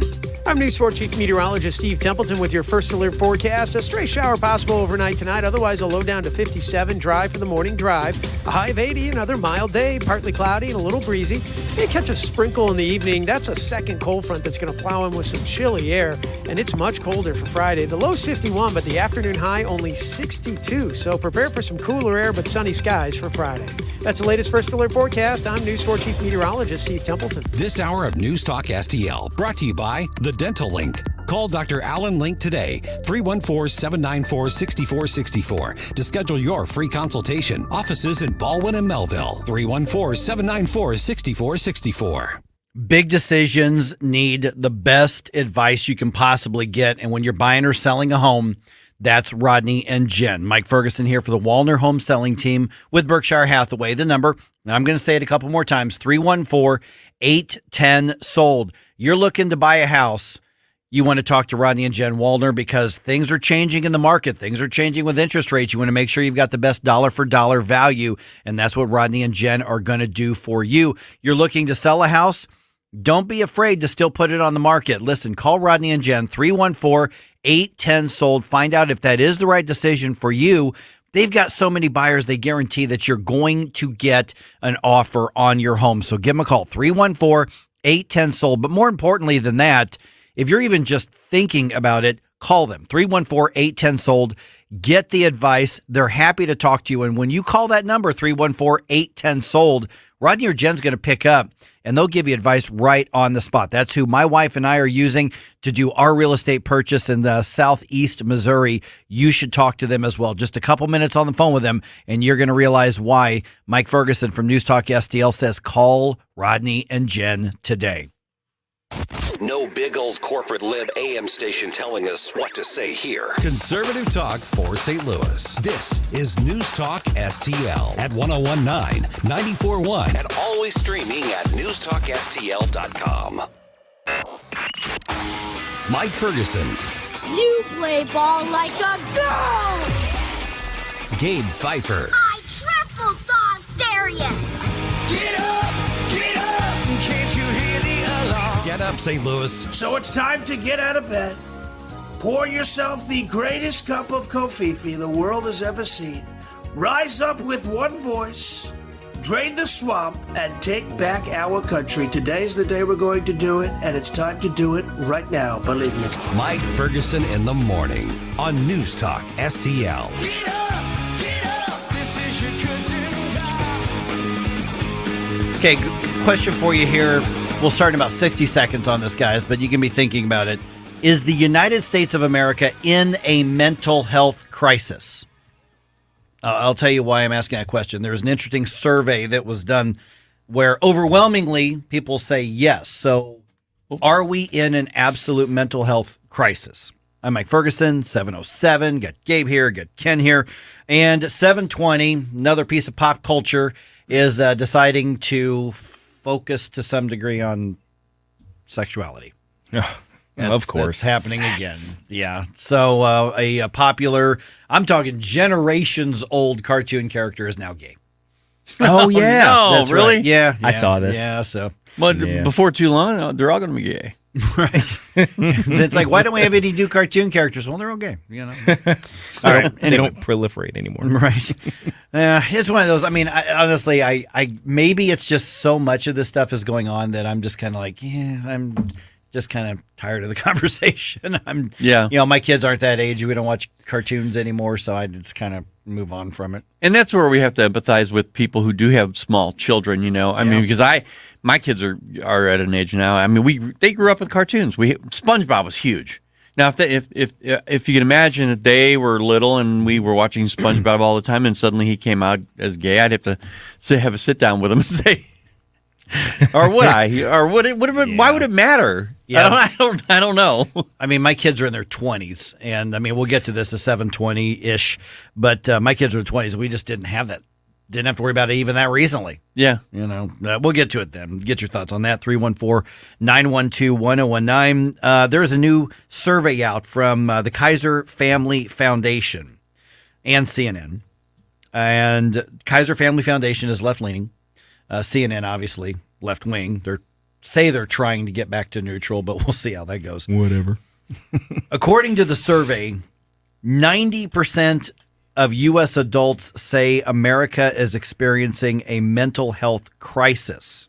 I'm News 4 Chief Meteorologist Steve Templeton with your first alert forecast. A stray shower possible overnight tonight. Otherwise, a low down to 57. Dry for the morning drive. A high of 80. Another mild day. Partly cloudy and a little breezy. May catch a sprinkle in the evening. That's a second cold front that's going to plow in with some chilly air. And it's much colder for Friday. The low's 51, but the afternoon high only 62. So prepare for some cooler air but sunny skies for Friday. That's the latest first alert forecast. I'm News 4 Chief Meteorologist Steve Templeton. This hour of News Talk STL brought to you by The Dental Link. Call Dr. Alan Link today, 314-794-6464 to schedule your free consultation. Offices in Baldwin and Melville, 314-794-6464. Big decisions need the best advice you can possibly get. And when you're buying or selling a home, that's Rodney and Jen. Mike Ferguson here for the Wallner Home Selling Team with Berkshire Hathaway. The number, and I'm going to say it a couple more times, 314-810-SOLD. You're looking to buy a house. You want to talk to Rodney and Jen Wallner because things are changing in the market. Things are changing with interest rates. You want to make sure you've got the best dollar for dollar value, and that's what Rodney and Jen are going to do for you. You're looking to sell a house? Don't be afraid to still put it on the market. Listen, call Rodney and Jen, 314-810-SOLD. Find out if that is the right decision for you. They've got so many buyers, they guarantee that you're going to get an offer on your home. So give them a call, 314-810-SOLD. But more importantly than that, if you're even just thinking about it, call them, 314-810-SOLD. Get the advice. They're happy to talk to you. And when you call that number, 314-810-SOLD, Rodney or Jen's going to pick up, and they'll give you advice right on the spot. That's who my wife and I are using to do our real estate purchase in the southeast Missouri. You should talk to them as well. Just a couple minutes on the phone with them, and you're going to realize why Mike Ferguson from News Talk STL says call Rodney and Jen today. No big old corporate lib AM station telling us what to say here. Conservative talk for St. Louis. This is News Talk STL at 1019, 94.1, and always streaming at newstalkstl.com. Mike Ferguson. You play ball like a girl. Gabe Pfeiffer. I triple dog dare you. Get up, can't you hear the alarm? Get up, St. Louis. So it's time to get out of bed. Pour yourself the greatest cup of Kofifi the world has ever seen. Rise up with one voice, drain the swamp, and take back our country. Today's the day we're going to do it, and it's time to do it right now, believe me. Mike Ferguson in the morning on News Talk STL. Get up, this is your cousin. Okay, question for you here. We'll start in about 60 seconds on this, guys, but you can be thinking about it. Is the United States of America in a mental health crisis? I'll tell you why I'm asking that question. There was an interesting survey that was done where overwhelmingly people say yes. So are we in an absolute mental health crisis? I'm Mike Ferguson, 707. Got Gabe here, got Ken here. And 720, another piece of pop culture, is deciding to focus to some degree on sexuality. Of course. That's happening again. Yeah. So a popular, I'm talking generations old cartoon character is now gay. Oh, yeah. No, That's really? Right. Yeah. I saw this. Yeah. So, But before too long, they're all going to be gay. Right. It's like, why don't we have any new cartoon characters? Well, they're all gay. You know. All right. They don't proliferate anymore. Right. It's one of those. I mean, honestly, I maybe it's just so much of this stuff is going on that I'm just kind of like, I'm just kind of tired of the conversation. You know, my kids aren't that age. We don't watch cartoons anymore, so it's kind of, move on from it. And that's where we have to empathize with people who do have small children, I mean, because my kids are at an age now. I mean, they grew up with cartoons. SpongeBob was huge. Now, if you can imagine that they were little and we were watching SpongeBob all the time, and suddenly he came out as gay, I'd have to have a sit down with him and say, or would I? Or would it? Why would it matter? Yeah. I don't know. I mean, my kids are in their 20s, and I mean, we'll get to this at 7:20-ish, but my kids are in their 20s. We just didn't have that. Didn't have to worry about it even that recently. Yeah. We'll get to it then. Get your thoughts on that. 314-912-1019. There's a new survey out from the Kaiser Family Foundation and CNN. And Kaiser Family Foundation is left-leaning. CNN, obviously, left-wing. They're trying to get back to neutral, but we'll see how that goes. Whatever. According to the survey, 90% of U.S. adults say America is experiencing a mental health crisis.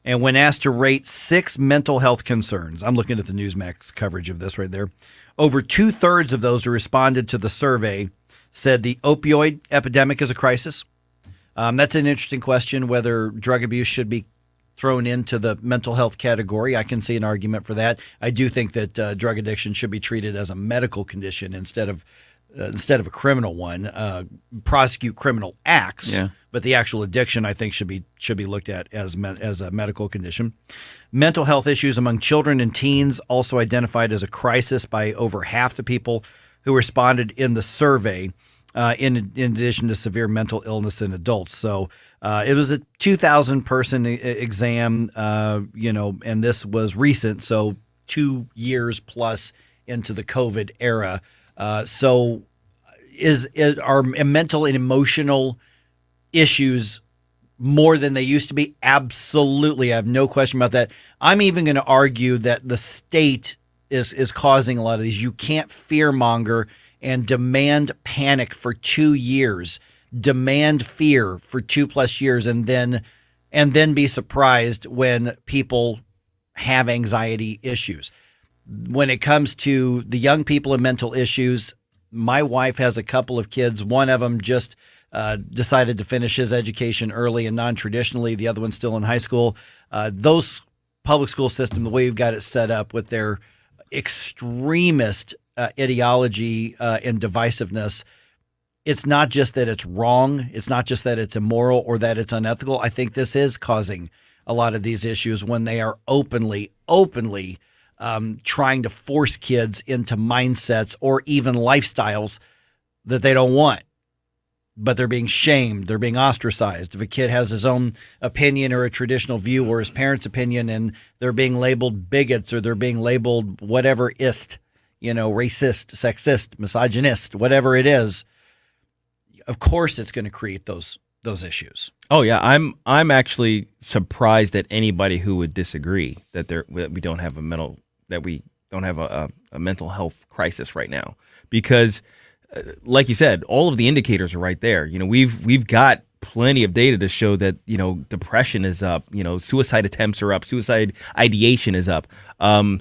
And when asked to rate 6 mental health concerns, I'm looking at the Newsmax coverage of this right there, over 2/3 of those who responded to the survey said the opioid epidemic is a crisis. That's an interesting question, whether drug abuse should be thrown into the mental health category. I can see an argument for that. I do think that drug addiction should be treated as a medical condition instead of a criminal one. Prosecute criminal acts, but the actual addiction, I think, should be looked at as a medical condition. Mental health issues among children and teens also identified as a crisis by over half the people who responded in the survey. In addition to severe mental illness in adults. So it was a 2,000-person exam, and this was recent, so 2 years plus into the COVID era. So are mental and emotional issues more than they used to be? Absolutely. I have no question about that. I'm even going to argue that the state is causing a lot of these. You can't fearmonger and demand panic for 2 years, demand fear for 2+ years, and then be surprised when people have anxiety issues. When it comes to the young people and mental issues, my wife has a couple of kids. One of them just decided to finish his education early and non-traditionally. The other one's still in high school. Those public school system, the way we've got it set up with their extremist ideology and divisiveness, it's not just that it's wrong. It's not just that it's immoral or that it's unethical. I think this is causing a lot of these issues when they are openly trying to force kids into mindsets or even lifestyles that they don't want. But they're being shamed. They're being ostracized. If a kid has his own opinion or a traditional view or his parents' opinion, and they're being labeled bigots or they're being labeled whatever-ist, racist, sexist, misogynist, whatever it is, of course it's going to create those issues. Oh yeah, I'm actually surprised at anybody who would disagree that we don't have a mental health crisis right now, because like you said, all of the indicators are right there. We've got plenty of data to show that depression is up, suicide attempts are up, suicide ideation is up. I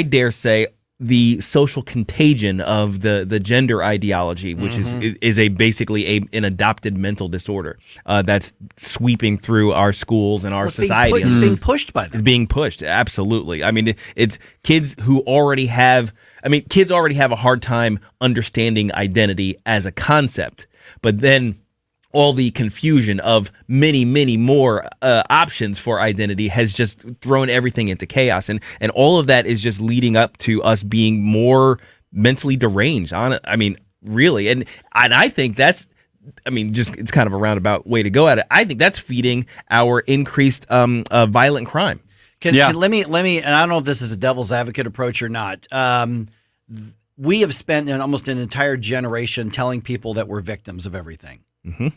dare say the social contagion of the gender ideology, which is basically an adopted mental disorder that's sweeping through our schools and our society. It's being pushed by them. It's being pushed, absolutely. I mean, it's kids who already have. Kids already have a hard time understanding identity as a concept, but then all the confusion of many, many more options for identity has just thrown everything into chaos. And all of that is just leading up to us being more mentally deranged. Really. And I think that's, it's kind of a roundabout way to go at it. I think that's feeding our increased violent crime. Let me, and I don't know if this is a devil's advocate approach or not. We have spent almost an entire generation telling people that we're victims of everything. Mm-hmm.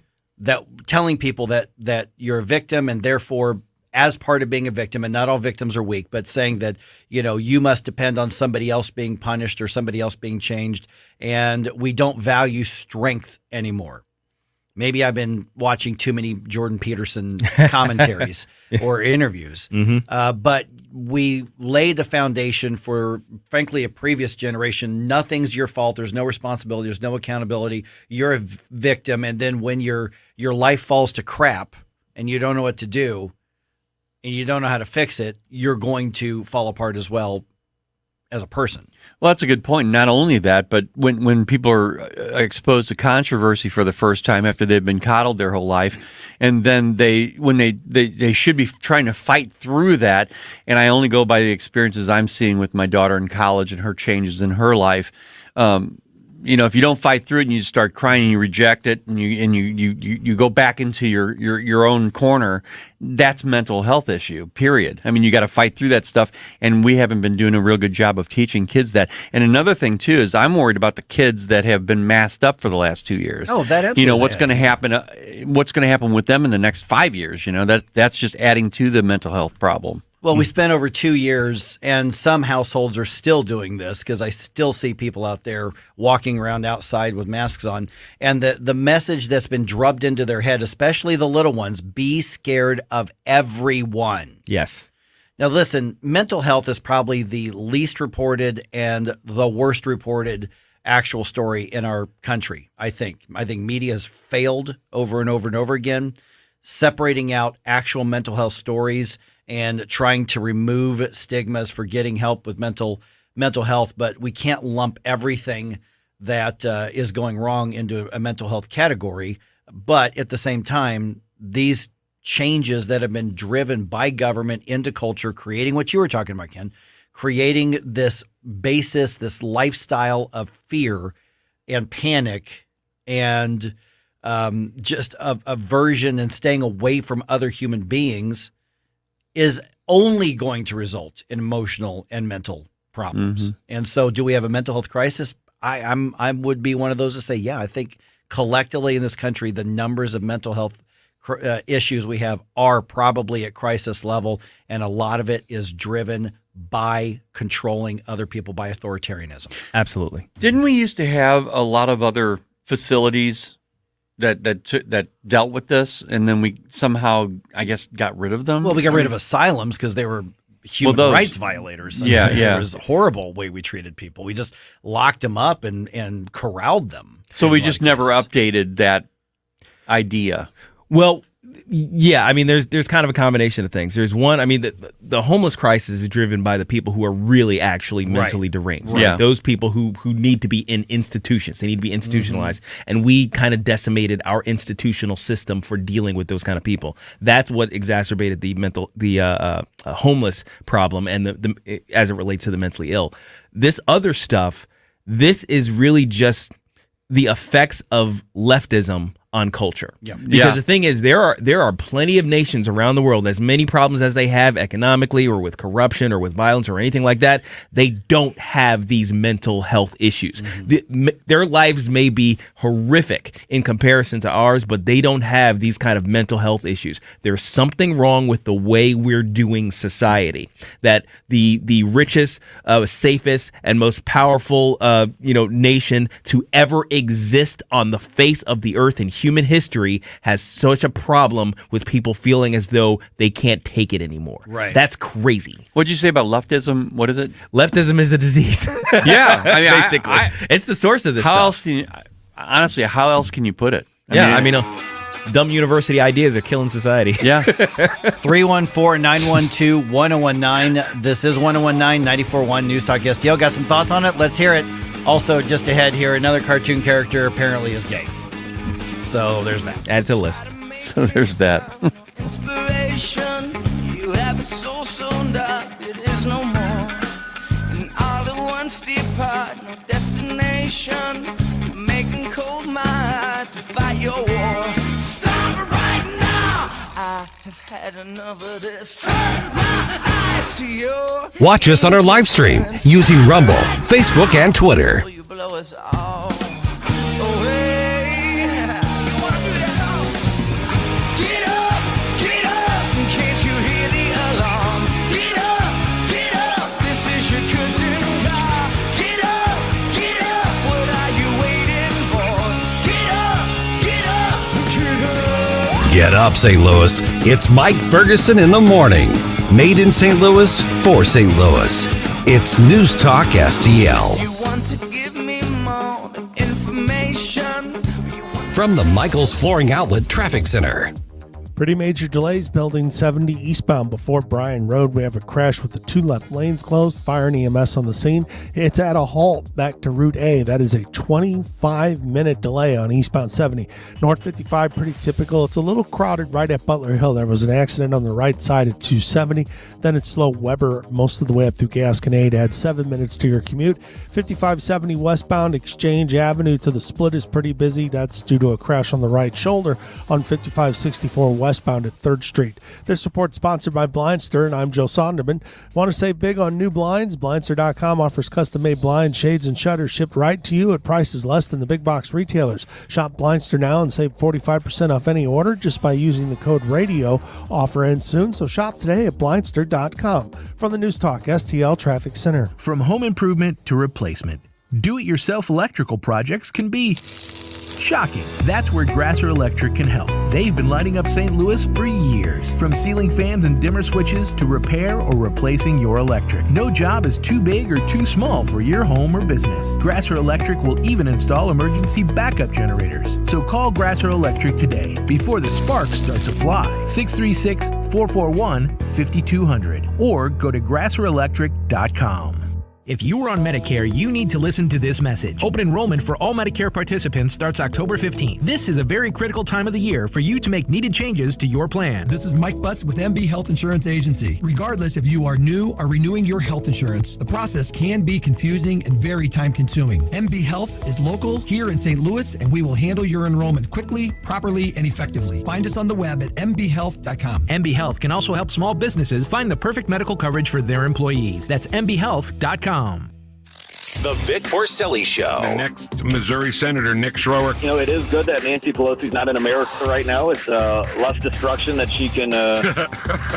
That telling people that you're a victim, and therefore, as part of being a victim, and not all victims are weak, but saying that you must depend on somebody else being punished or somebody else being changed, and we don't value strength anymore. Maybe I've been watching too many Jordan Peterson commentaries or interviews. But we laid the foundation for, frankly, a previous generation. Nothing's your fault. There's no responsibility. There's no accountability. You're a victim. And then when your life falls to crap and you don't know what to do and you don't know how to fix it, you're going to fall apart as well as a person. Well, that's a good point. Not only that, but when people are exposed to controversy for the first time after they've been coddled their whole life, and then they should be trying to fight through that, and I only go by the experiences I'm seeing with my daughter in college and her changes in her life. If you don't fight through it and you start crying and you reject it and you go back into your own corner, that's mental health issue, period. I mean, you got to fight through that stuff, and we haven't been doing a real good job of teaching kids that. And another thing too is I'm worried about the kids that have been masked up for the last 2 years. Oh, that absolutely. What's going to happen? What's going to happen with them in the next 5 years? That's just adding to the mental health problem. Well, we spent over 2 years, and some households are still doing this because I still see people out there walking around outside with masks on. And the message that's been drubbed into their head, especially the little ones, be scared of everyone. Yes. Now, listen, mental health is probably the least reported and the worst reported actual story in our country, I think. I think media has failed over and over and over again, separating out actual mental health stories and trying to remove stigmas for getting help with mental health. But we can't lump everything that is going wrong into a mental health category. But at the same time, these changes that have been driven by government into culture, creating what you were talking about, Ken, creating this basis, this lifestyle of fear and panic and just aversion and staying away from other human beings is only going to result in emotional and mental problems. And so do we have a mental health crisis? I would be one of those to say, yeah, I think collectively in this country, the numbers of mental health issues we have are probably at crisis level, and a lot of it is driven by controlling other people, by authoritarianism. Absolutely. Didn't we used to have a lot of other facilities that dealt with this, and then we somehow, I guess, got rid of them? Well, we got rid of asylums because they were human rights violators. It was a horrible way we treated people. We just locked them up and corralled them. So we just never updated that idea. Well, yeah, I mean, there's kind of a combination of things. There's one, I mean, the homeless crisis is driven by the people who are really actually mentally deranged. Yeah. Those people who need to be in institutions. They need to be institutionalized. And we kind of decimated our institutional system for dealing with those kind of people. That's what exacerbated the homeless problem and as it relates to the mentally ill. This other stuff, this is really just the effects of leftism on culture. Because the thing is, there are plenty of nations around the world, as many problems as they have economically or with corruption or with violence or anything like that, they don't have these mental health issues. Their lives may be horrific in comparison to ours, but they don't have these kind of mental health issues. There's something wrong with the way we're doing society, that the richest, safest, and most powerful nation to ever exist on the face of the earth in human history has such a problem with people feeling as though they can't take it anymore. Right. That's crazy. What'd you say about leftism? What is it? Leftism is the disease. Yeah. I mean, basically. It's the source of this stuff. How else can you put it? I mean, dumb university ideas are killing society. Yeah. 314-912-1019. This is 1019 94.1 News Talk STL. Got some thoughts on it? Let's hear it. Also, just ahead here, another cartoon character apparently is gay. So there's that. Add to the list. So there's that. Inspiration, you have a soul so dark, it is no more. And all at once depart, no destination. You're making cold my heart to fight your war. Stop it right now. I have had enough of this. Turn my eyes to your. Watch us on our live stream using Rumble, Facebook, and Twitter. You blow us all away. Get up, St. Louis. It's Mike Ferguson in the morning. Made in St. Louis for St. Louis. It's News Talk STL. You want to give me more than information. From the Michaels Flooring Outlet Traffic Center. Pretty major delays building 70 eastbound before Bryan Road. We have a crash with the 2 left lanes closed. Fire and EMS on the scene. It's at a halt back to Route A. That is a 25-minute delay on eastbound 70. North 55, pretty typical. It's a little crowded right at Butler Hill. There was an accident on the right side at 270. Then it's slow Weber most of the way up through Gasconade. Add 7 minutes to your commute. 5570 westbound Exchange Avenue to the split is pretty busy. That's due to a crash on the right shoulder on 5564 westbound at 3rd Street. This report sponsored by Blindster, and I'm Joe Sonderman. Want to save big on new blinds? Blindster.com offers custom-made blinds, shades, and shutters shipped right to you at prices less than the big box retailers. Shop Blindster now and save 45% off any order just by using the code RADIO. Offer ends soon, so shop today at Blindster.com. From the News Talk STL Traffic Center. From home improvement to replacement, do-it-yourself electrical projects can be shocking. That's where Grasser Electric can help. They've been lighting up St. Louis for years. From ceiling fans and dimmer switches to repair or replacing your electric. No job is too big or too small for your home or business. Grasser Electric will even install emergency backup generators. So call Grasser Electric today before the sparks start to fly. 636-441-5200 or go to grasserelectric.com. If you are on Medicare, you need to listen to this message. Open enrollment for all Medicare participants starts October 15th. This is a very critical time of the year for you to make needed changes to your plan. This is Mike Butts with MB Health Insurance Agency. Regardless if you are new or renewing your health insurance, the process can be confusing and very time-consuming. MB Health is local here in St. Louis, and we will handle your enrollment quickly, properly, and effectively. Find us on the web at mbhealth.com. MB Health can also help small businesses find the perfect medical coverage for their employees. That's mbhealth.com. The Vic Porcelli Show. The next Missouri Senator, Nick Schroer. You know, it is good that Nancy Pelosi's not in America right now. It's less destruction that she can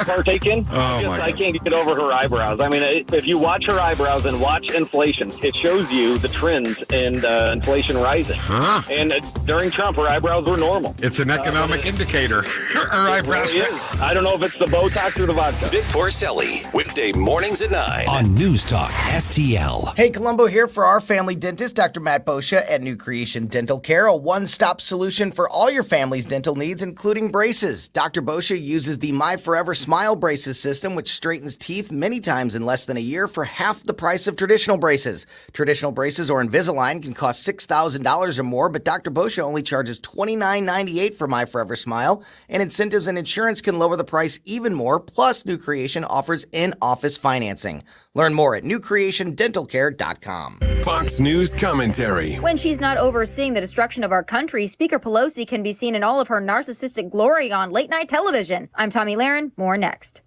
partake in. I can't get over her eyebrows. I mean, if you watch her eyebrows and watch inflation, it shows you the trends in inflation rising. Huh? And during Trump, her eyebrows were normal. It's an economic indicator. Her eyebrows. Really is. I don't know if it's the Botox or the vodka. Vic Porcelli, weekday mornings at 9 on News Talk STL. Hey, Columbo here for our family dentist, Dr. Matt Boscia at New Creation Dental Care, a one-stop solution for all your family's dental needs, including braces. Dr. Boscia uses the My Forever Smile Braces system, which straightens teeth many times in less than a year for half the price of traditional braces. Traditional braces or Invisalign can cost $6,000 or more, but Dr. Boscia only charges $29.98 for My Forever Smile, and incentives and insurance can lower the price even more, plus New Creation offers in-office financing. Learn more at newcreationdentalcare.com. Fox News commentary. When she's not overseeing the destruction of our country, Speaker Pelosi can be seen in all of her narcissistic glory on late-night television. I'm Tommy Lahren. More next.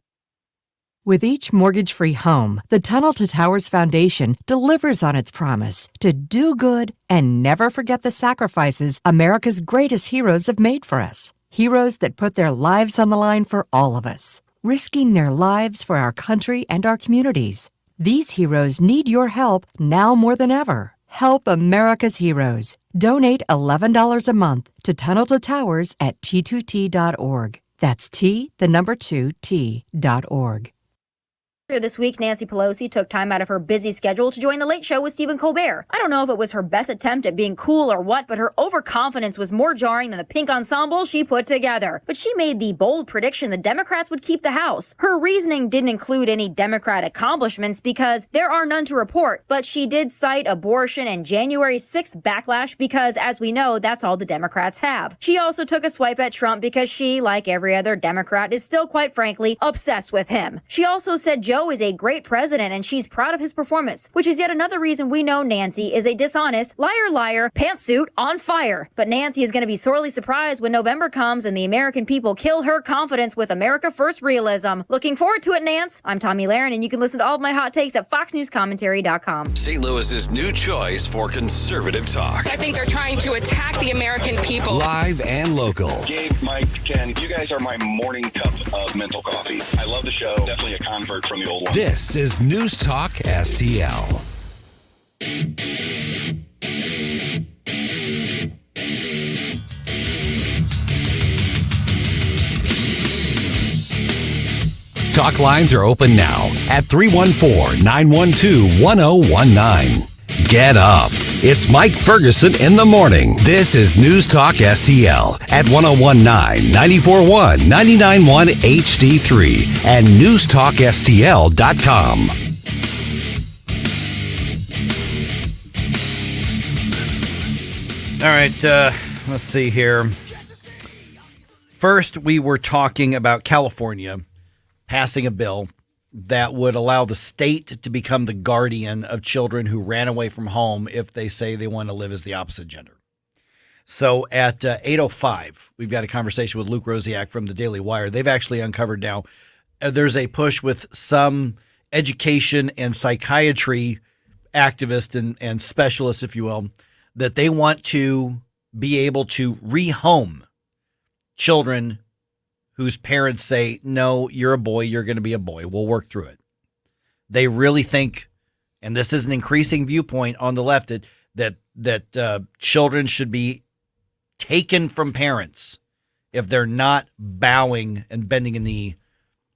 With each mortgage-free home, the Tunnel to Towers Foundation delivers on its promise to do good and never forget the sacrifices America's greatest heroes have made for us. Heroes that put their lives on the line for all of us, risking their lives for our country and our communities. These heroes need your help now more than ever. Help America's heroes. Donate $11 a month to Tunnel to Towers at T2T.org. That's T2T.org. Earlier this week, Nancy Pelosi took time out of her busy schedule to join The Late Show with Stephen Colbert. I don't know if it was her best attempt at being cool or what, but her overconfidence was more jarring than the pink ensemble she put together. But she made the bold prediction the Democrats would keep the House. Her reasoning didn't include any Democrat accomplishments because there are none to report, but she did cite abortion and January 6th backlash because, as we know, that's all the Democrats have. She also took a swipe at Trump because she, like every other Democrat, is still, quite frankly, obsessed with him. She also said Joe is a great president and she's proud of his performance, which is yet another reason we know Nancy is a dishonest, liar, pantsuit on fire. But Nancy is going to be sorely surprised when November comes and the American people kill her confidence with America First realism. Looking forward to it, Nance. I'm Tommy Lahren, and you can listen to all of my hot takes at foxnewscommentary.com. St. Louis's new choice for conservative talk. I think they're trying to attack the American people. Live and local. Gabe, Mike, Ken, you guys are my morning cup of mental coffee. I love the show. Definitely a convert from the old one. This is News Talk STL. Talk lines are open now at 314-912-1019. Get up. It's Mike Ferguson in the morning. This is News Talk STL at 1019, 94.1, 99.1 HD3 and NewstalkSTL.com. All right, let's see here. First, we were talking about California passing a bill that would allow the state to become the guardian of children who ran away from home if they say they want to live as the opposite gender. So at 8:05, we've got a conversation with Luke Rosiak from the Daily Wire. They've actually uncovered now there's a push with some education and psychiatry activists and specialists, if you will, that they want to be able to rehome children whose parents say, no, you're a boy, you're going to be a boy. We'll work through it. They really think, and this is an increasing viewpoint on the left, that children should be taken from parents if they're not bowing and bending a knee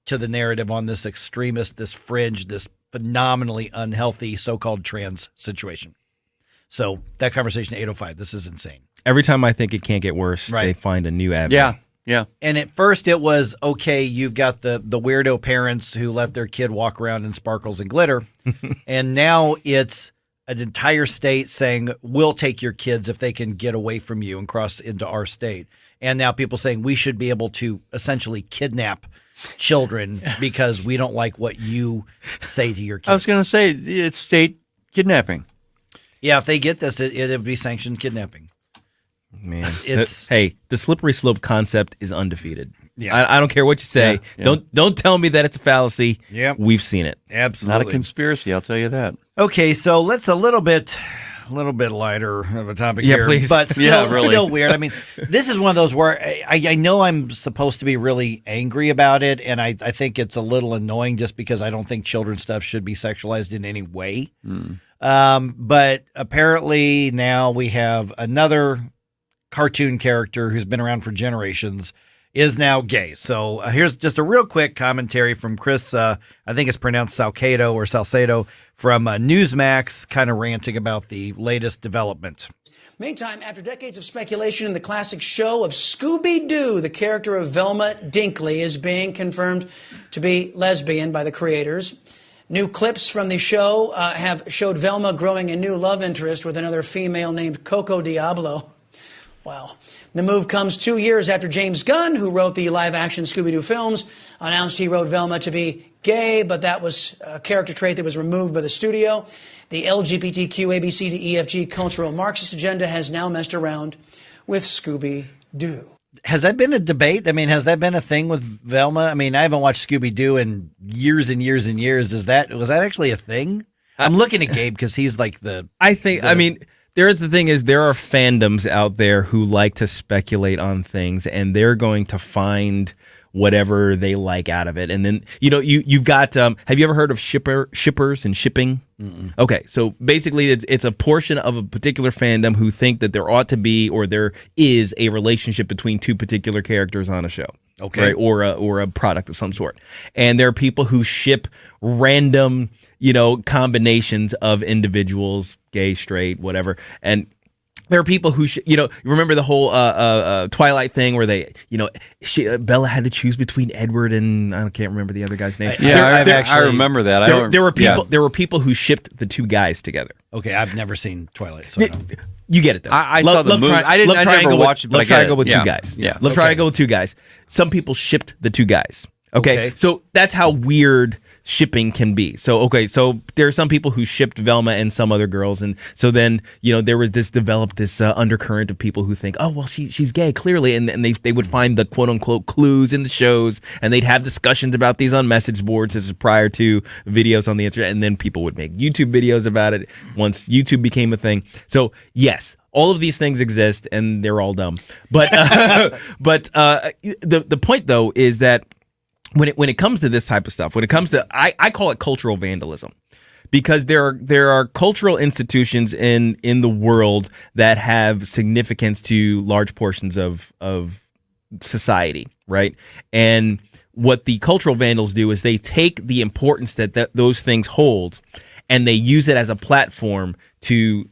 to the narrative on this extremist, this fringe, this phenomenally unhealthy so-called trans situation. So that conversation at 8:05, this is insane. Every time I think it can't get worse, they find a new avenue. Yeah. Yeah. And at first it was, okay, you've got the weirdo parents who let their kid walk around in sparkles and glitter. And now it's an entire state saying, we'll take your kids if they can get away from you and cross into our state. And now people saying we should be able to essentially kidnap children because we don't like what you say to your kids. I was going to say it's state kidnapping. Yeah, if they get this, it would be sanctioned kidnapping. Man, It's hey, the slippery slope concept is undefeated. Yeah. I don't care what you say. Yeah. Don't tell me that it's a fallacy. Yep. We've seen it. Absolutely. Not a conspiracy, I'll tell you that. Okay, so let's a little bit lighter of a topic Yeah, here. please. But still, Yeah, really. still weird. I mean, this is one of those where I know I'm supposed to be really angry about it, and I think it's a little annoying just because I don't think children's stuff should be sexualized in any way. But apparently now we have another cartoon character who's been around for generations is now gay. So here's just a real quick commentary from Chris, I think it's pronounced Salcedo from Newsmax, kind of ranting about the latest development. Meantime, after decades of speculation in the classic show of Scooby-Doo, the character of Velma Dinkley is being confirmed to be lesbian by the creators. New clips from the show have showed Velma growing a new love interest with another female named Coco Diablo. Wow. The move comes 2 years after James Gunn, who wrote the live-action Scooby-Doo films, announced he wrote Velma to be gay, but that was a character trait that was removed by the studio. The LGBTQ ABC to EFG cultural Marxist agenda has now messed around with Scooby-Doo. Has that been a debate? I mean, has that been a thing with Velma? I mean, I haven't watched Scooby-Doo in years and years and years. Was that actually a thing? I'm looking at Gabe because he's like I mean, the thing is, there are fandoms out there who like to speculate on things, and they're going to find whatever they like out of it. And then, you've got, have you ever heard of shippers and shipping? Mm-mm. Okay, so basically it's a portion of a particular fandom who think that there ought to be or there is a relationship between two particular characters on a show. Okay. Right? Or a product of some sort. And there are people who ship random, combinations of individuals, gay, straight, whatever. And there are people who, remember the whole Twilight thing where they, Bella had to choose between Edward and I can't remember the other guy's name. I remember that. There were people who shipped the two guys together. Okay, I've never seen Twilight, so I don't. You get it though. I saw the movie. I never watched it, but I get Triangle it. with Yeah. two guys. Yeah. Love Triangle with two guys. Some people shipped the two guys. Okay. So that's how weird shipping can be. So there are some people who shipped Velma and some other girls, and so then there was developed this undercurrent of people who think, oh well, she's gay clearly, and they would find the quote unquote clues in the shows, and they'd have discussions about these on message boards. This is prior to videos on the internet, and then people would make YouTube videos about it once YouTube became a thing. So yes. All of these things exist, and they're all dumb. But the point though is that when it comes to this type of stuff, when it comes to I call it cultural vandalism, because there are cultural institutions in the world that have significance to large portions of society, right? And what the cultural vandals do is they take the importance that those things hold, and they use it as a platform to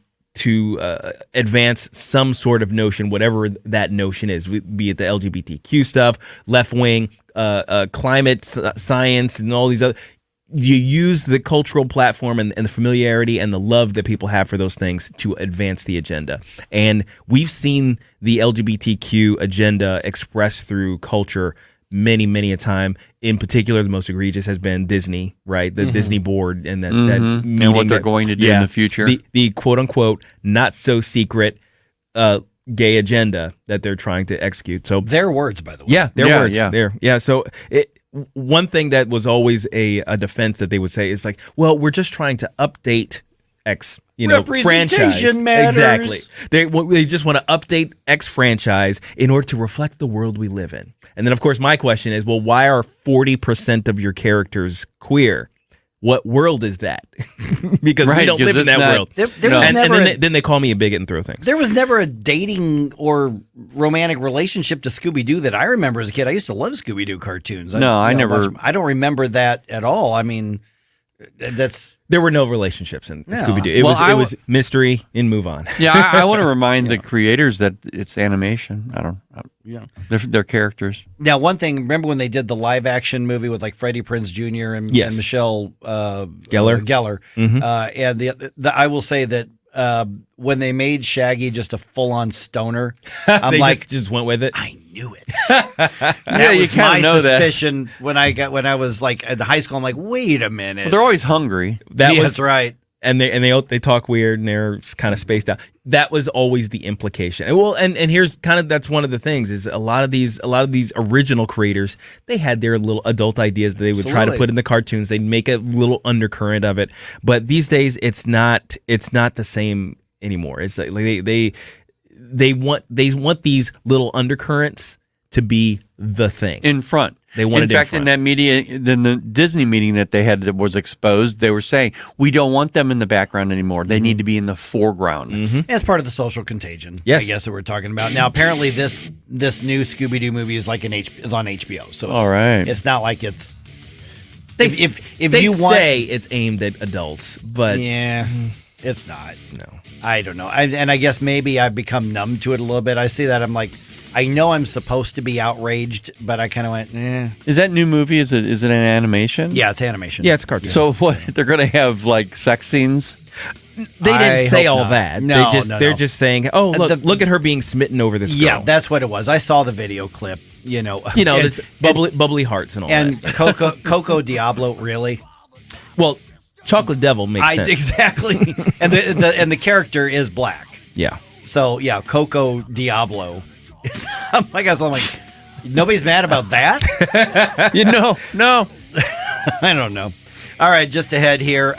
advance some sort of notion, whatever that notion is, be it the LGBTQ stuff, left wing, climate science, and all these other. You use the cultural platform and the familiarity and the love that people have for those things to advance the agenda. And we've seen the LGBTQ agenda expressed through culture many a time. In particular, the most egregious has been Disney, right? The Disney board and that meeting and what they're going to do in the future. The quote unquote not so secret gay agenda that they're trying to execute. So their words, by the way. Yeah, their words. Yeah. So one thing that was always a defense that they would say is like, well, we're just trying to update X, franchise. Matters. Exactly. They just want to update X franchise in order to reflect the world we live in. And then, of course, my question is, well, why are 40% of your characters queer? What world is that? Because we don't live in that world. Then they call me a bigot and throw things. There was never a dating or romantic relationship to Scooby-Doo that I remember as a kid. I used to love Scooby-Doo cartoons. I never. I don't remember that at all. I mean, there were no relationships in Scooby-Doo. It was mystery and move on. Yeah, I want to remind the creators that it's animation. They're characters. Now, one thing, remember when they did the live action movie with like Freddie Prinze Jr. and Michelle Gellar? And I will say that when they made Shaggy just a full-on stoner, I'm they like, just went with it. I knew it. That was my suspicion when I was like at high school. I'm like, wait a minute. Well, they're always hungry. That's right. And they talk weird and they're kind of spaced out. That was always the implication. And here's kind of that's one of the things is a lot of these original creators, they had their little adult ideas that they would try to put in the cartoons. They'd make a little undercurrent of it. But these days it's not the same anymore. It's like they want these little undercurrents to be the thing in front. They wanted in fact, in that media, in the Disney meeting that they had that was exposed, they were saying, we don't want them in the background anymore. They need to be in the foreground. As part of the social contagion, yes. I guess that we're talking about. Now, apparently this new Scooby-Doo movie is like is on HBO. So all right. It's not like it's... If you say it's aimed at adults, but... Yeah, it's not. No. I don't know. And I guess maybe I've become numb to it a little bit. I see that, I'm like... I know I'm supposed to be outraged, but I kind of went, eh. Is that new movie? Is it an animation? Yeah, it's animation. Yeah, it's a cartoon. So what? They're going to have like sex scenes? They didn't say all that. No, they're just saying, oh, look at her being smitten over this girl. Yeah, that's what it was. I saw the video clip. This bubbly hearts and all that. And Coco Diablo, really? Well, Chocolate Devil makes sense. Exactly. And the character is black. Yeah. So yeah, Coco Diablo. I'm like, nobody's mad about that? No. I don't know. All right, just ahead here.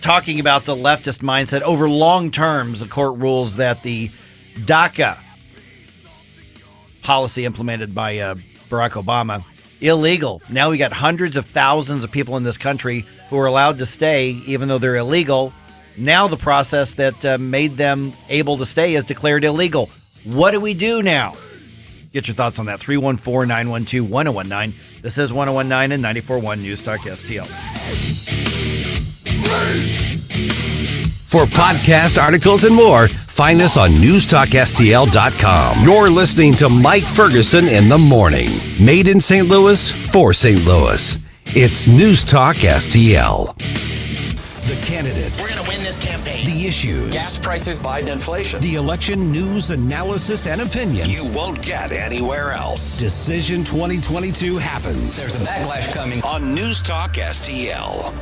Talking about the leftist mindset over long terms, the court rules that the DACA policy implemented by Barack Obama, illegal. Now we got hundreds of thousands of people in this country who are allowed to stay even though they're illegal. Now the process that made them able to stay is declared illegal. What do we do now? Get your thoughts on that. 314-912-1019. This is 1019 and 94.1 News Talk STL. For podcast articles and more, find us on NewstalkSTL.com. You're listening to Mike Ferguson in the morning. Made in St. Louis for St. Louis. It's News Talk STL. The candidates. We're going to win this campaign. The issues. Gas prices, Biden inflation. The election news, analysis, and opinion you won't get anywhere else. Decision 2022 happens. There's a backlash coming on News Talk STL.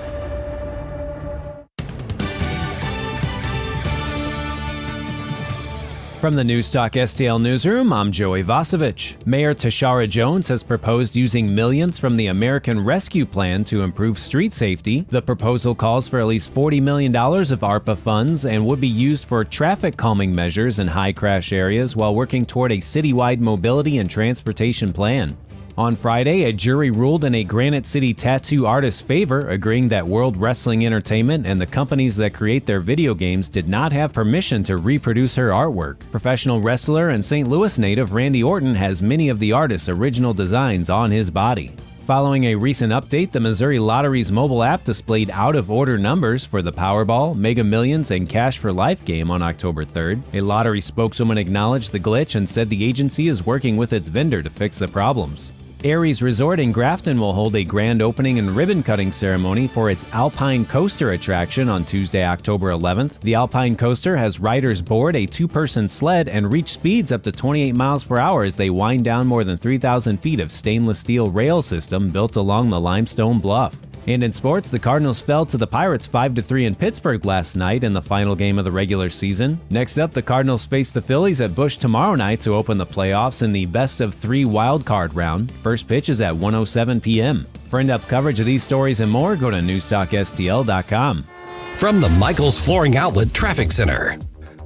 From the Newstalk STL newsroom, I'm Joey Vasovich. Mayor Tashara Jones has proposed using millions from the American Rescue Plan to improve street safety. The proposal calls for at least $40 million of ARPA funds and would be used for traffic calming measures in high crash areas while working toward a citywide mobility and transportation plan. On Friday, a jury ruled in a Granite City tattoo artist's favor, agreeing that World Wrestling Entertainment and the companies that create their video games did not have permission to reproduce her artwork. Professional wrestler and St. Louis native Randy Orton has many of the artist's original designs on his body. Following a recent update, the Missouri Lottery's mobile app displayed out-of-order numbers for the Powerball, Mega Millions, and Cash for Life game on October 3rd. A lottery spokeswoman acknowledged the glitch and said the agency is working with its vendor to fix the problems. Aries Resort in Grafton will hold a grand opening and ribbon-cutting ceremony for its Alpine Coaster attraction on Tuesday, October 11th. The Alpine Coaster has riders board a two-person sled and reach speeds up to 28 miles per hour as they wind down more than 3,000 feet of stainless steel rail system built along the limestone bluff. And in sports, the Cardinals fell to the Pirates 5-3 in Pittsburgh last night in the final game of the regular season. Next up, the Cardinals face the Phillies at Busch tomorrow night to open the playoffs in the best-of-3 wildcard round. First pitch is at 1:07 p.m. For in-depth coverage of these stories and more, go to NewstalkSTL.com. From the Michaels Flooring Outlet Traffic Center.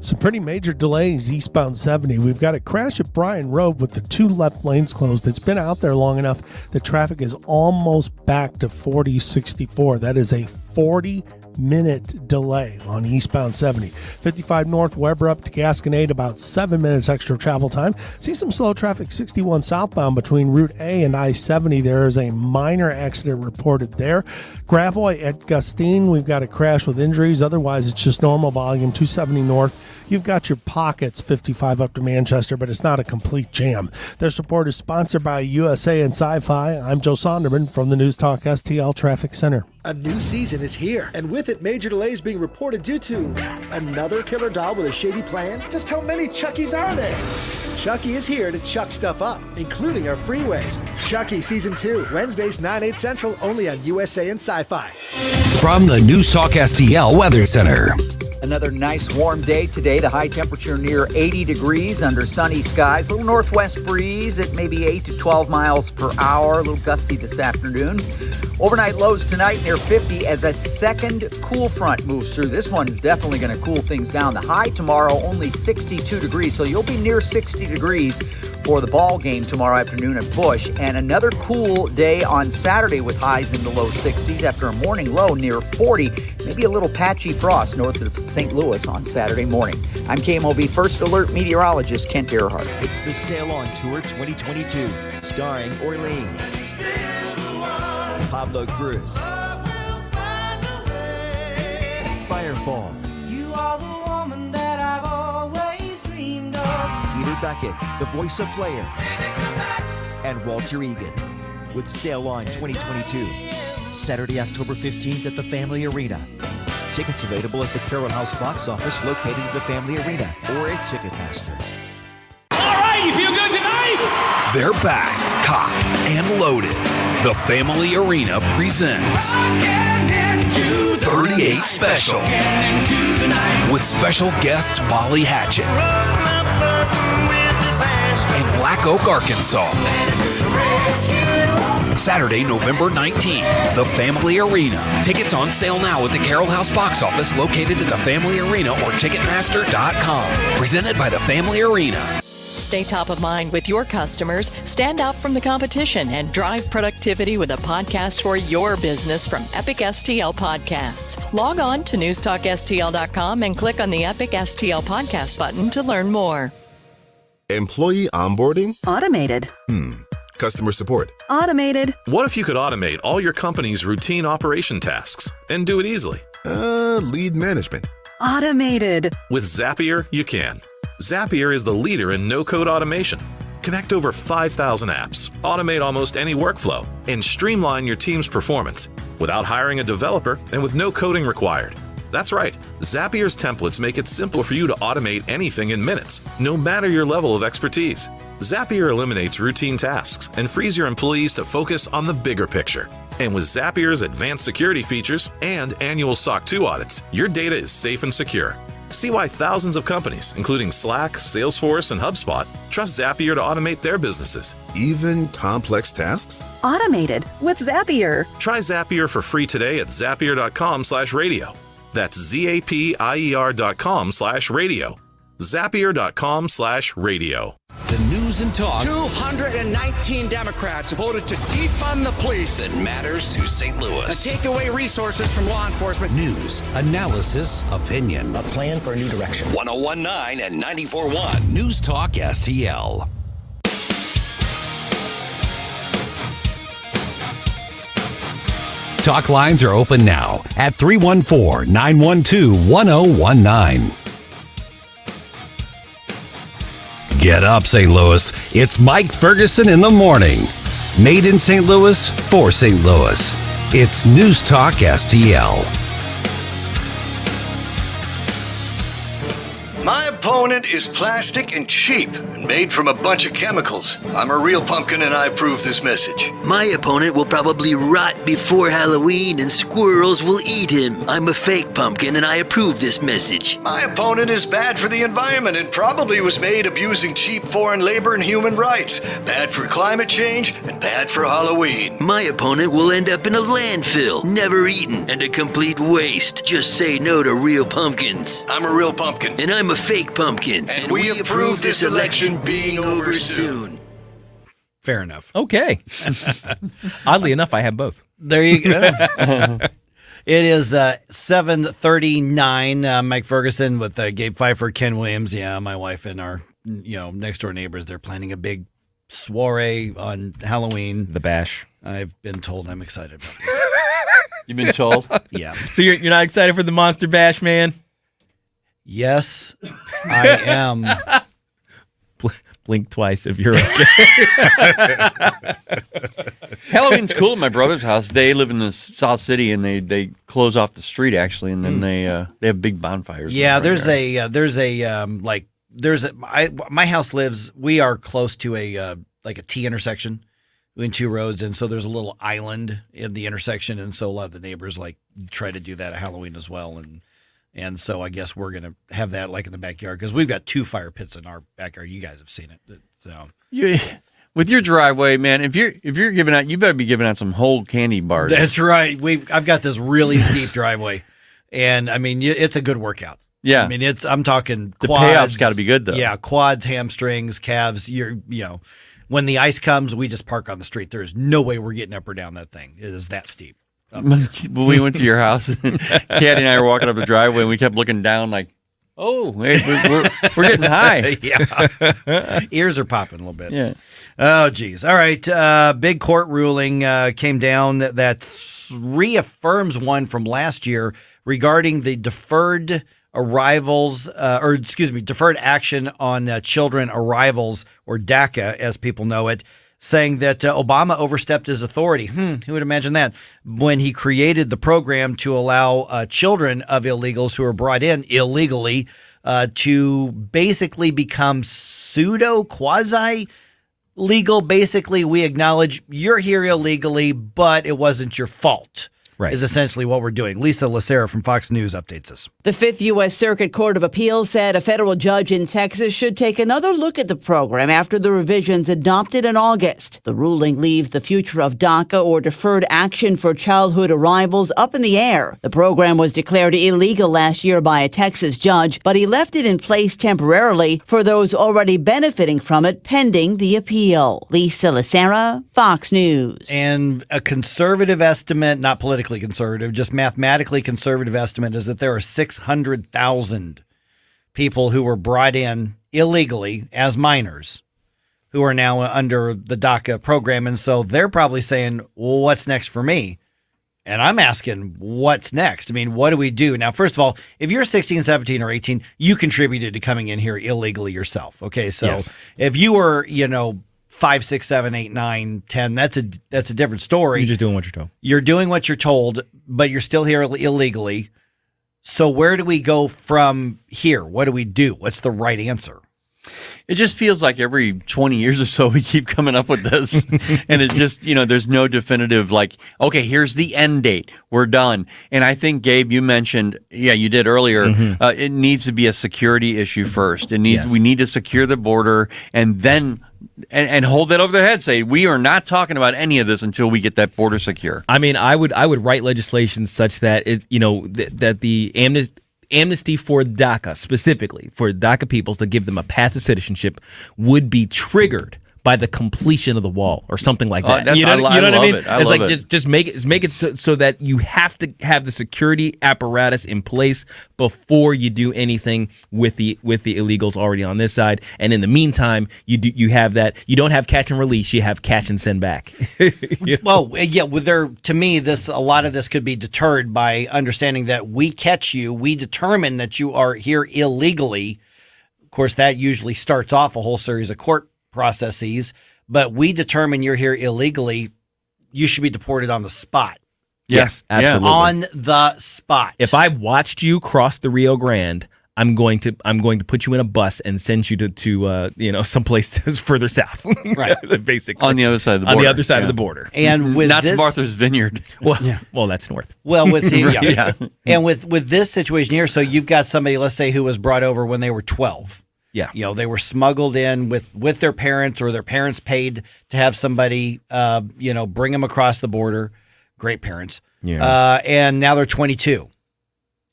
Some pretty major delays eastbound 70. We've got a crash at Bryan Road with the two left lanes closed. It's been out there long enough that traffic is almost back to 4064. That is a 40-minute delay on eastbound 70. 55 North Weber up to Gasconade, about 7 minutes extra travel time. See some slow traffic 61 southbound between Route A and I-70. There is a minor accident reported there. Gravois at Gustine, we've got a crash with injuries. Otherwise, it's just normal volume. 270 North. You've got your pockets 55 up to Manchester, but it's not a complete jam. Their support is sponsored by USA and Sci-Fi. I'm Joe Sonderman from the News Talk STL Traffic Center. A new season is here, and with it, major delays being reported due to another killer doll with a shady plan. Just how many Chuckies are there? Chucky is here to chuck stuff up, including our freeways. Chucky Season 2, Wednesdays 9/8 Central, only on USA and Sci-Fi. From the News Talk STL Weather Center. Another nice warm day today. The high temperature near 80 degrees under sunny skies. A little northwest breeze at maybe 8 to 12 miles per hour. A little gusty this afternoon. Overnight lows tonight near 50 as a second cool front moves through. This one's definitely going to cool things down. The high tomorrow only 62 degrees, so you'll be near 60 degrees for the ball game tomorrow afternoon at Busch. And another cool day on Saturday with highs in the low 60s after a morning low near 40. Maybe a little patchy frost north of St. Louis on Saturday morning. I'm KMOV First Alert meteorologist Kent Earhart. It's the Sail On Tour 2022, starring Orleans, Pablo Cruz, Firefall, You are the woman that I've always dreamed of. Peter Beckett, the voice of Player, and Walter Egan with Sail On 2022, Saturday, October 15th at the Family Arena. Tickets available at the Carroll House box office located at the Family Arena or at Ticketmaster. All right, you feel good tonight? They're back, cocked and loaded. The Family Arena presents 38 Special with special guests Molly Hatchet and Black Oak, Arkansas. Saturday, November 19th, the Family Arena. Tickets on sale now at the Carroll House box office located at the Family Arena or Ticketmaster.com. Presented by the Family Arena. Stay top of mind with your customers, stand out from the competition, and drive productivity with a podcast for your business from Epic STL Podcasts. Log on to NewstalkSTL.com and click on the Epic STL Podcast button to learn more. Employee onboarding? Automated. Customer support? Automated. What if you could automate all your company's routine operation tasks and do it easily? Lead management? Automated. With Zapier, you can. Zapier is the leader in no-code automation. Connect over 5,000 apps, automate almost any workflow, and streamline your team's performance without hiring a developer and with no coding required. That's right, Zapier's templates make it simple for you to automate anything in minutes, no matter your level of expertise. Zapier eliminates routine tasks and frees your employees to focus on the bigger picture. And with Zapier's advanced security features and annual SOC 2 audits, your data is safe and secure. See why thousands of companies, including Slack, Salesforce, and HubSpot, trust Zapier to automate their businesses. Even complex tasks? Automated with Zapier. Try Zapier for free today at zapier.com/radio. That's zapier.com/radio. Zapier.com/radio. The new news and talk 219 Democrats voted to defund the police that matters to St. Louis. and take away resources from law enforcement. News, analysis, opinion. A plan for a new direction. 1019 and 94.1 News Talk STL. Talk lines are open now at 314-912-1019. Get up, St. Louis. It's Mike Ferguson in the morning. Made in St. Louis for St. Louis. It's News Talk STL. My opponent is plastic and cheap and made from a bunch of chemicals. I'm a real pumpkin and I approve this message. My opponent will probably rot before Halloween and squirrels will eat him. I'm a fake pumpkin and I approve this message. My opponent is bad for the environment and probably was made abusing cheap foreign labor and human rights. Bad for climate change and bad for Halloween. My opponent will end up in a landfill, never eaten, and a complete waste. Just say no to real pumpkins. I'm a real pumpkin. And I'm a fake pumpkin. And we approve this election being over soon. Fair enough. Okay. Oddly enough, I have both. There you go. It is 7:39. Mike Ferguson with Gabe Pfeiffer, Ken Williams. Yeah, my wife and our next door neighbors. They're planning a big soiree on Halloween. The bash. I've been told I'm excited about this. You've been told? Yeah. So you're not excited for the Monster Bash, man? Yes, I am. Blink twice if you're okay. Halloween's cool at my brother's house. They live in the South City, and they close off the street actually, and then they have big bonfires. Yeah, my house lives. We are close to a T intersection between two roads, and so there's a little island in the intersection, and so a lot of the neighbors try to do that at Halloween as well, and so I guess we're gonna have that in the backyard because we've got 2 fire pits in our backyard. You guys have seen it, so. With your driveway, man, if you're giving out, you better be giving out some whole candy bars. That's right. I've got this really steep driveway, and I mean it's a good workout. Yeah, I mean I'm talking the quads. payoff's got to be good though. Yeah, quads, hamstrings, calves. When the ice comes, we just park on the street. There is no way we're getting up or down that thing. It is that steep. When we went to your house, Caddy and I were walking up the driveway, and we kept looking down like, oh, we're getting high. Yeah. Ears are popping a little bit. Yeah. Oh, geez. All right. Big court ruling came down that reaffirms one from last year regarding the deferred action on children arrivals, or DACA, as people know it, saying that Obama overstepped his authority. Who would imagine that? When he created the program to allow children of illegals who are brought in illegally to basically become quasi-legal. Basically, we acknowledge you're here illegally, but it wasn't your fault. Right. Is essentially what we're doing. Lisa Lacera from Fox News updates us. The Fifth U.S. Circuit Court of Appeals said a federal judge in Texas should take another look at the program after the revisions adopted in August. The ruling leaves the future of DACA, or Deferred Action for Childhood Arrivals, up in the air. The program was declared illegal last year by a Texas judge, but he left it in place temporarily for those already benefiting from it pending the appeal. Lisa Lacera, Fox News. And a conservative estimate, not politically conservative, just mathematically conservative estimate, is that there are 600,000 people who were brought in illegally as minors who are now under the DACA program. And so they're probably saying, well, what's next for me? And I'm asking, what's next? I mean, what do we do? Now, first of all, if you're 16, 17, or 18, you contributed to coming in here illegally yourself. Okay, so Yes. If you were, 5, 6, 7, 8, 9, 10, that's a different story. You're just doing what you're told. You're doing what you're told, but you're still here illegally. So where do we go from here? What do we do? What's the right answer? It just feels like every 20 years or so we keep coming up with this. And it's just, there's no definitive okay, here's the end date. We're done. And I think, Gabe, you mentioned, you did earlier, it needs to be a security issue first. We need to secure the border and then and hold that over their head. Say, we are not talking about any of this until we get that border secure. I mean, I would write legislation such that it's, that the amnesty for DACA, specifically for DACA peoples to give them a path to citizenship, would be triggered by the completion of the wall or something like that. I You know what I love mean? it. I It's love like it. just make it so that you have to have the security apparatus in place before you do anything with the illegals already on this side. And in the meantime, you have that. You don't have catch and release. You have catch and send back. Well, yeah. To me, a lot of this could be deterred by understanding that we catch you, we determine that you are here illegally. Of course, that usually starts off a whole series of court processes, but we determine you're here illegally. You should be deported on the spot. Yes, absolutely. On the spot. If I watched you cross the Rio Grande, I'm going to put you in a bus and send you to someplace further south. Right. Basically. On the other side of the border. On the other side of the border. And with not this, to Martha's Vineyard. Well, that's north. Well, with the Yeah. And with this situation here, so you've got somebody, let's say, who was brought over when they were 12. Yeah. They were smuggled in with their parents, or their parents paid to have somebody, bring them across the border. Great parents. Yeah. And now they're 22.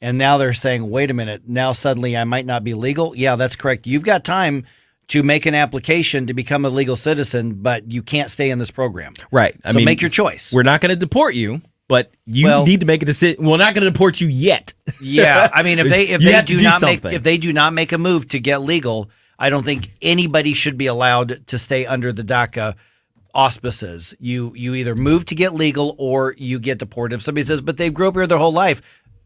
And now they're saying, wait a minute, now suddenly I might not be legal. Yeah, that's correct. You've got time to make an application to become a legal citizen, but you can't stay in this program. Right. So make your choice. We're not going to deport you, but you need to make a decision. We're not going to deport you yet. Yeah, I mean, if they do not make a move to get legal, I don't think anybody should be allowed to stay under the DACA auspices. You either move to get legal or you get deported. If somebody says, but they grew up here their whole life,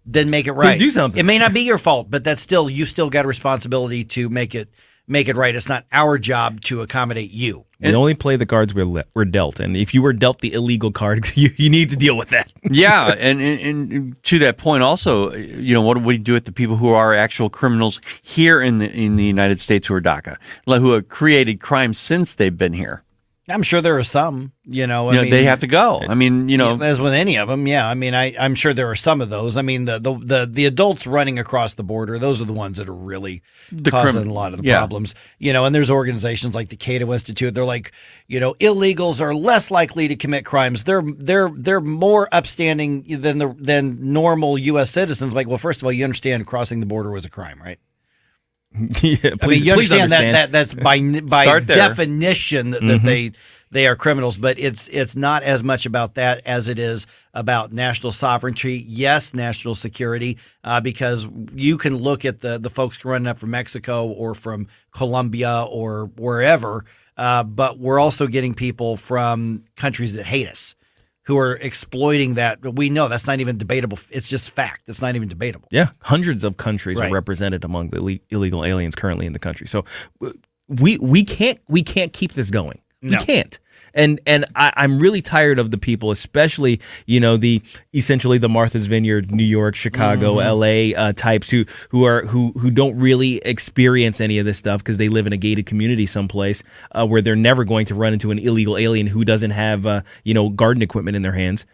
then make it right. Then do something. It may not be your fault, but you still got a responsibility to make it right. It's not our job to accommodate you. We only play the cards we're dealt, and if you were dealt the illegal card, you need to deal with that. Yeah, and to that point, also, what do we do with the people who are actual criminals here in the United States who are DACA, who have created crimes since they've been here? I'm sure there are some, I mean, they have to go. I mean, as with any of them, yeah. I mean, I'm sure there are some of those. I mean, the adults running across the border, those are the ones that are really causing a lot of the problems. And there's organizations like the Cato Institute. They're like, illegals are less likely to commit crimes. They're more upstanding than normal U.S. citizens. Like, well, first of all, you understand crossing the border was a crime, right? Yeah, I mean, you understand that that's by definition that they are criminals, but it's not as much about that as it is about national sovereignty. Yes, national security, because you can look at the folks running up from Mexico or from Colombia or wherever, but we're also getting people from countries that hate us, who are exploiting that. We know that's not even debatable. It's just fact. It's not even debatable. Yeah, hundreds of countries Right. are represented among the illegal aliens currently in the country. So we can't keep this going. No. We can't. And I'm really tired of the people, especially essentially the Martha's Vineyard, New York, Chicago, L.A. Types who don't really experience any of this stuff because they live in a gated community someplace where they're never going to run into an illegal alien who doesn't have garden equipment in their hands.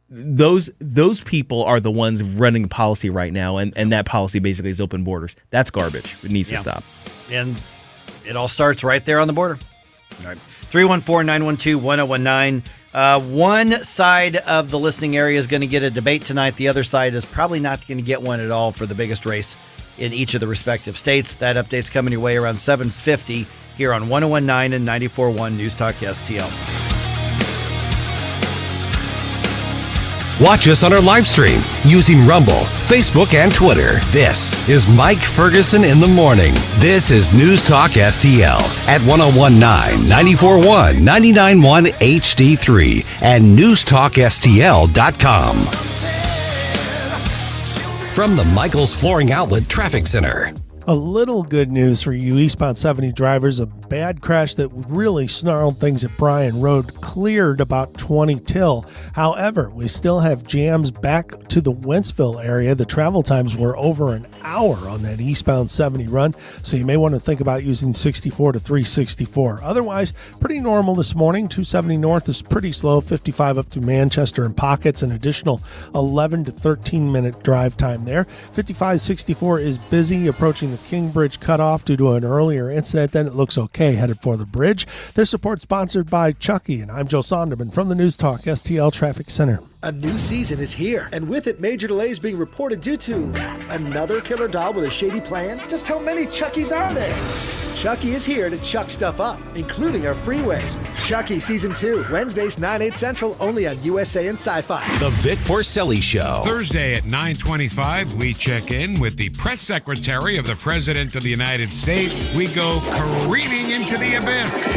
Those people are the ones running the policy right now, and that policy basically is open borders. That's garbage. It needs to stop. And it all starts right there on the border. All right. 314-912-1019. One side of the listening area is going to get a debate tonight. The other side is probably not going to get one at all for the biggest race in each of the respective states. That update's coming your way around 7:50 here on 1019 and 94.1 News Talk STL. Watch us on our live stream using Rumble, Facebook, and Twitter. This is Mike Ferguson in the morning. This is News Talk STL at 1019, 94.1, 99.1 HD3 and NewstalkSTL.com. From the Michaels Flooring Outlet Traffic Center. A little good news for you eastbound 70 drivers. A bad crash that really snarled things at Bryan Road cleared about 20 till. However, we still have jams back to the Wentzville area. The travel times were over an hour on that eastbound 70 run, so you may want to think about using 64 to 364. Otherwise, pretty normal this morning. 270 north is pretty slow. 55 up to Manchester and Pockets, an additional 11 to 13 minute drive time there. 55-64 is busy, approaching the King Bridge cutoff due to an earlier incident. Then it looks okay headed for the bridge. This report sponsored by Chucky, and I'm Joe Sonderman from the News Talk STL Traffic Center. A new season is here, and with it, major delays being reported due to another killer doll with a shady plan. Just how many Chuckies are there? Chucky is here to chuck stuff up, including our freeways. Chucky Season 2, Wednesdays 9/8 Central, only on USA and Sci-Fi. The Vic Porcelli Show. Thursday at 9:25, we check in with the press secretary of the President of the United States. We go careening into the abyss.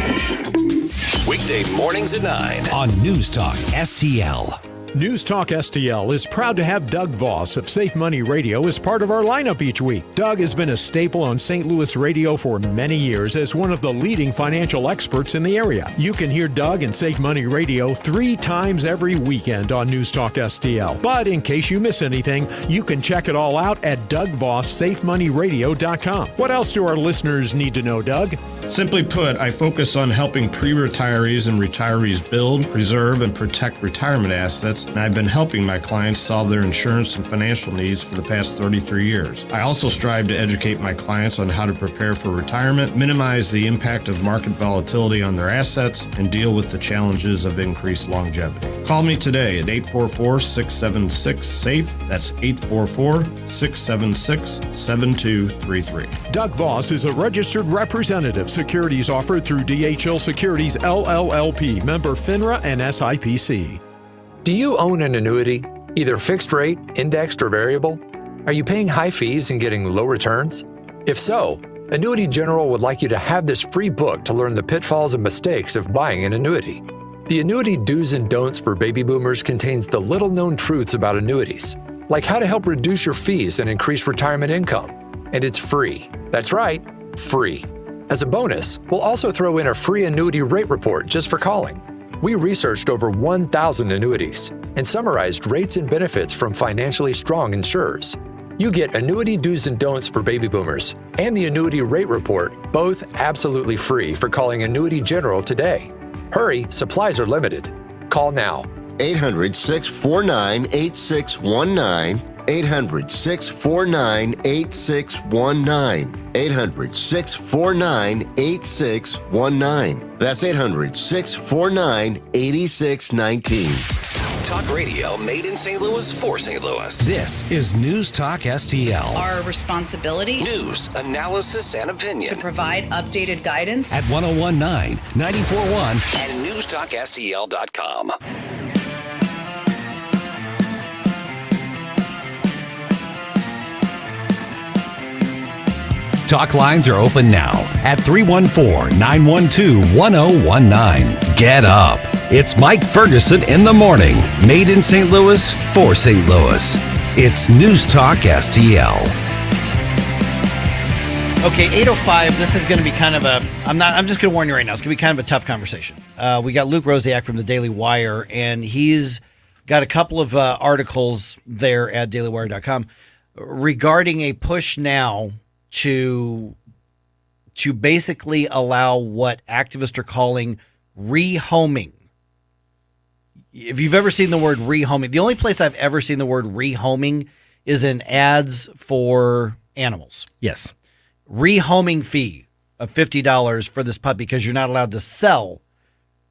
Weekday mornings at 9 on News Talk STL. News Talk STL is proud to have Doug Voss of Safe Money Radio as part of our lineup each week. Doug has been a staple on St. Louis radio for many years as one of the leading financial experts in the area. You can hear Doug and Safe Money Radio 3 times every weekend on News Talk STL. But in case you miss anything, you can check it all out at DougVossSafeMoneyRadio.com. What else do our listeners need to know, Doug? Simply put, I focus on helping pre-retirees and retirees build, preserve, and protect retirement assets, and I've been helping my clients solve their insurance and financial needs for the past 33 years. I also strive to educate my clients on how to prepare for retirement, minimize the impact of market volatility on their assets, and deal with the challenges of increased longevity. Call me today at 844-676-SAFE. That's 844-676-7233. Doug Voss is a registered representative. Securities offered through DHL Securities LLLP, member FINRA and SIPC. Do you own an annuity, either fixed rate, indexed, or variable? Are you paying high fees and getting low returns? If so, Annuity General would like you to have this free book to learn the pitfalls and mistakes of buying an annuity. The Annuity Do's and Don'ts for Baby Boomers contains the little-known truths about annuities, like how to help reduce your fees and increase retirement income. And it's free. That's right, free. As a bonus, we'll also throw in a free annuity rate report just for calling. We researched over 1,000 annuities and summarized rates and benefits from financially strong insurers. You get Annuity Do's and Don'ts for Baby Boomers and the Annuity Rate Report, both absolutely free for calling Annuity General today. Hurry, supplies are limited. Call now. 800-649-8619. 800-649-8619. 800-649-8619. That's 800-649-8619. Talk radio made in St. Louis for St. Louis. This is News Talk STL. Our responsibility. News, analysis, and opinion. To provide updated guidance. At 1019, 94.1, and NewstalkSTL.com. Talk lines are open now at 314-912-1019. Get up. It's Mike Ferguson in the morning. Made in St. Louis for St. Louis. It's News Talk STL. Okay, 8:05. This is going to be kind of I'm just going to warn you right now. It's going to be kind of a tough conversation. We got Luke Rosiak from the Daily Wire, and he's got a couple of articles there at dailywire.com regarding a push now to basically allow what activists are calling rehoming. If you've ever seen the word rehoming, the only place I've ever seen the word rehoming is in ads for animals. Yes. Rehoming fee of $50 for this puppy because you're not allowed to sell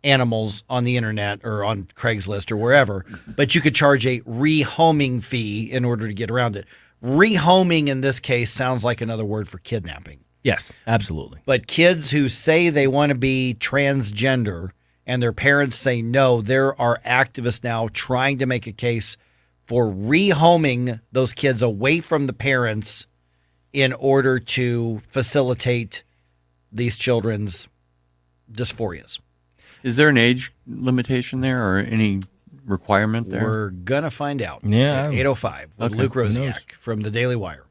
animals on the internet or on Craigslist or wherever, but you could charge a rehoming fee in order to get around it. Rehoming in this case sounds like another word for kidnapping. Yes, absolutely. But kids who say they want to be transgender and their parents say no, there are activists now trying to make a case for rehoming those kids away from the parents in order to facilitate these children's dysphorias. Is there an age limitation there or any requirement there? We're going to find out. Yeah. At 8:05 with Okay. Luke Rosiak from the Daily Wire.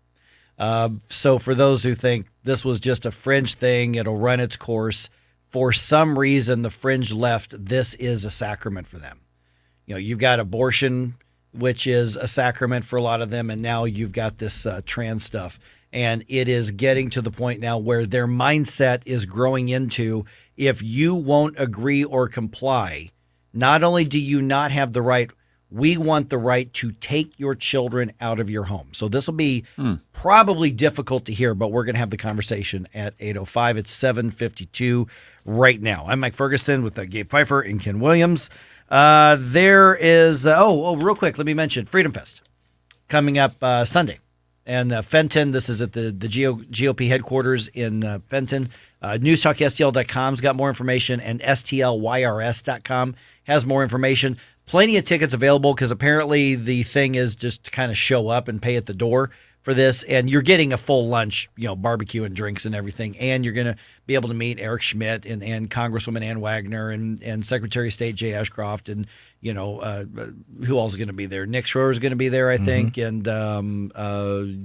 So for those who think this was just a fringe thing, it'll run its course. For some reason, the fringe left, this is a sacrament for them. You know, you've got abortion, which is a sacrament for a lot of them, and now you've got this trans stuff. And it is getting to the point now where their mindset is growing into, if you won't agree or comply, not only do you not have the right, we want the right to take your children out of your home. So this will be probably difficult to hear, but we're going to have the conversation at 8:05. It's 7:52 right now. I'm Mike Ferguson with Gabe Pfeiffer and Ken Williams. There is, real quick, let me mention Freedom Fest coming up Sunday. And Fenton, this is at the GOP headquarters in Fenton. NewstalkSTL.com's got more information, and STLYRS.com has more information. Plenty of tickets available because apparently the thing is just to kind of show up and pay at the door for this. And you're getting a full lunch, barbecue and drinks and everything. And you're going to be able to meet Eric Schmidt and Congresswoman Ann Wagner and Secretary of State Jay Ashcroft and, who else is going to be there? Nick Schroer is going to be there, I think. And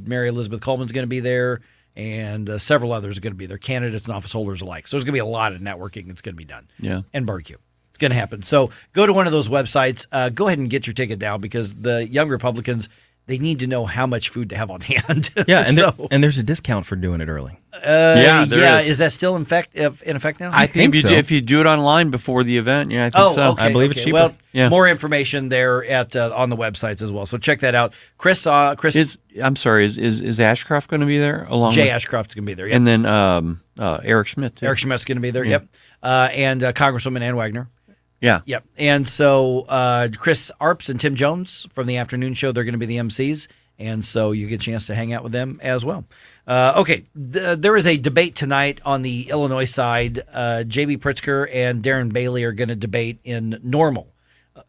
Mary Elizabeth Coleman's going to be there. And several others are going to be there, candidates and office holders alike. So there's going to be a lot of networking that's going to be done. Yeah. And barbecue. It's going to happen. So go to one of those websites. Go ahead and get your ticket now because the young Republicans, they need to know how much food to have on hand. Yeah, and there's a discount for doing it early. Is that still in effect now? I think if you do it online before the event, I think so. Okay, I believe it's cheaper. Well, more information there at on the websites as well. So check that out. Chris I'm sorry, is Ashcroft going to be there along? Jay with, Ashcroft's going to be there. Yep. And then Eric Schmidt too. Eric Schmidt's going to be there. Yep. And Congresswoman Ann Wagner. Yeah. Yep. And so Chris Arps and Tim Jones from the afternoon show, they're going to be the MCs. And so you get a chance to hang out with them as well. There is a debate tonight on the Illinois side. J.B. Pritzker and Darren Bailey are going to debate in Normal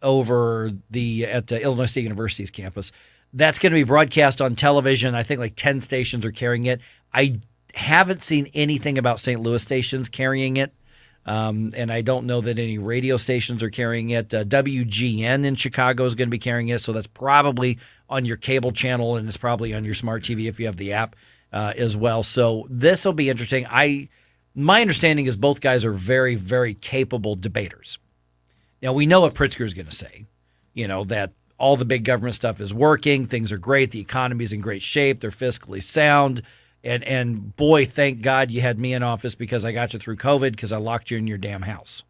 over at Illinois State University's campus. That's going to be broadcast on television. I think like 10 stations are carrying it. I haven't seen anything about St. Louis stations carrying it. And I don't know that any radio stations are carrying it. WGN in Chicago is going to be carrying it, so that's probably on your cable channel, and it's probably on your smart TV if you have the app as well. So this will be interesting. My understanding is both guys are very, very capable debaters. Now, we know what Pritzker is going to say, that all the big government stuff is working, things are great, the economy's in great shape, they're fiscally sound. And boy, thank God you had me in office because I got you through COVID because I locked you in your damn house.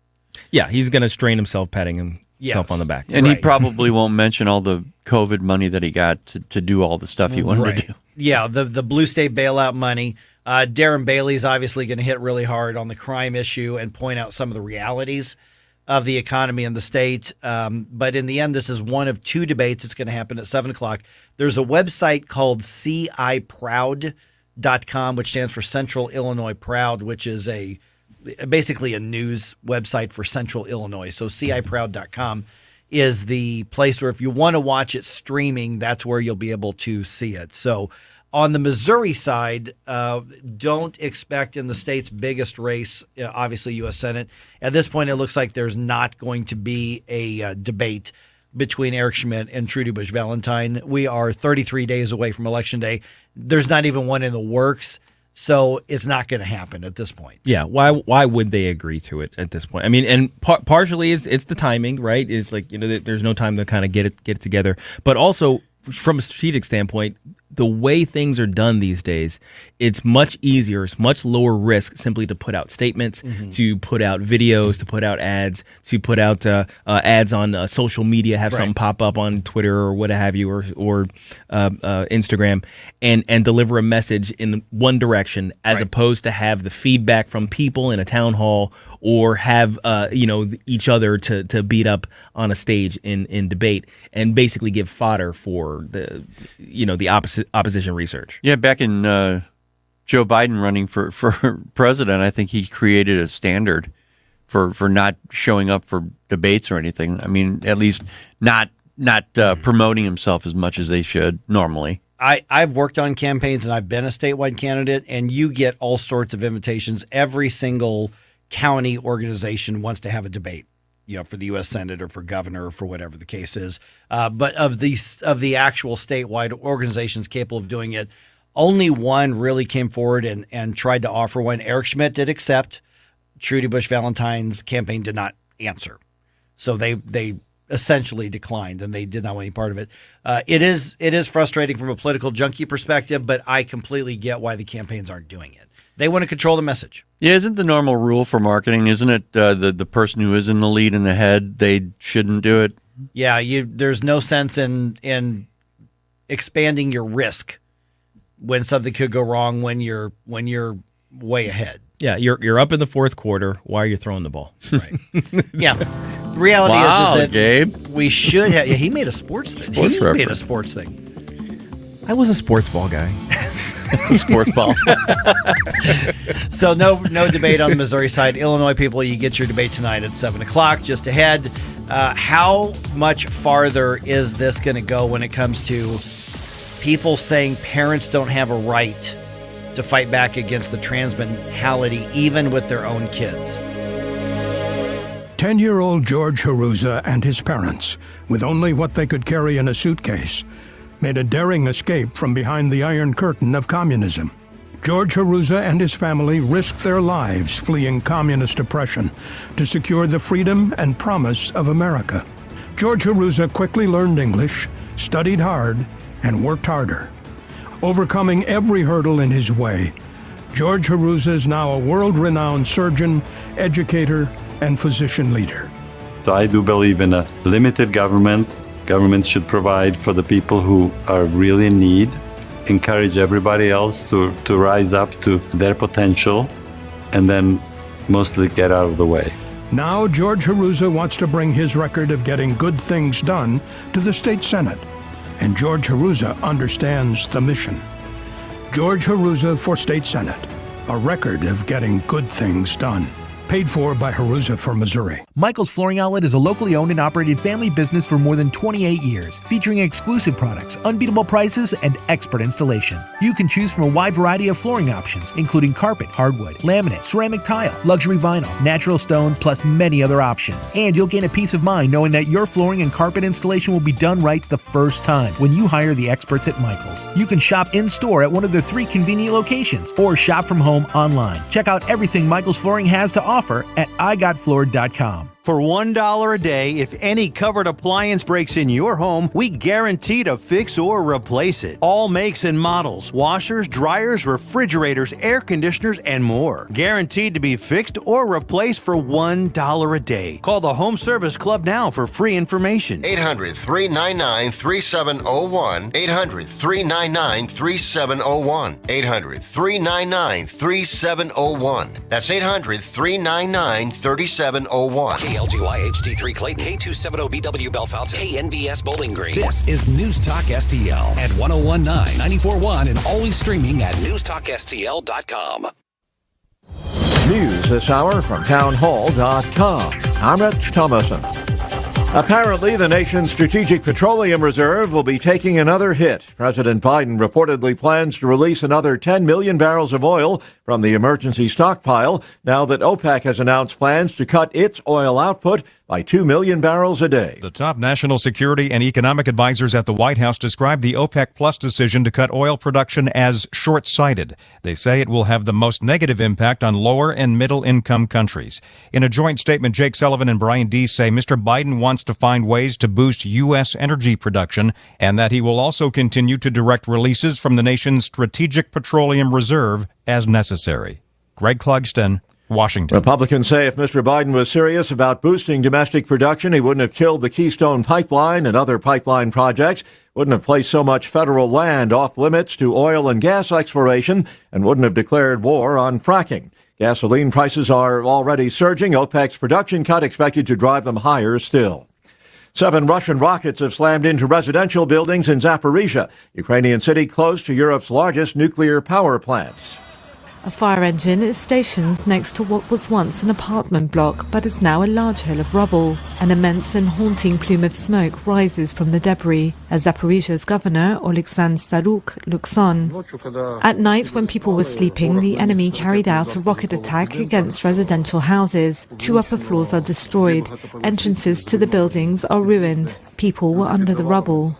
Yeah, he's going to strain himself patting himself on the back. And he probably won't mention all the COVID money that he got to do all the stuff he wanted to do. Yeah, the Blue State bailout money. Darren Bailey's obviously going to hit really hard on the crime issue and point out some of the realities of the economy in the state. But in the end, this is one of two debates. It's going to happen at 7 o'clock. There's a website called CIProud.com, which stands for Central Illinois Proud, which is basically a news website for Central Illinois. So CIProud.com is the place where if you want to watch it streaming, that's where you'll be able to see it. So on the Missouri side, don't expect in the state's biggest race, obviously U.S. Senate. At this point, it looks like there's not going to be a debate between Eric Schmidt and Trudy Bush Valentine. We are 33 days away from Election Day. There's not even one in the works, so it's not going to happen at this point. Yeah, why would they agree to it at this point? I mean, and partially it's the timing, right? Is like there's no time to kind of get it together, but also from a strategic standpoint, the way things are done these days, it's much easier, it's much lower risk simply to put out statements, to put out videos, to put out ads, to put out ads on social media, have something pop up on Twitter or what have you, or Instagram, and deliver a message in one direction, as opposed to have the feedback from people in a town hall or have each other to beat up on a stage in debate and basically give fodder for the opposition research. Yeah, back in Joe Biden running for president, I think he created a standard for not showing up for debates or anything. I mean, at least not promoting himself as much as they should normally. I've worked on campaigns and I've been a statewide candidate, and you get all sorts of invitations. Every single county organization wants to have a debate, for the U.S. Senate or for governor or for whatever the case is. But of the actual statewide organizations capable of doing it, only one really came forward and tried to offer one. Eric Schmidt did accept. Trudy Bush Valentine's campaign did not answer. So they essentially declined, and they did not want any part of it. It is frustrating from a political junkie perspective, but I completely get why the campaigns aren't doing it. They want to control the message. Yeah, isn't the normal rule for marketing, isn't it, the person who is in the lead in the head, they shouldn't do it? Yeah, there's no sense in expanding your risk when something could go wrong when you're way ahead. Yeah, you're up in the fourth quarter. Why are you throwing the ball? Right. Yeah. The reality is that Gabe. we should have. Yeah, he made a sports thing. Sports He made a reference. sports thing. I was a sports ball guy. Sports ball. So no debate on the Missouri side. Illinois people, you get your debate tonight at 7:00. Just ahead, how much farther is this going to go when it comes to people saying parents don't have a right to fight back against the trans mentality, even with their own kids? 10-year-old George Haruza and his parents, with only what they could carry in a suitcase, made a daring escape from behind the Iron Curtain of communism. George Haruza and his family risked their lives fleeing communist oppression to secure the freedom and promise of America. George Haruza quickly learned English, studied hard, and worked harder. Overcoming every hurdle in his way, George Haruza is now a world-renowned surgeon, educator, and physician leader. So I do believe in a limited government. Governments should provide for the people who are really in need, encourage everybody else to rise up to their potential, and then mostly get out of the way. Now George Haruza wants to bring his record of getting good things done to the state Senate, and George Haruza understands the mission. George Haruza for State Senate, a record of getting good things done. Paid for by Haruza for Missouri. Michael's Flooring Outlet is a locally owned and operated family business for more than 28 years, featuring exclusive products, unbeatable prices, and expert installation. You can choose from a wide variety of flooring options, including carpet, hardwood, laminate, ceramic tile, luxury vinyl, natural stone, plus many other options. And you'll gain a peace of mind knowing that your flooring and carpet installation will be done right the first time when you hire the experts at Michael's. You can shop in-store at one of their 3 convenient locations or shop from home online. Check out everything Michael's Flooring has to offer at igotfloored.com. For $1 a day, if any covered appliance breaks in your home, we guarantee to fix or replace it. All makes and models, washers, dryers, refrigerators, air conditioners, and more. Guaranteed to be fixed or replaced for $1 a day. Call the Home Service Club now for free information. 800-399-3701. 800-399-3701. 800-399-3701. That's 800-399-3701. KLGY HD3 Clayton, K270BW Bellefonte, KNBS Bowling Green. This is News Talk STL at 1019, 94.1, and always streaming at NewstalkSTL.com. News this hour from townhall.com. I'm Rich Thomason. Apparently, the nation's Strategic Petroleum Reserve will be taking another hit. President Biden reportedly plans to release another 10 million barrels of oil from the emergency stockpile now that OPEC has announced plans to cut its oil output by 2 million barrels a day. The top national security and economic advisors at the White House described the OPEC Plus decision to cut oil production as short-sighted. They say it will have the most negative impact on lower and middle-income countries. In a joint statement, Jake Sullivan and Brian Deese say Mr. Biden wants to find ways to boost U.S. energy production and that he will also continue to direct releases from the nation's Strategic Petroleum Reserve as necessary. Greg Clugston, Washington. Republicans say if Mr. Biden was serious about boosting domestic production, he wouldn't have killed the Keystone Pipeline and other pipeline projects, wouldn't have placed so much federal land off limits to oil and gas exploration, and wouldn't have declared war on fracking. Gasoline prices are already surging. OPEC's production cut expected to drive them higher still. 7 Russian rockets have slammed into residential buildings in Zaporizhia, Ukrainian city close to Europe's largest nuclear power plants. A fire engine is stationed next to what was once an apartment block but is now a large hill of rubble. An immense and haunting plume of smoke rises from the debris as Zaporizhia's governor, Oleksandr Staruk, looks on. At night, when people were sleeping, the enemy carried out a rocket attack against residential houses. 2 upper floors are destroyed. Entrances to the buildings are ruined. People were under the rubble.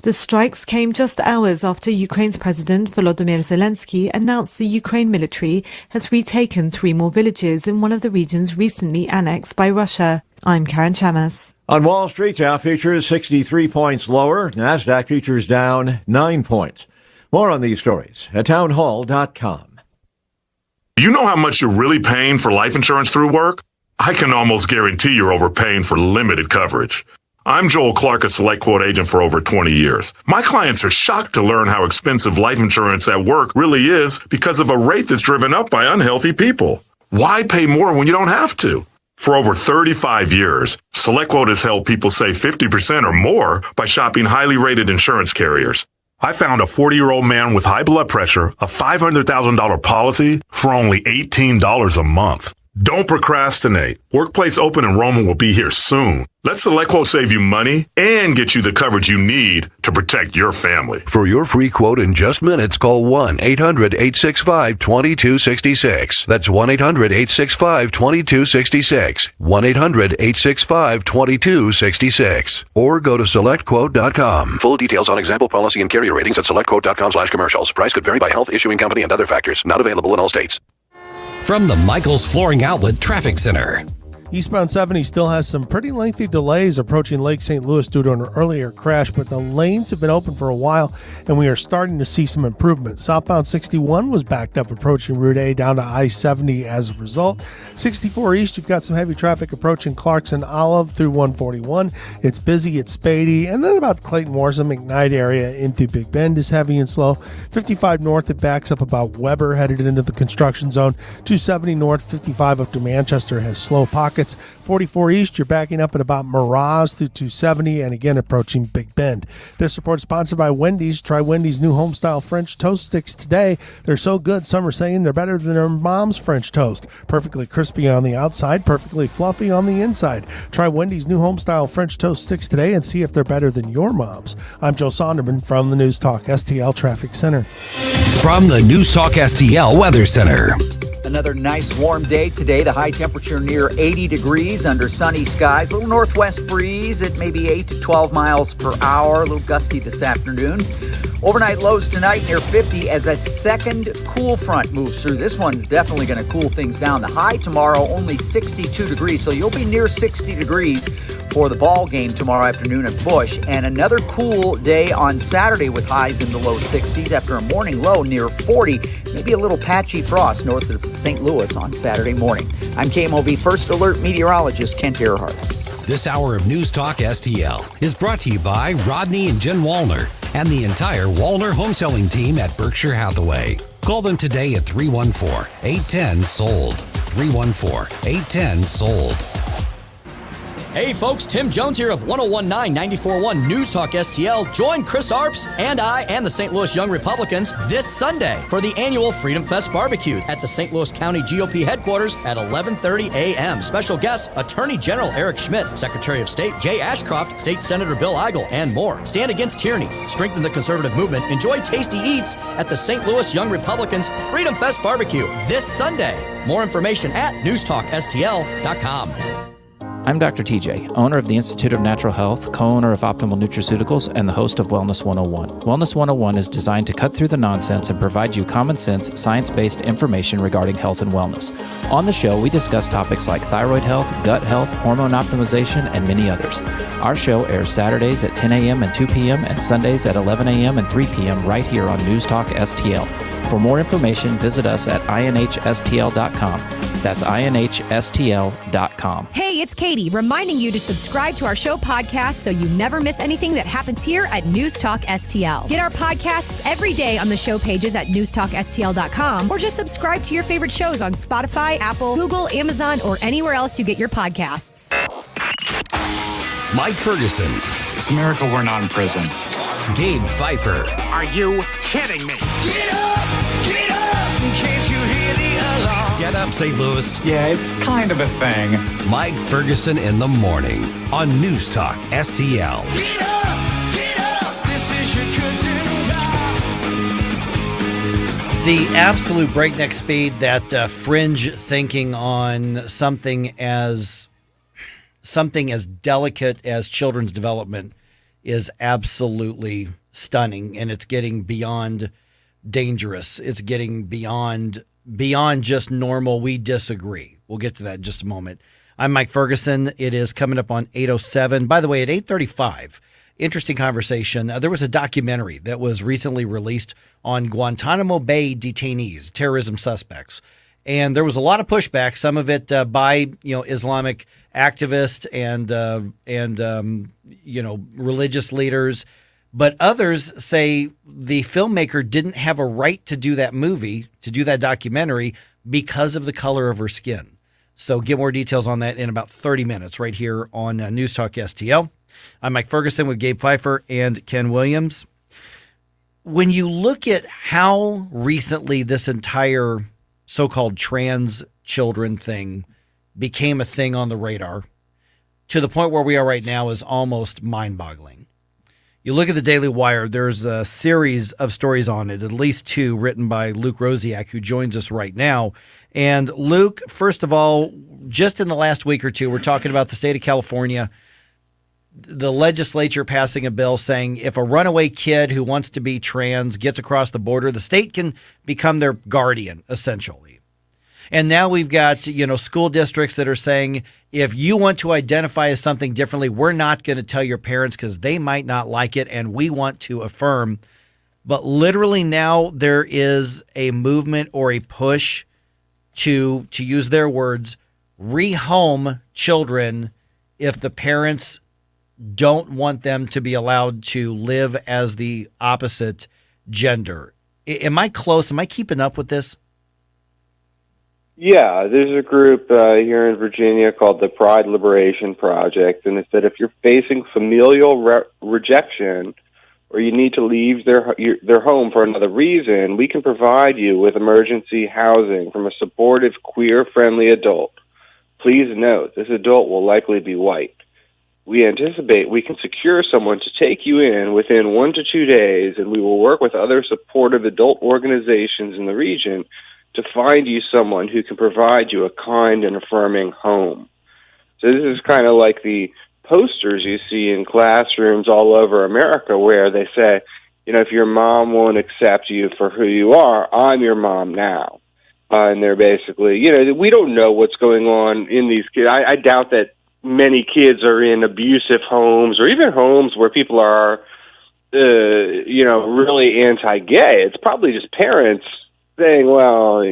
The strikes came just hours after Ukraine's President Volodymyr Zelensky announced the Ukraine military has retaken 3 more villages in one of the regions recently annexed by Russia. I'm Karen Chamas. On Wall Street, Dow futures 63 points lower. NASDAQ futures down 9 points. More on these stories at townhall.com. Do you know how much you're really paying for life insurance through work? I can almost guarantee you're overpaying for limited coverage. I'm Joel Clark, a Select Quote agent for over 20 years. My clients are shocked to learn how expensive life insurance at work really is because of a rate that's driven up by unhealthy people. Why pay more when you don't have to? For over 35 years, SelectQuote has helped people save 50% or more by shopping highly rated insurance carriers. I found a 40-year-old man with high blood pressure, a $500,000 policy for only $18 a month. Don't procrastinate. Workplace open enrollment will be here soon. Let SelectQuote save you money and get you the coverage you need to protect your family. For your free quote in just minutes, call 1-800-865-2266. That's 1-800-865-2266. 1-800-865-2266. Or go to SelectQuote.com. Full details on example policy and carrier ratings at SelectQuote.com/commercials. Price could vary by health, issuing company, and other factors. Not available in all states. From the Michaels Flooring Outlet Traffic Center. Eastbound 70 still has some pretty lengthy delays approaching Lake St. Louis due to an earlier crash, but the lanes have been open for a while, and we are starting to see some improvement. Southbound 61 was backed up approaching Route A down to I-70 as a result. 64 East, you've got some heavy traffic approaching Clarkson Olive through 141. It's busy at Spady, and then about Clayton Warsaw McKnight area into Big Bend is heavy and slow. 55 North, it backs up about Weber headed into the construction zone. 270 North, 55 up to Manchester has slow pockets. 44 East, you're backing up at about Miraz through 270 and again approaching Big Bend. This report is sponsored by Wendy's. Try Wendy's new home-style French toast sticks today. They're so good, some are saying they're better than their mom's French toast. Perfectly crispy on the outside, perfectly fluffy on the inside. Try Wendy's new home-style French toast sticks today and see if they're better than your mom's. I'm Joe Sonderman from the News Talk STL Traffic Center. From the News Talk STL Weather Center. Another nice warm day today. The high temperature near 80 degrees under sunny skies. A little northwest breeze at maybe 8 to 12 miles per hour. A little gusty this afternoon. Overnight lows tonight near 50 as a second cool front moves through. This one's definitely going to cool things down. The high tomorrow only 62 degrees, so you'll be near 60 degrees for the ball game tomorrow afternoon at Busch. And another cool day on Saturday with highs in the low 60s after a morning low near 40. Maybe a little patchy frost north of St. Louis on Saturday morning. I'm KMOV First Alert meteorologist Kent Earhart. This hour of News Talk STL is brought to you by Rodney and Jen Wallner and the entire Wallner home selling team at Berkshire Hathaway. Call them today at 314-810-SOLD. 314-810-SOLD. Hey folks, Tim Jones here of 1019 94.1 News Talk STL. Join Chris Arps and I and the St. Louis Young Republicans this Sunday for the annual Freedom Fest Barbecue at the St. Louis County GOP headquarters at 11:30 a.m. Special guests, Attorney General Eric Schmidt, Secretary of State Jay Ashcroft, State Senator Bill Eigel, and more. Stand against tyranny, strengthen the conservative movement, enjoy tasty eats at the St. Louis Young Republicans Freedom Fest Barbecue this Sunday. More information at newstalkstl.com. I'm Dr. TJ, owner of the Institute of Natural Health, co-owner of Optimal Nutraceuticals, and the host of Wellness 101. Wellness 101 is designed to cut through the nonsense and provide you common sense, science-based information regarding health and wellness. On the show, we discuss topics like thyroid health, gut health, hormone optimization, and many others. Our show airs Saturdays at 10 a.m. and 2 p.m. and Sundays at 11 a.m. and 3 p.m. right here on News Talk STL. For more information, visit us at inhstl.com. That's inhstl.com. Hey, it's Katie, reminding you to subscribe to our show podcast so you never miss anything that happens here at News Talk STL. Get our podcasts every day on the show pages at newstalkstl.com or just subscribe to your favorite shows on Spotify, Apple, Google, Amazon, or anywhere else you get your podcasts. Mike Ferguson. It's a miracle we're not in prison. Gabe Pfeiffer. Are you kidding me? Get up! Get up! Can't you hear the alarm? Get up, St. Louis. Yeah, it's kind of a thing. Mike Ferguson in the morning on News Talk STL. Get up! Get up! This is your cousin Bob. The absolute breakneck speed that fringe thinking on something as delicate as children's development is absolutely stunning, and it's getting beyond dangerous. It's getting beyond just normal. We disagree. We'll get to that in just a moment. I'm Mike Ferguson. It is coming up on 8:07. By the way, at 8:35, interesting conversation. There was a documentary that was recently released on Guantanamo Bay detainees, terrorism suspects. And there was a lot of pushback, some of it by Islamic activists and religious leaders, but others say the filmmaker didn't have a right to do that movie, to do that documentary, because of the color of her skin. So get more details on that in about 30 minutes right here on News Talk STL. I'm Mike Ferguson with Gabe Pfeiffer and Ken Williams. When you look at how recently this entire so-called trans children thing became a thing on the radar, to the point where we are right now is almost mind-boggling. You look at the Daily Wire, there's a series of stories on it, at least two written by Luke Rosiak, who joins us right now. And Luke, first of all, just in the last week or two, we're talking about the state of California, the legislature passing a bill saying if a runaway kid who wants to be trans gets across the border, the state can become their guardian, essentially. And now we've got, school districts that are saying, if you want to identify as something differently, we're not going to tell your parents because they might not like it, and we want to affirm. But literally now there is a movement or a push to use their words, rehome children if the parents don't want them to be allowed to live as the opposite gender. Am I close? Am I keeping up with this? Yeah, there's a group here in Virginia called the Pride Liberation Project, and it said if you're facing familial rejection or you need to leave their home for another reason, we can provide you with emergency housing from a supportive, queer-friendly adult. Please note, this adult will likely be white. We anticipate we can secure someone to take you in within 1 to 2 days, and we will work with other supportive adult organizations in the region to find you someone who can provide you a kind and affirming home. So this is kind of like the posters you see in classrooms all over America where they say, if your mom won't accept you for who you are, I'm your mom now. And they're basically, we don't know what's going on in these kids. I doubt that many kids are in abusive homes or even homes where people are, really anti-gay. It's probably just parents saying, well,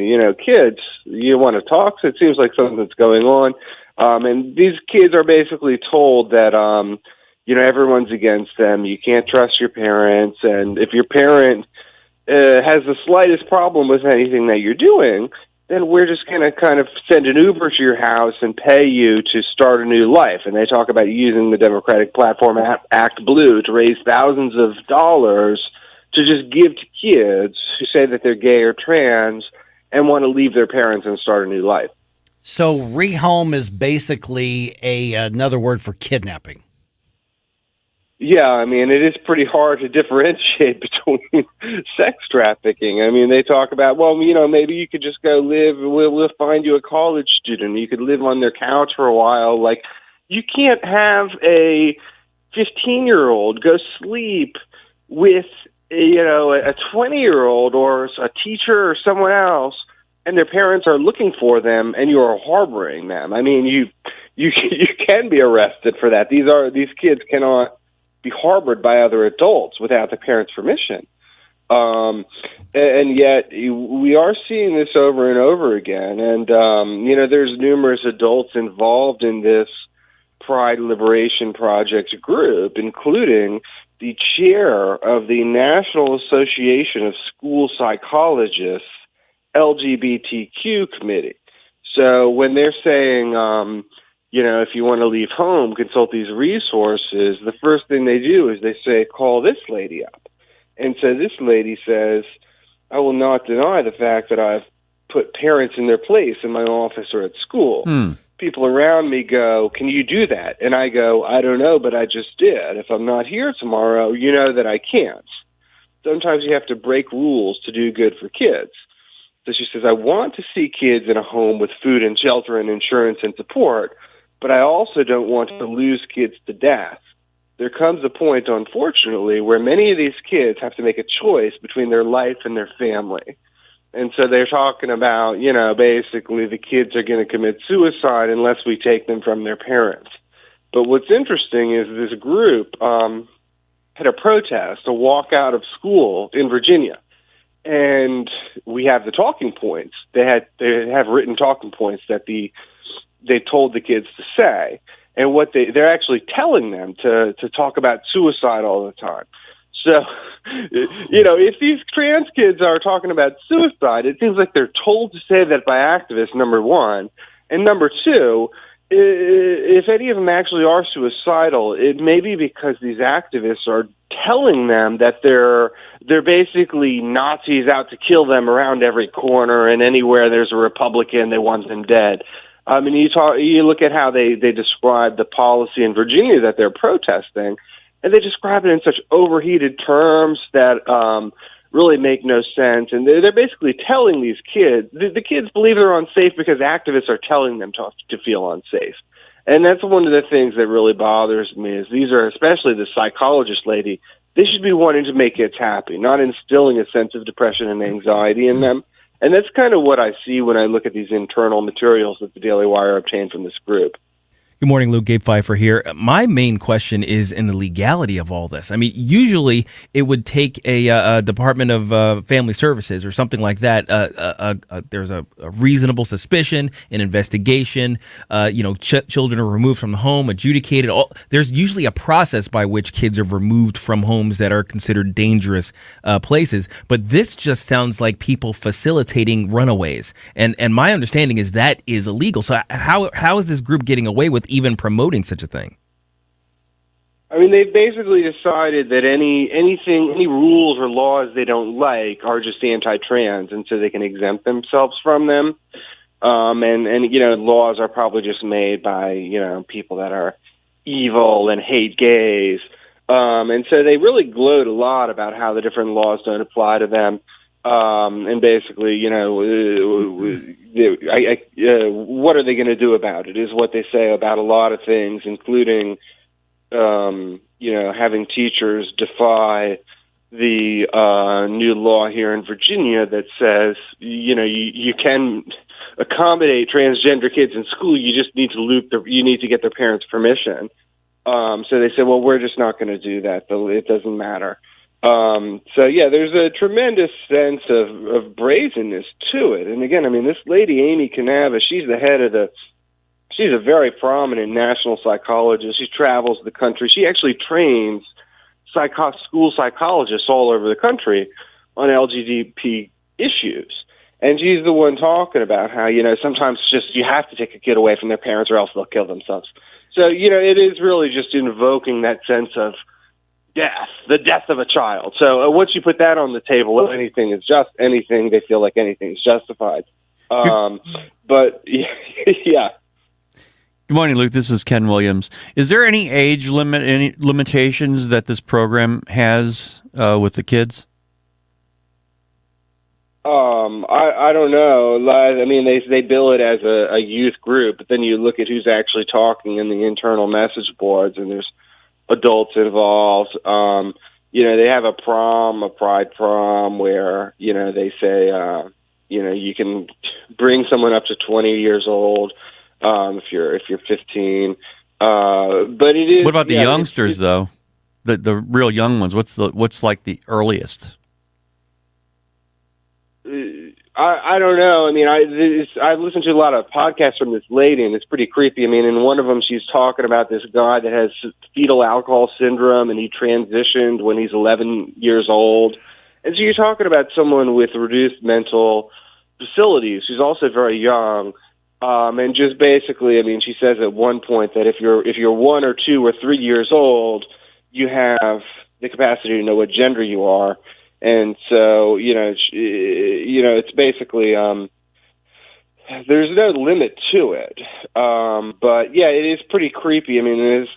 kids, you want to talk? So it seems like something's going on. And these kids are basically told that, everyone's against them. You can't trust your parents. And if your parent has the slightest problem with anything that you're doing, then we're just going to kind of send an Uber to your house and pay you to start a new life. And they talk about using the Democratic platform Act Blue to raise thousands of dollars to just give to kids who say that they're gay or trans and want to leave their parents and start a new life. So rehome is basically another word for kidnapping. Yeah, I mean, it is pretty hard to differentiate between sex trafficking. I mean, they talk about, well, maybe you could just go live, we'll find you a college student. You could live on their couch for a while. Like, you can't have a 15-year-old go sleep with a 20-year-old or a teacher or someone else, and their parents are looking for them, and you are harboring them. I mean, you can be arrested for that. These kids cannot be harbored by other adults without the parents' permission. And yet we are seeing this over and over again. And there's numerous adults involved in this Pride Liberation Project group, including the chair of the National Association of School Psychologists LGBTQ committee. So when they're saying, if you want to leave home, consult these resources, the first thing they do is they say, call this lady up. And so this lady says, I will not deny the fact that I've put parents in their place in my office or at school. People around me go, can you do that? And I go, I don't know, but I just did. If I'm not here tomorrow, you know that I can't. Sometimes you have to break rules to do good for kids. So she says, I want to see kids in a home with food and shelter and insurance and support, but I also don't want to lose kids to death. There comes a point, unfortunately, where many of these kids have to make a choice between their life and their family. And so they're talking about, basically the kids are going to commit suicide unless we take them from their parents. But what's interesting is this group had a protest, a walk out of school in Virginia. And we have the talking points. They have written talking points that they told the kids to say. And what they're actually telling them to talk about suicide all the time. So, if these trans kids are talking about suicide, it seems like they're told to say that by activists, number one, And number two, if any of them actually are suicidal, it may be because these activists are telling them that they're basically Nazis out to kill them around every corner, and anywhere there's a Republican, they want them dead. I mean, you look at how they describe the policy in Virginia that they're protesting, and they describe it in such overheated terms that really make no sense. And they're basically telling these kids, the kids believe they're unsafe because activists are telling them to feel unsafe. And that's one of the things that really bothers me is these are, especially the psychologist lady, they should be wanting to make kids happy, not instilling a sense of depression and anxiety in them. And that's kind of what I see when I look at these internal materials that the Daily Wire obtained from this group. Good morning, Luke. Gabe Pfeiffer here. My main question is in the legality of all this. I mean, usually it would take a Department of Family Services or something like that. There's a reasonable suspicion, an investigation. Children are removed from the home, adjudicated. There's usually a process by which kids are removed from homes that are considered dangerous places. But this just sounds like people facilitating runaways. And my understanding is that is illegal. So how is this group getting away with even promoting such a thing? I mean, they've basically decided that any rules or laws they don't like are just anti-trans, and so they can exempt themselves from them. And laws are probably just made by, people that are evil and hate gays. And so they really gloat a lot about how the different laws don't apply to them. And basically, what are they going to do about it is what they say about a lot of things, including, having teachers defy the new law here in Virginia that says, you can accommodate transgender kids in school. You just need you need to get their parents' permission. So they said, well, we're just not going to do that. It doesn't matter. There's a tremendous sense of brazenness to it. And again, I mean, this lady, Amy Canava, she's a very prominent national psychologist. She travels the country. She actually trains school psychologists all over the country on LGBT issues. And she's the one talking about how, sometimes just you have to take a kid away from their parents or else they'll kill themselves. So, it is really just invoking that sense of the death of a child. So once you put that on the table, they feel like anything's justified. But yeah. Good morning, Luke. This is Ken Williams. Is there any age limit, any limitations that this program has with the kids? I don't know. I mean, they bill it as a youth group, but then you look at who's actually talking in the internal message boards, and there's adults involved. They have a pride prom where, they say, you can bring someone up to 20 years old, if you're 15. But it is. What about the youngsters though? The real young ones. What's like the earliest? I don't know. I mean, I've listened to a lot of podcasts from this lady, and it's pretty creepy. I mean, in one of them, she's talking about this guy that has fetal alcohol syndrome, and he transitioned when he's 11 years old. And so you're talking about someone with reduced mental facilities who's also very young. And just basically, I memean, she says at one point that if you're 1 or 2 or 3 years old, you have the capacity to know what gender you are. And so, it's basically, there's no limit to it. But yeah, it is pretty creepy. I mean, this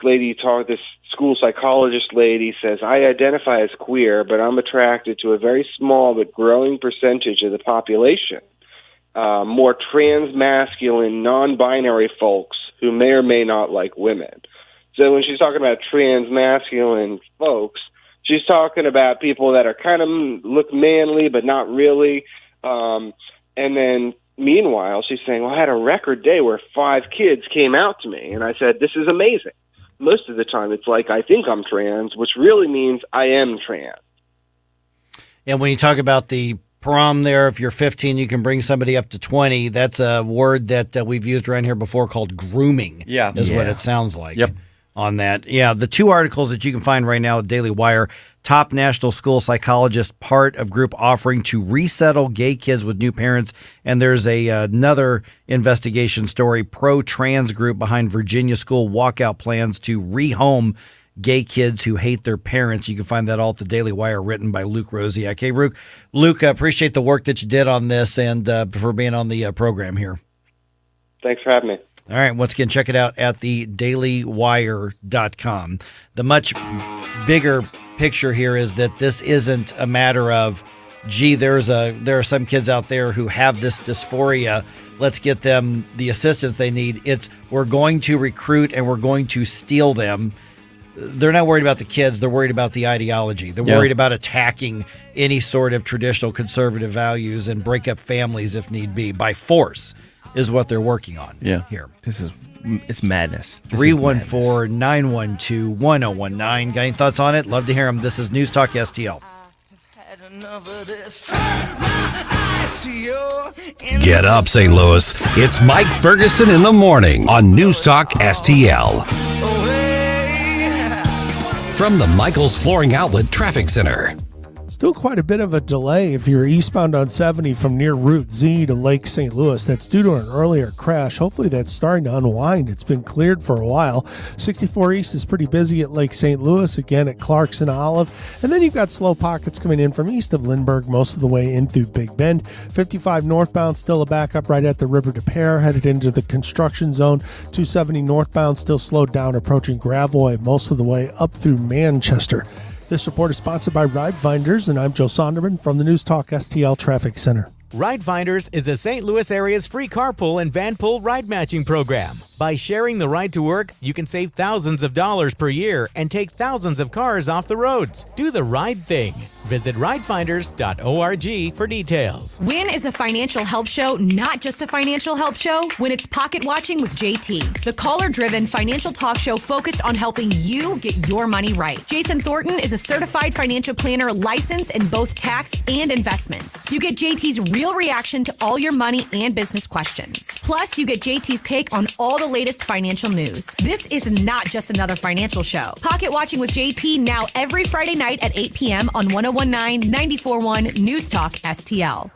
school psychologist lady says, I identify as queer, but I'm attracted to a very small but growing percentage of the population. More trans-masculine, non-binary folks who may or may not like women. So when she's talking about trans-masculine folks, she's talking about people that are kind of look manly, but not really. And then meanwhile, she's saying, well, I had a record day where 5 kids came out to me. And I said, this is amazing. Most of the time it's like, I think I'm trans, which really means I am trans. And when you talk about the prom there, if you're 15, you can bring somebody up to 20. That's a word that we've used around here before called grooming. Yeah. Is what it sounds like. Yep. on that. Yeah, the two articles that you can find right now at Daily Wire: top national school psychologist, part of group offering to resettle gay kids with new parents. And there's another investigation story, pro-trans group behind Virginia school walkout plans to rehome gay kids who hate their parents. You can find that all at the Daily Wire, written by Luke Rosiak. Hey, Luke, appreciate the work that you did on this and for being on the program here. Thanks for having me. All right, once again, check it out at thedailywire.com. The much bigger picture here is that this isn't a matter of, gee, there are some kids out there who have this dysphoria. Let's get them the assistance they need. It's, we're going to recruit and we're going to steal them. They're not worried about the kids. They're worried about the ideology. They're worried about attacking any sort of traditional conservative values and break up families if need be by force is what they're working on here. It's madness. 314-912-1019. Got any thoughts on it? Love to hear them. This is News Talk STL. Get up, St. Louis. It's Mike Ferguson in the morning on News Talk STL. From the Michaels Flooring Outlet Traffic Center. Still quite a bit of a delay if you're eastbound on 70 from near Route Z to Lake St. Louis. That's due to an earlier crash. Hopefully that's starting to unwind. It's been cleared for a while. 64 East is pretty busy at Lake St. Louis, again at Clarkson Olive. And then you've got slow pockets coming in from east of Lindbergh most of the way in through Big Bend. 55 northbound, still a backup right at the River de Pere, headed into the construction zone. 270 northbound, still slowed down approaching Gravois most of the way up through Manchester. This report is sponsored by Ride Finders, and I'm Joe Sonderman from the News Talk STL Traffic Center. Ride Finders is a St. Louis area's free carpool and vanpool ride matching program. By sharing the ride to work, you can save thousands of dollars per year and take thousands of cars off the roads. Do the ride thing. Visit ridefinders.org for details. When is a financial help show not just a financial help show? When it's Pocket Watching with JT, the caller-driven financial talk show focused on helping you get your money right. Jason Thornton is a certified financial planner licensed in both tax and investments. You get JT's real reaction to all your money and business questions. Plus, you get JT's take on all the latest financial news. This is not just another financial show. Pocket Watching with JT now every Friday night at 8 p.m. on 1019-94.1 News Talk STL.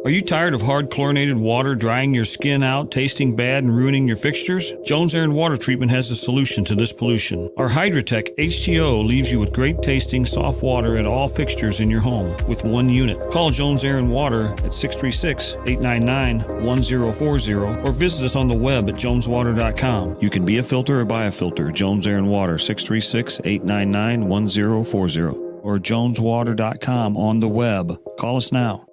Are you tired of hard chlorinated water drying your skin out, tasting bad, and ruining your fixtures? Jones Air and Water Treatment has a solution to this pollution. Our Hydratech H2O leaves you with great tasting, soft water at all fixtures in your home with one unit. Call Jones Air and Water at 636-899-1040 or visit us on the web at joneswater.com. You can be a filter or buy a filter. Jones Air and Water, 636-899-1040 or joneswater.com on the web. Call us now.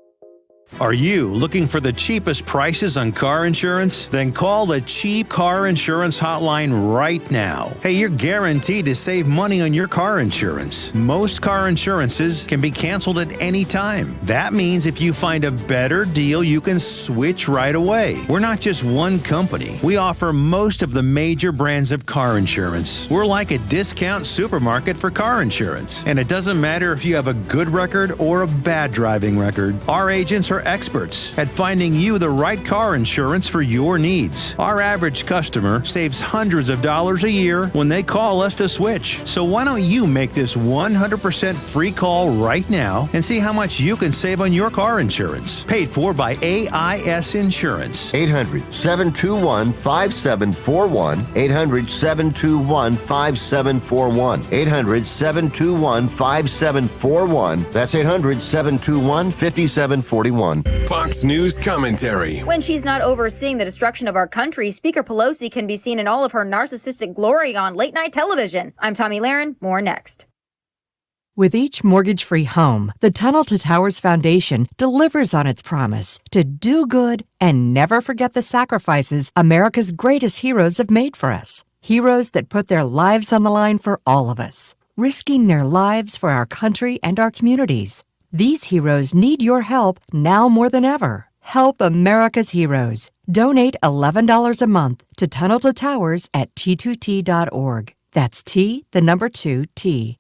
Are you looking for the cheapest prices on car insurance? Then call the Cheap Car Insurance Hotline right now. Hey, you're guaranteed to save money on your car insurance. Most car insurances can be canceled at any time. That means if you find a better deal, you can switch right away. We're not just one company. We offer most of the major brands of car insurance. We're like a discount supermarket for car insurance. And it doesn't matter if you have a good record or a bad driving record. Our agents are experts at finding you the right car insurance for your needs. Our average customer saves hundreds of dollars a year when they call us to switch. So why don't you make this 100% free call right now and see how much you can save on your car insurance. Paid for by AIS Insurance. 800-721-5741. 800-721-5741. 800-721-5741. That's 800-721-5741. Fox News commentary. When she's not overseeing the destruction of our country, Speaker Pelosi can be seen in all of her narcissistic glory on late night television. I'm Tommy Lahren. More next. With each mortgage-free home, the Tunnel to Towers Foundation delivers on its promise to do good and never forget the sacrifices America's greatest heroes have made for us. Heroes that put their lives on the line for all of us, risking their lives for our country and our communities. These heroes need your help now more than ever. Help America's heroes. Donate $11 a month to Tunnel to Towers at T2T.org. That's T2T.org.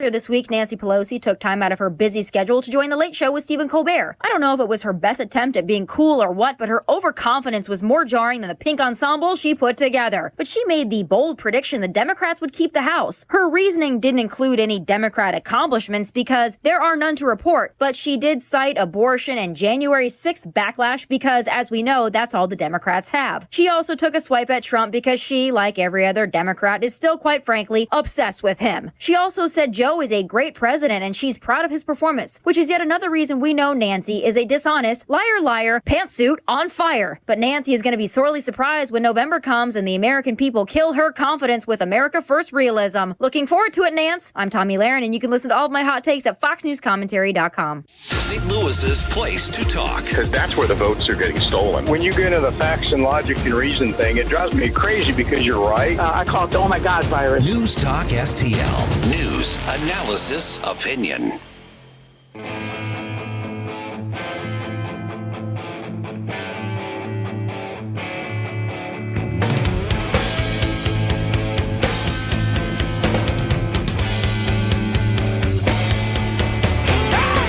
This week, Nancy Pelosi took time out of her busy schedule to join The Late Show with Stephen Colbert. I don't know if it was her best attempt at being cool or what, but her overconfidence was more jarring than the pink ensemble she put together. But she made the bold prediction the Democrats would keep the House. Her reasoning didn't include any Democrat accomplishments because there are none to report, but she did cite abortion and January 6th backlash because, as we know, that's all the Democrats have. She also took a swipe at Trump because she, like every other Democrat, is still, quite frankly, obsessed with him. She also said Joe is a great president and she's proud of his performance, which is yet another reason we know Nancy is a dishonest, liar, pantsuit on fire. But Nancy is going to be sorely surprised when November comes and the American people kill her confidence with America First realism. Looking forward to it, Nance. I'm Tommy Lahren, and you can listen to all of my hot takes at foxnewscommentary.com. St. Louis's place to talk. Because that's where the votes are getting stolen. When you get into the facts and logic and reason thing, it drives me crazy because you're right. I call it the oh my God virus. News Talk STL. News, analysis, opinion.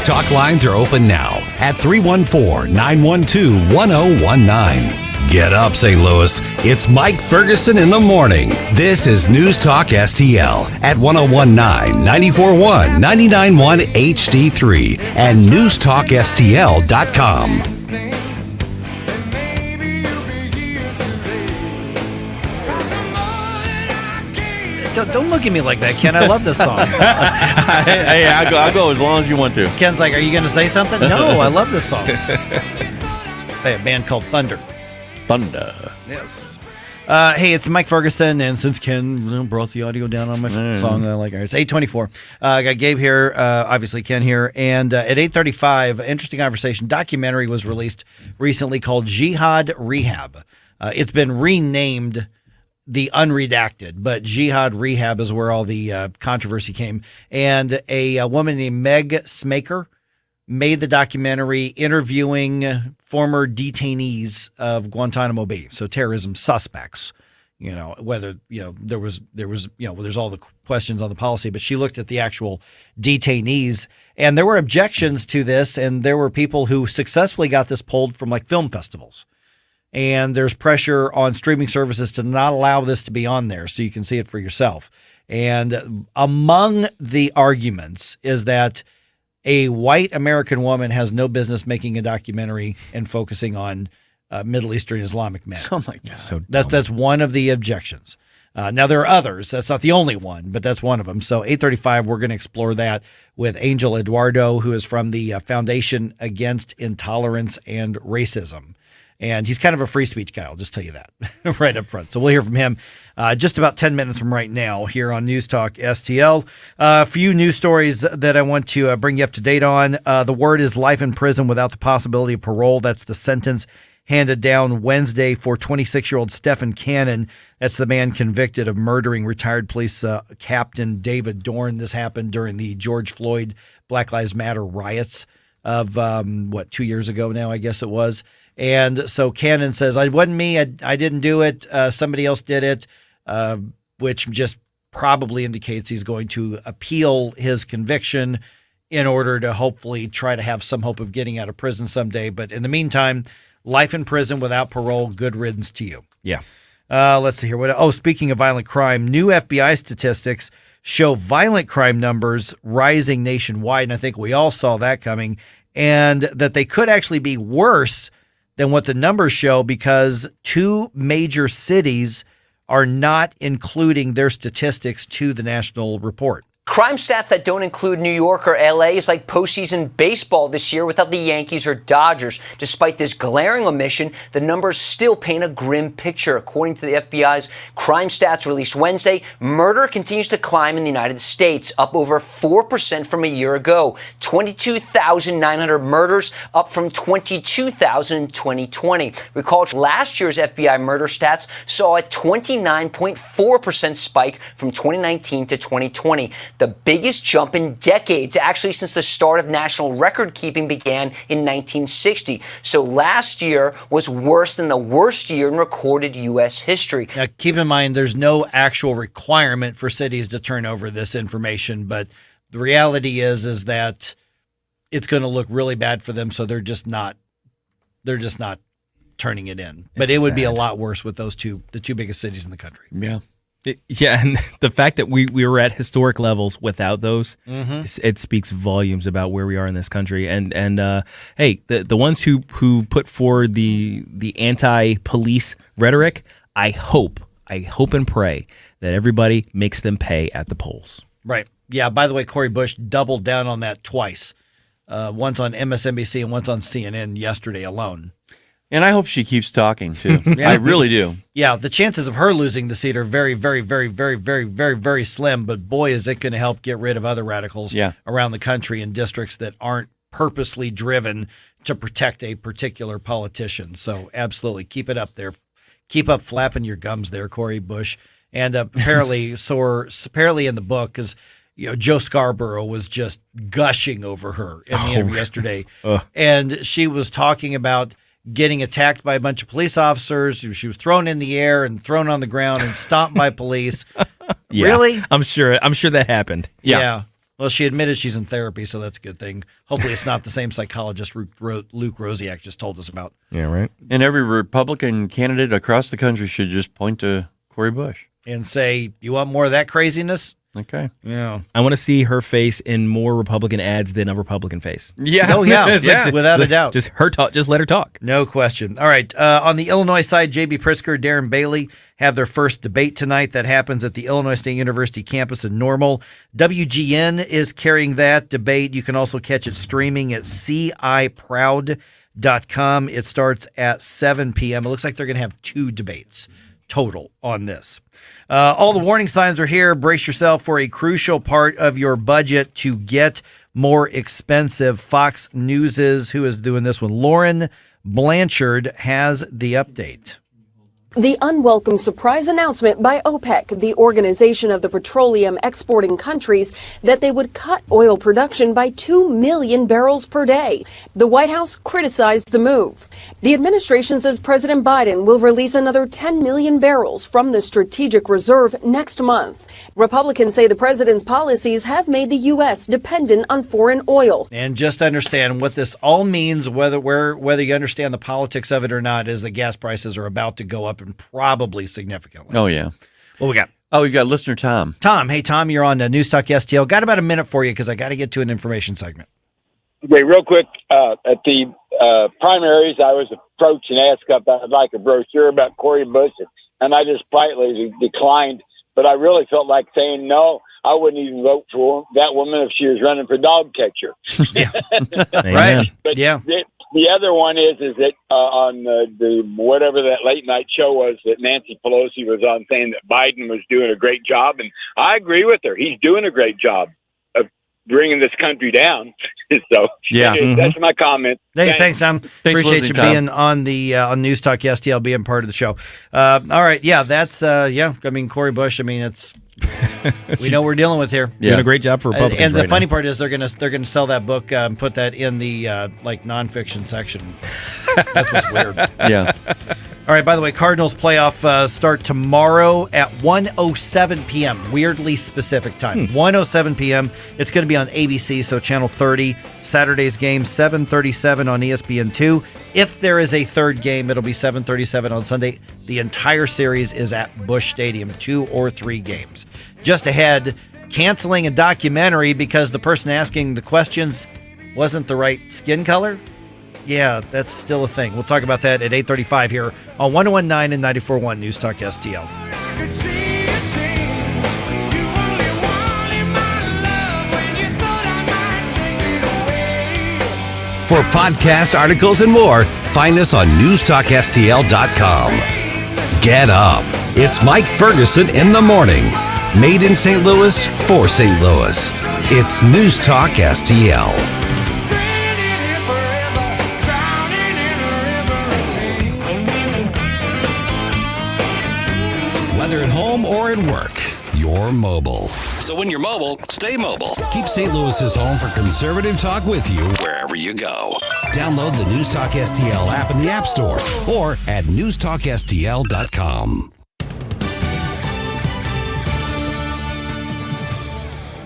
Talk lines are open now at 314-912-1019. Get up, St. Louis. It's Mike Ferguson in the morning. This is News Talk STL at 1019, 94.1, 99.1 HD3 and NewstalkSTL.com. Don't look at me like that, Ken. I love this song. Hey, I'll go as long as you want to. Ken's like, are you going to say something? No, I love this song. Hey, a band called Thunder. Yes. Hey, it's Mike Ferguson, and since Ken brought the audio down on my song, I like it. It's 8:24. I got Gabe here, obviously Ken here, and at 8:35, interesting conversation. Documentary was released recently called Jihad Rehab. It's been renamed The Unredacted, but Jihad Rehab is where all the controversy came. And a woman named Meg Smaker made the documentary interviewing former detainees of Guantanamo Bay, so terrorism suspects. You know, whether, there was, there's all the questions on the policy, but she looked at the actual detainees, and there were objections to this, and there were people who successfully got this pulled from like film festivals. And there's pressure on streaming services to not allow this to be on there so you can see it for yourself. And among the arguments is that a white American woman has no business making a documentary and focusing on Middle Eastern Islamic men. Oh my God. So that's one of the objections. Now, there are others. That's not the only one, but that's one of them. So 8:35, we're going to explore that with Angel Eduardo, who is from the Foundation Against Intolerance and Racism. And he's kind of a free speech guy. I'll just tell you that right up front. So we'll hear from him just about 10 minutes from right now here on News Talk STL. A few news stories that I want to bring you up to date on. The word is life in prison without the possibility of parole. That's the sentence handed down Wednesday for 26-year-old Stephen Cannon. That's the man convicted of murdering retired police Captain David Dorn. This happened during the George Floyd Black Lives Matter riots of, 2 years ago now, I guess it was. And so Cannon says, it wasn't me. I didn't do it. Somebody else did it, which just probably indicates he's going to appeal his conviction in order to hopefully try to have some hope of getting out of prison someday. But in the meantime, life in prison without parole, good riddance to you. Yeah. Let's see here. Speaking of violent crime, new FBI statistics show violent crime numbers rising nationwide. And I think we all saw that coming, and that they could actually be worse than what the numbers show because two major cities are not including their statistics to the national report. Crime stats that don't include New York or LA is like postseason baseball this year without the Yankees or Dodgers. Despite this glaring omission, the numbers still paint a grim picture. According to the FBI's crime stats released Wednesday, murder continues to climb in the United States, up over 4% from a year ago. 22,900 murders, up from 22,000 in 2020. Recall last year's FBI murder stats saw a 29.4% spike from 2019 to 2020. The biggest jump in decades, actually since the start of national record keeping began in 1960. So last year was worse than the worst year in recorded U.S. history. Now, keep in mind, there's no actual requirement for cities to turn over this information, but The reality is that it's going to look really bad for them, so they're just not turning it in. But it would be a lot worse with the two biggest cities in the country. Yeah. And the fact that we were at historic levels without those, it speaks volumes about where we are in this country. And hey, the ones who put forward the anti-police rhetoric, I hope and pray that everybody makes them pay at the polls. Right. Yeah. By the way, Cori Bush doubled down on that twice. Once on MSNBC and once on CNN yesterday alone. And I hope she keeps talking, too. Yeah. I really do. Yeah, the chances of her losing the seat are very, very, very, very, very, very, very slim. But boy, is it going to help get rid of other radicals around the country in districts that aren't purposely driven to protect a particular politician. So absolutely, keep it up there. Keep up flapping your gums there, Cori Bush. And apparently in the book, because Joe Scarborough was just gushing over her in the interview yesterday. And she was talking about getting attacked by a bunch of police officers. She was thrown in the air and thrown on the ground and stomped by police. Yeah, really? I'm sure that happened. Yeah. Well, she admitted she's in therapy, so that's a good thing. Hopefully it's not the same psychologist Luke Rosiak just told us about. Yeah, right. And every Republican candidate across the country should just point to Cori Bush. And say, you want more of that craziness? Okay. Yeah. I want to see her face in more Republican ads than a Republican face. Yeah. Oh, yeah. Without a doubt. Just her talk. Just let her talk. No question. All right. On the Illinois side, J.B. Pritzker, Darren Bailey have their first debate tonight. That happens at the Illinois State University campus in Normal. WGN is carrying that debate. You can also catch it streaming at ciproud.com. It starts at 7 p.m. It looks like they're going to have 2 debates total on this. All the warning signs are here. Brace yourself for a crucial part of your budget to get more expensive. Fox News' who is doing this one? Lauren Blanchard has the update. The unwelcome surprise announcement by OPEC, the Organization of the Petroleum Exporting Countries, that they would cut oil production by 2 million barrels per day. The White House criticized the move. The administration says President Biden will release another 10 million barrels from the strategic reserve next month. Republicans say the president's policies have made the U.S. dependent on foreign oil. And just understand what this all means, whether you understand the politics of it or not, is that gas prices are about to go up and probably significantly. Oh, yeah. What we got? Oh, we've got listener Tom. Tom. Hey, Tom, you're on News Talk STL. Got about a minute for you because I got to get to an information segment. Okay, real quick. At the primaries, I was approached and asked if I'd like a brochure about Cori Bush, and I just politely declined. But I really felt like saying no. I wouldn't even vote for that woman if she was running for dog catcher. Right? But yeah. The other one is that on the whatever that late night show was that Nancy Pelosi was on saying that Biden was doing a great job, and I agree with her. He's doing a great job of bringing this country down. So that's my comment. Hey, thanks, Tom. Appreciate you being on the on News Talk STL, being part of the show. All right, yeah, that's I mean, Cori Bush. I mean, it's we know what we're dealing with here. Doing a great job for Republicans. And the right funny now. part is they're gonna sell that book and put that in the nonfiction section. That's what's weird. Yeah. All right, by the way, Cardinals playoff start tomorrow at 1:07 p.m., weirdly specific time. 1:07 p.m. It's going to be on ABC, so Channel 30. Saturday's game, 7:37 on ESPN2. If there is a third game, it'll be 7:37 on Sunday. The entire series is at Busch Stadium, 2 or 3 games. Just ahead, canceling a documentary because the person asking the questions wasn't the right skin color. Yeah, that's still a thing. We'll talk about that at 8:35 here on 101.9 and 94.1 News Talk STL. For podcast articles and more, find us on NewstalkSTL.com. Get up. It's Mike Ferguson in the morning. Made in St. Louis for St. Louis. It's News Talk STL. Whether at home or at work, you're mobile. So when you're mobile, stay mobile. Keep St. Louis's home for conservative talk with you wherever you go. Download the News Talk STL app in the App Store or at NewstalkSTL.com.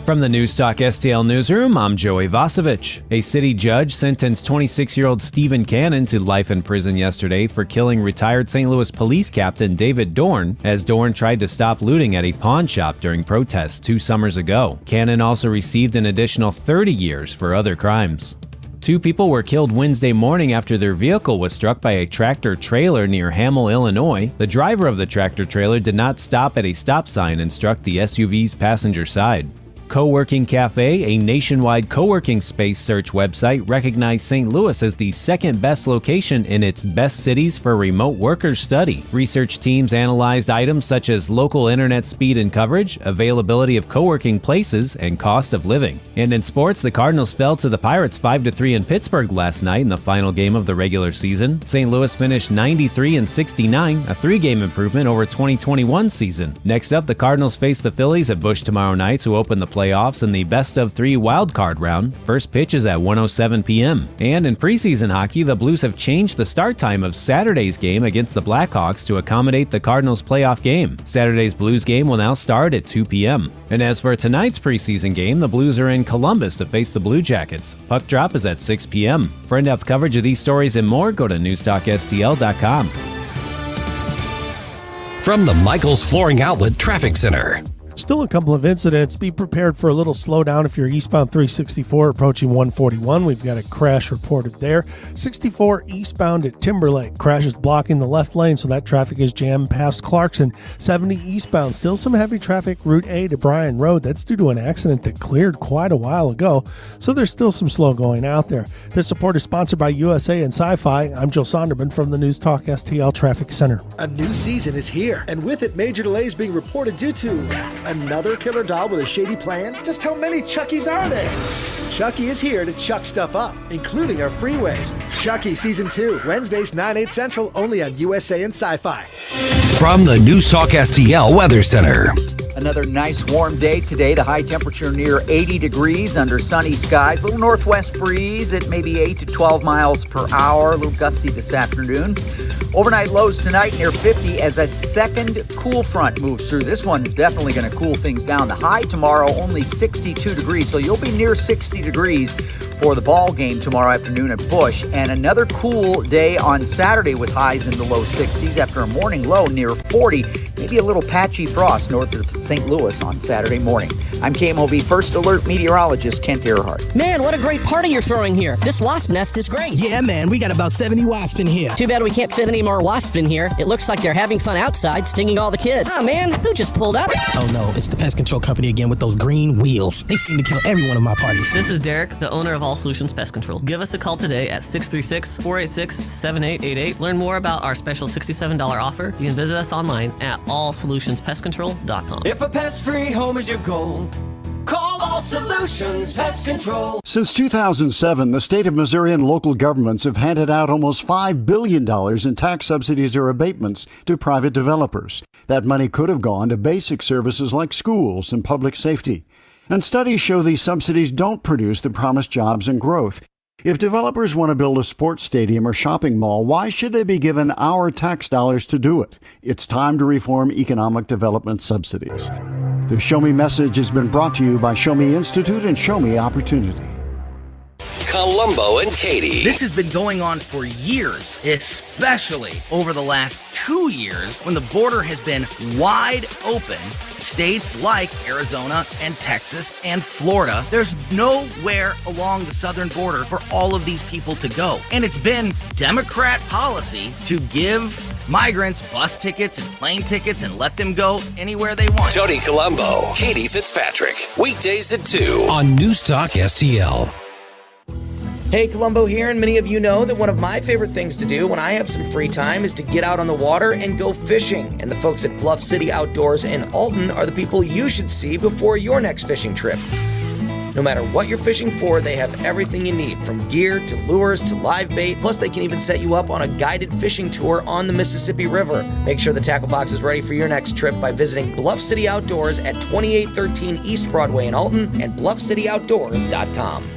From the Newstalk STL newsroom, I'm Joey Vasevich. A city judge sentenced 26-year-old Stephen Cannon to life in prison yesterday for killing retired St. Louis police captain David Dorn, as Dorn tried to stop looting at a pawn shop during protests 2 summers ago. Cannon also received an additional 30 years for other crimes. 2 people were killed Wednesday morning after their vehicle was struck by a tractor-trailer near Hamel, Illinois. The driver of the tractor-trailer did not stop at a stop sign and struck the SUV's passenger side. Co-working Cafe, a nationwide co-working space search website, recognized St. Louis as the second best location in its Best Cities for Remote Workers study. Research teams analyzed items such as local internet speed and coverage, availability of co-working places, and cost of living. And in sports, the Cardinals fell to the Pirates 5-3 in Pittsburgh last night in the final game of the regular season. St. Louis finished 93-69, a 3-game improvement over 2021 season. Next up, the Cardinals face the Phillies at Busch tomorrow night to open the playoffs in the best-of-3 wildcard round. First pitch is at 1:07 p.m. And in preseason hockey, the Blues have changed the start time of Saturday's game against the Blackhawks to accommodate the Cardinals' playoff game. Saturday's Blues game will now start at 2 p.m. And as for tonight's preseason game, the Blues are in Columbus to face the Blue Jackets. Puck drop is at 6 p.m. For in-depth coverage of these stories and more, go to NewstalkSTL.com. From the Michaels Flooring Outlet Traffic Center. Still a couple of incidents. Be prepared for a little slowdown if you're eastbound 364 approaching 141. We've got a crash reported there. 64 eastbound at Timberlake. Crash is blocking the left lane, so that traffic is jammed past Clarkson. 70 eastbound. Still some heavy traffic. Route A to Bryan Road. That's due to an accident that cleared quite a while ago, so there's still some slow going out there. This report is sponsored by USA and Sci-Fi. I'm Joe Sonderman from the News Talk STL Traffic Center. A new season is here, and with it, major delays being reported due to another killer doll with a shady plan? Just how many Chuckies are there? Chucky is here to chuck stuff up, including our freeways. Chucky Season 2, Wednesdays 9/8 Central, only on USA and Sci-Fi. From the Newstalk STL Weather Center. Another nice warm day today. The high temperature near 80 degrees under sunny skies. A little northwest breeze at maybe 8 to 12 miles per hour. A little gusty this afternoon. Overnight lows tonight near 50 as a second cool front moves through. This one's definitely going to cool things down. The high tomorrow only 62 degrees, so you'll be near 60 degrees for the ball game tomorrow afternoon at Busch. And another cool day on Saturday with highs in the low 60s after a morning low near 40. Maybe a little patchy frost north of St. Louis on Saturday morning. I'm KMOV First Alert meteorologist Kent Earhart. Man, what a great party you're throwing here. This wasp nest is great. Yeah, man, we got about 70 wasps in here. Too bad we can't fit any more wasps in here. It looks like they're having fun outside, stinging all the kids. Oh, man, who just pulled up? Oh, no, it's the pest control company again with those green wheels. They seem to kill every one of my parties. This is Derek, the owner of All Solutions Pest Control. Give us a call today at 636-486-7888. Learn more about our special $67 offer. You can visit us online at allsolutionspestcontrol.com. If a pest-free home is your goal, call All Solutions Pest Control. Since 2007, the state of Missouri and local governments have handed out almost $5 billion in tax subsidies or abatements to private developers. That money could have gone to basic services like schools and public safety. And studies show these subsidies don't produce the promised jobs and growth. If developers want to build a sports stadium or shopping mall, why should they be given our tax dollars to do it? It's time to reform economic development subsidies. The Show Me message has been brought to you by Show Me Institute and Show Me Opportunity. Columbo and Katie. This has been going on for years, especially over the last 2 years when the border has been wide open. States like Arizona and Texas and Florida, there's nowhere along the southern border for all of these people to go. And it's been Democrat policy to give migrants bus tickets and plane tickets and let them go anywhere they want. Tony Columbo, Katie Fitzpatrick. Weekdays at 2 on Newstalk STL. Hey, Columbo here, and many of you know that one of my favorite things to do when I have some free time is to get out on the water and go fishing. And the folks at Bluff City Outdoors in Alton are the people you should see before your next fishing trip. No matter what you're fishing for, they have everything you need, from gear to lures to live bait. Plus, they can even set you up on a guided fishing tour on the Mississippi River. Make sure the tackle box is ready for your next trip by visiting Bluff City Outdoors at 2813 East Broadway in Alton and bluffcityoutdoors.com.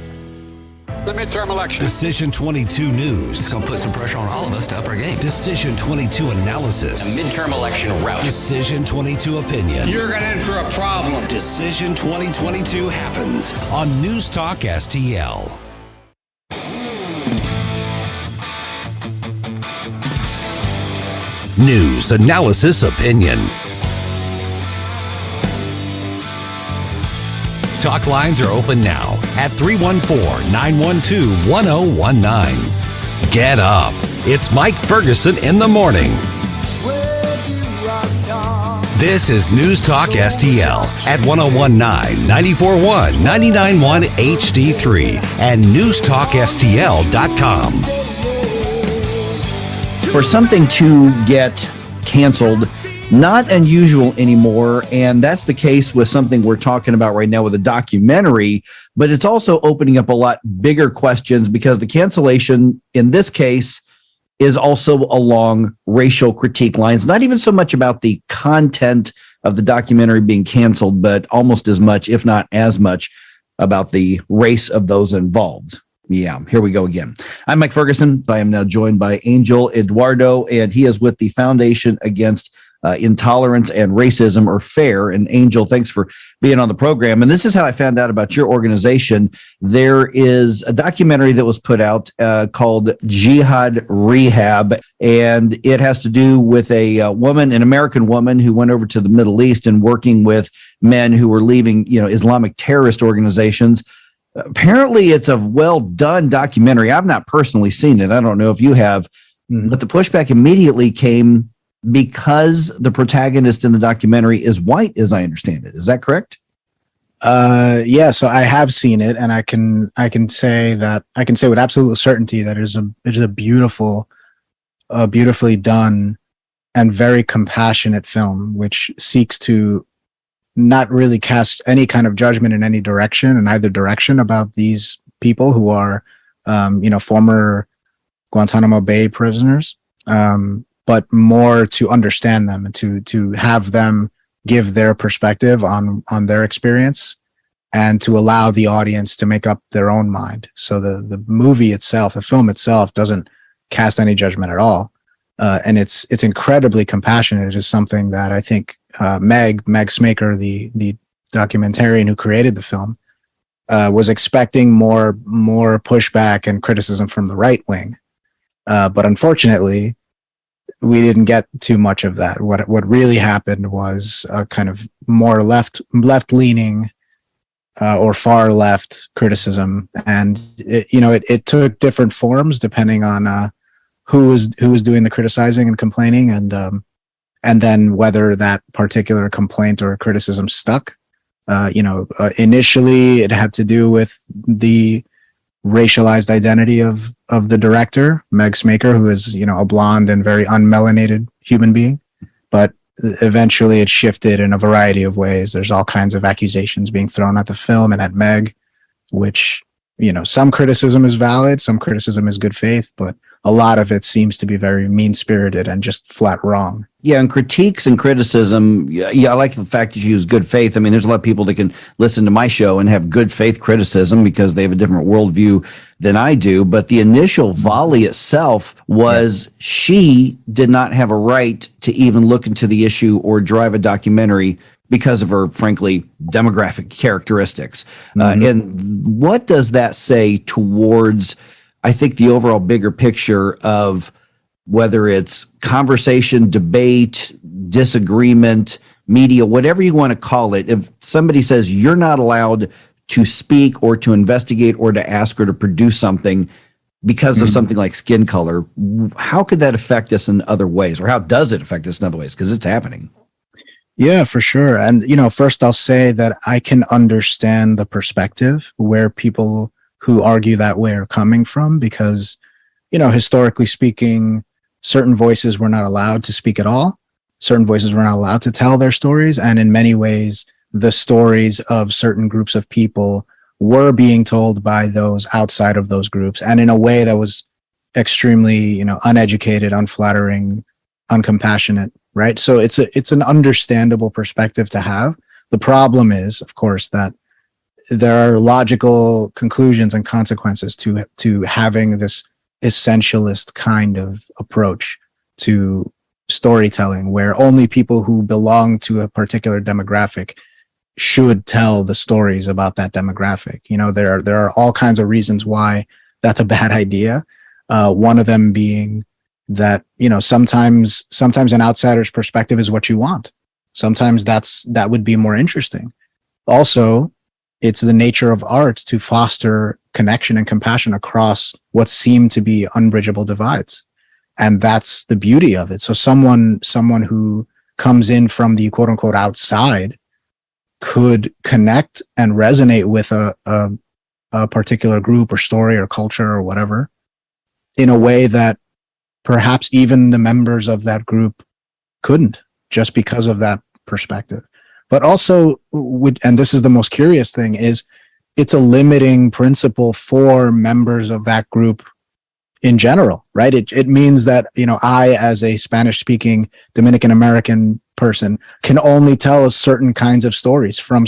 The midterm election. Decision 22 News. It's going to put some pressure on all of us to up our game. Decision 22 Analysis. A midterm election route. Decision 22 Opinion. You're going in for a problem. Decision 2022 happens on News Talk STL. News, analysis, opinion. Talk lines are open now at 314-912-1019. Get up. It's Mike Ferguson in the morning. This is News Talk STL at 1019, 94.1, 99.1 HD3 and newstalkstl.com. For something to get canceled, not unusual anymore, and that's the case with something we're talking about right now with a documentary, but it's also opening up a lot bigger questions because the cancellation in this case is also along racial critique lines, not even so much about the content of the documentary being canceled, but almost as much, if not as much, about the race of those involved. Yeah, here we go again. I'm Mike Ferguson. I am now joined by Angel Eduardo, and he is with the Foundation Against Intolerance and Racism, or FAIR. And Angel, thanks for being on the program. And this is how I found out about your organization. There is a documentary that was put out called Jihad Rehab, and it has to do with a woman, an American woman who went over to the Middle East and working with men who were leaving, Islamic terrorist organizations. Apparently, it's a well-done documentary. I've not personally seen it. I don't know if you have, but the pushback immediately came because the protagonist in the documentary is white, as I understand it. Is that correct? Yeah. So I have seen it, and I can say with absolute certainty that it is a beautifully done and very compassionate film, which seeks to not really cast any kind of judgment in any direction, in either direction, about these people who are, former Guantanamo Bay prisoners, but more to understand them and to have them give their perspective on their experience, and to allow the audience to make up their own mind. So the movie itself, the film itself, doesn't cast any judgment at all, and it's incredibly compassionate. It is something that I think Meg Smaker, the documentarian who created the film, was expecting more pushback and criticism from the right wing, but unfortunately, we didn't get too much of that. What really happened was a kind of more left leaning or far left criticism, and it took different forms depending on who was doing the criticizing and complaining, and then whether that particular complaint or criticism stuck. Initially it had to do with the racialized identity of the director, Meg Smaker, who is, a blonde and very unmelanated human being. But eventually it shifted in a variety of ways. There's all kinds of accusations being thrown at the film and at Meg, which, some criticism is valid, some criticism is good faith, but a lot of it seems to be very mean-spirited and just flat wrong. Yeah, and critiques and criticism, I like the fact that you use good faith. I mean, there's a lot of people that can listen to my show and have good faith criticism because they have a different worldview than I do. But the initial volley itself was she did not have a right to even look into the issue or drive a documentary because of her, frankly, demographic characteristics. And what does that say towards, I think, the overall bigger picture of whether it's conversation, debate, disagreement, media, whatever you want to call it? If somebody says you're not allowed to speak or to investigate or to ask or to produce something because of something like skin color, how could that affect us in other ways? Or how does it affect us in other ways? Because it's happening. Yeah, for sure. And, first I'll say that I can understand the perspective where people who argue that way are coming from, because, historically speaking, certain voices were not allowed to speak at all. Certain voices were not allowed to tell their stories. And in many ways, the stories of certain groups of people were being told by those outside of those groups, and in a way that was extremely, uneducated, unflattering, uncompassionate, right? So it's an understandable perspective to have. The problem is, of course, that there are logical conclusions and consequences to having this essentialist kind of approach to storytelling, where only people who belong to a particular demographic should tell the stories about that demographic. There are all kinds of reasons why that's a bad idea. One of them being that, sometimes an outsider's perspective is what you want. Sometimes that would be more interesting. Also, it's the nature of art to foster connection and compassion across what seem to be unbridgeable divides. And that's the beauty of it. So someone who comes in from the quote unquote outside could connect and resonate with a particular group or story or culture or whatever in a way that perhaps even the members of that group couldn't, just because of that perspective. But also, and this is the most curious thing, is it's a limiting principle for members of that group in general, right? It means that, I, as a Spanish speaking Dominican American person, can only tell certain kinds of stories from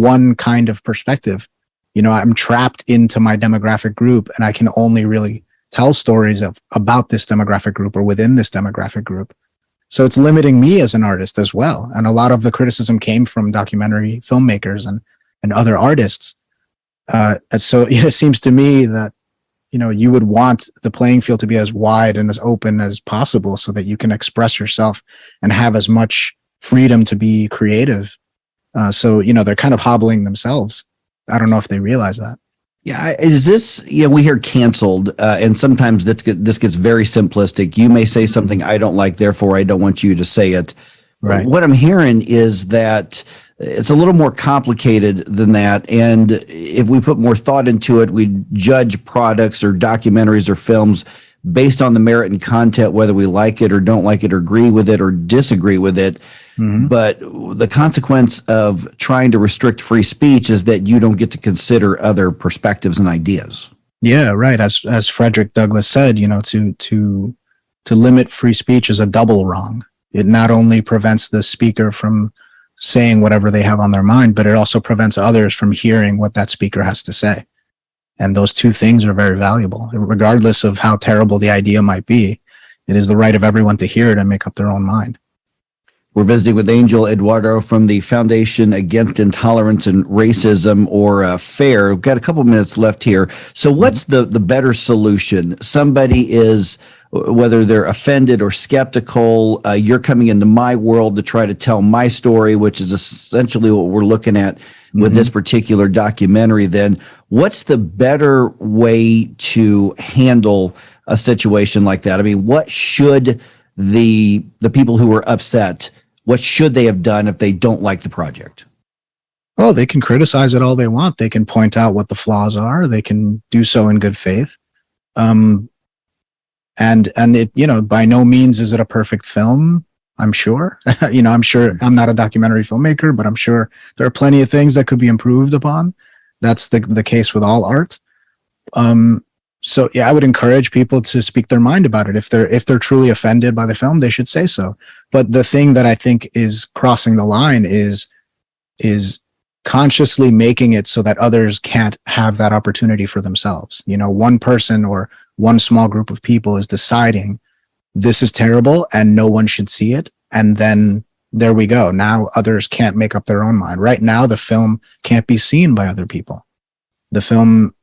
one kind of perspective. I'm trapped into my demographic group, and I can only really tell stories about this demographic group or within this demographic group. So it's limiting me as an artist as well. And a lot of the criticism came from documentary filmmakers and other artists. And so it seems to me that, you would want the playing field to be as wide and as open as possible so that you can express yourself and have as much freedom to be creative. So they're kind of hobbling themselves. I don't know if they realize that. Yeah, is this, we hear canceled, and sometimes this gets very simplistic. You may say something I don't like, therefore I don't want you to say it. Right. What I'm hearing is that it's a little more complicated than that. And if we put more thought into it, we judge products or documentaries or films based on the merit and content, whether we like it or don't like it or agree with it or disagree with it. Mm-hmm. But the consequence of trying to restrict free speech is that you don't get to consider other perspectives and ideas. Yeah, right. As Frederick Douglass said, to limit free speech is a double wrong. It not only prevents the speaker from saying whatever they have on their mind, but it also prevents others from hearing what that speaker has to say. And those two things are very valuable. Regardless of how terrible the idea might be, it is the right of everyone to hear it and make up their own mind. We're visiting with Angel Eduardo from the Foundation Against Intolerance and Racism, or FAIR. We've got a couple minutes left here. So what's the better solution? Somebody is, whether they're offended or skeptical, you're coming into my world to try to tell my story, which is essentially what we're looking at with this particular documentary. Then what's the better way to handle a situation like that? I mean, what should the people who are upset, what should they have done if they don't like the project? Oh, they can criticize it all they want. They can point out what the flaws are. They can do so in good faith. And it, by no means is it a perfect film. I'm sure, I'm sure I'm not a documentary filmmaker, but I'm sure there are plenty of things that could be improved upon. That's the case with all art. So yeah, I would encourage people to speak their mind about it. If they're truly offended by the film, they should say so. But the thing that I think is crossing the line is consciously making it so that others can't have that opportunity for themselves. One person or one small group of people is deciding this is terrible and no one should see it. And then there we go. Now others can't make up their own mind. Right now, the film can't be seen by other people. The film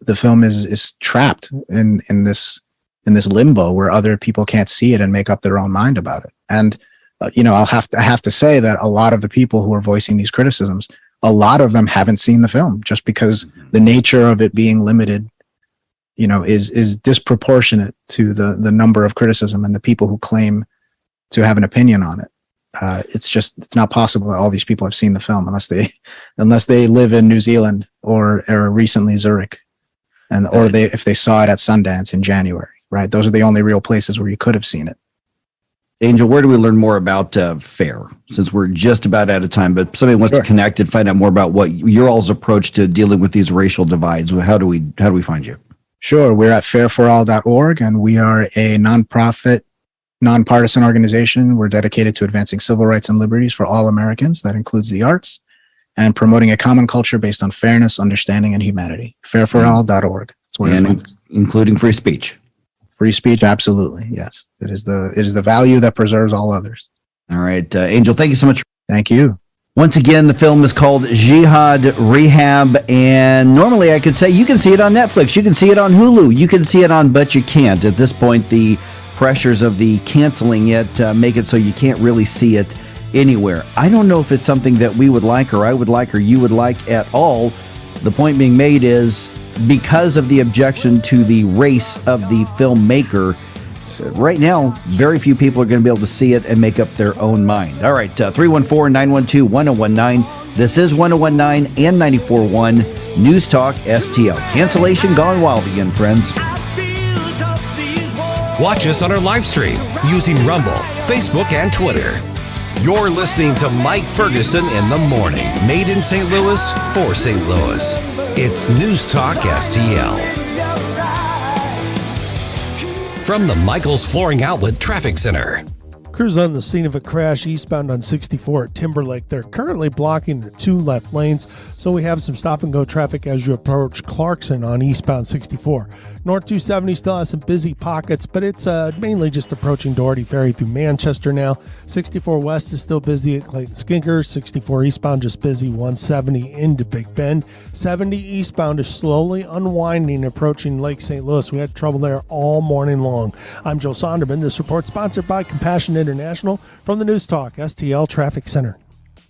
is trapped in this limbo where other people can't see it and make up their own mind about it. And I have to say that a lot of the people who are voicing these criticisms, a lot of them haven't seen the film, just because the nature of it being limited, is disproportionate to the number of criticism and the people who claim to have an opinion on it. It's not possible that all these people have seen the film unless they live in New Zealand or recently Zurich, if they saw it at Sundance in January, right? Those are the only real places where you could have seen it. Angel, where do we learn more about FAIR? Since we're just about out of time, but if somebody wants to connect and find out more about what your all's approach to dealing with these racial divides, how do we find you? Sure, we're at fairforall.org, and we are a nonprofit, nonpartisan organization. We're dedicated to advancing civil rights and liberties for all Americans. That includes the arts. and promoting a common culture based on fairness, understanding, and humanity. Fairforall.org. That's where and including free speech. Free speech, absolutely. Yes. It is the value that preserves all others. All right, Angel, thank you so much. Thank you. Once again, the film is called Jihad Rehab, and normally I could say you can see it on Netflix, you can see it on Hulu, you can see it on, but you can't. At this point, the pressures of the canceling it make it so you can't really see it anywhere. I don't know if it's something that we would like, or I would like, or you would like at all. The point being made is because of the objection to the race of the filmmaker, right now, very few people are going to be able to see it and make up their own mind. All right, 314-912-1019. This is 1019 and 94.1 News Talk STL. Cancellation gone wild again, friends. Watch us on our live stream using Rumble, Facebook, and Twitter. You're listening to Mike Ferguson in the morning. Made in St. Louis for St. Louis. It's News Talk STL. From the Michaels Flooring Outlet Traffic Center. Crews on the scene of a crash eastbound on 64 at Timberlake. They're currently blocking the two left lanes, so we have some stop-and-go traffic as you approach Clarkson on eastbound 64. North 270 still has some busy pockets, but it's mainly just approaching Doherty Ferry through Manchester now. 64 West is still busy at Clayton Skinker. 64 eastbound just busy 170 into Big Bend. 70 eastbound is slowly unwinding approaching Lake St. Louis. We had trouble there all morning long. I'm Joe Sonderman. This report sponsored by Compassion International from the News Talk STL Traffic Center.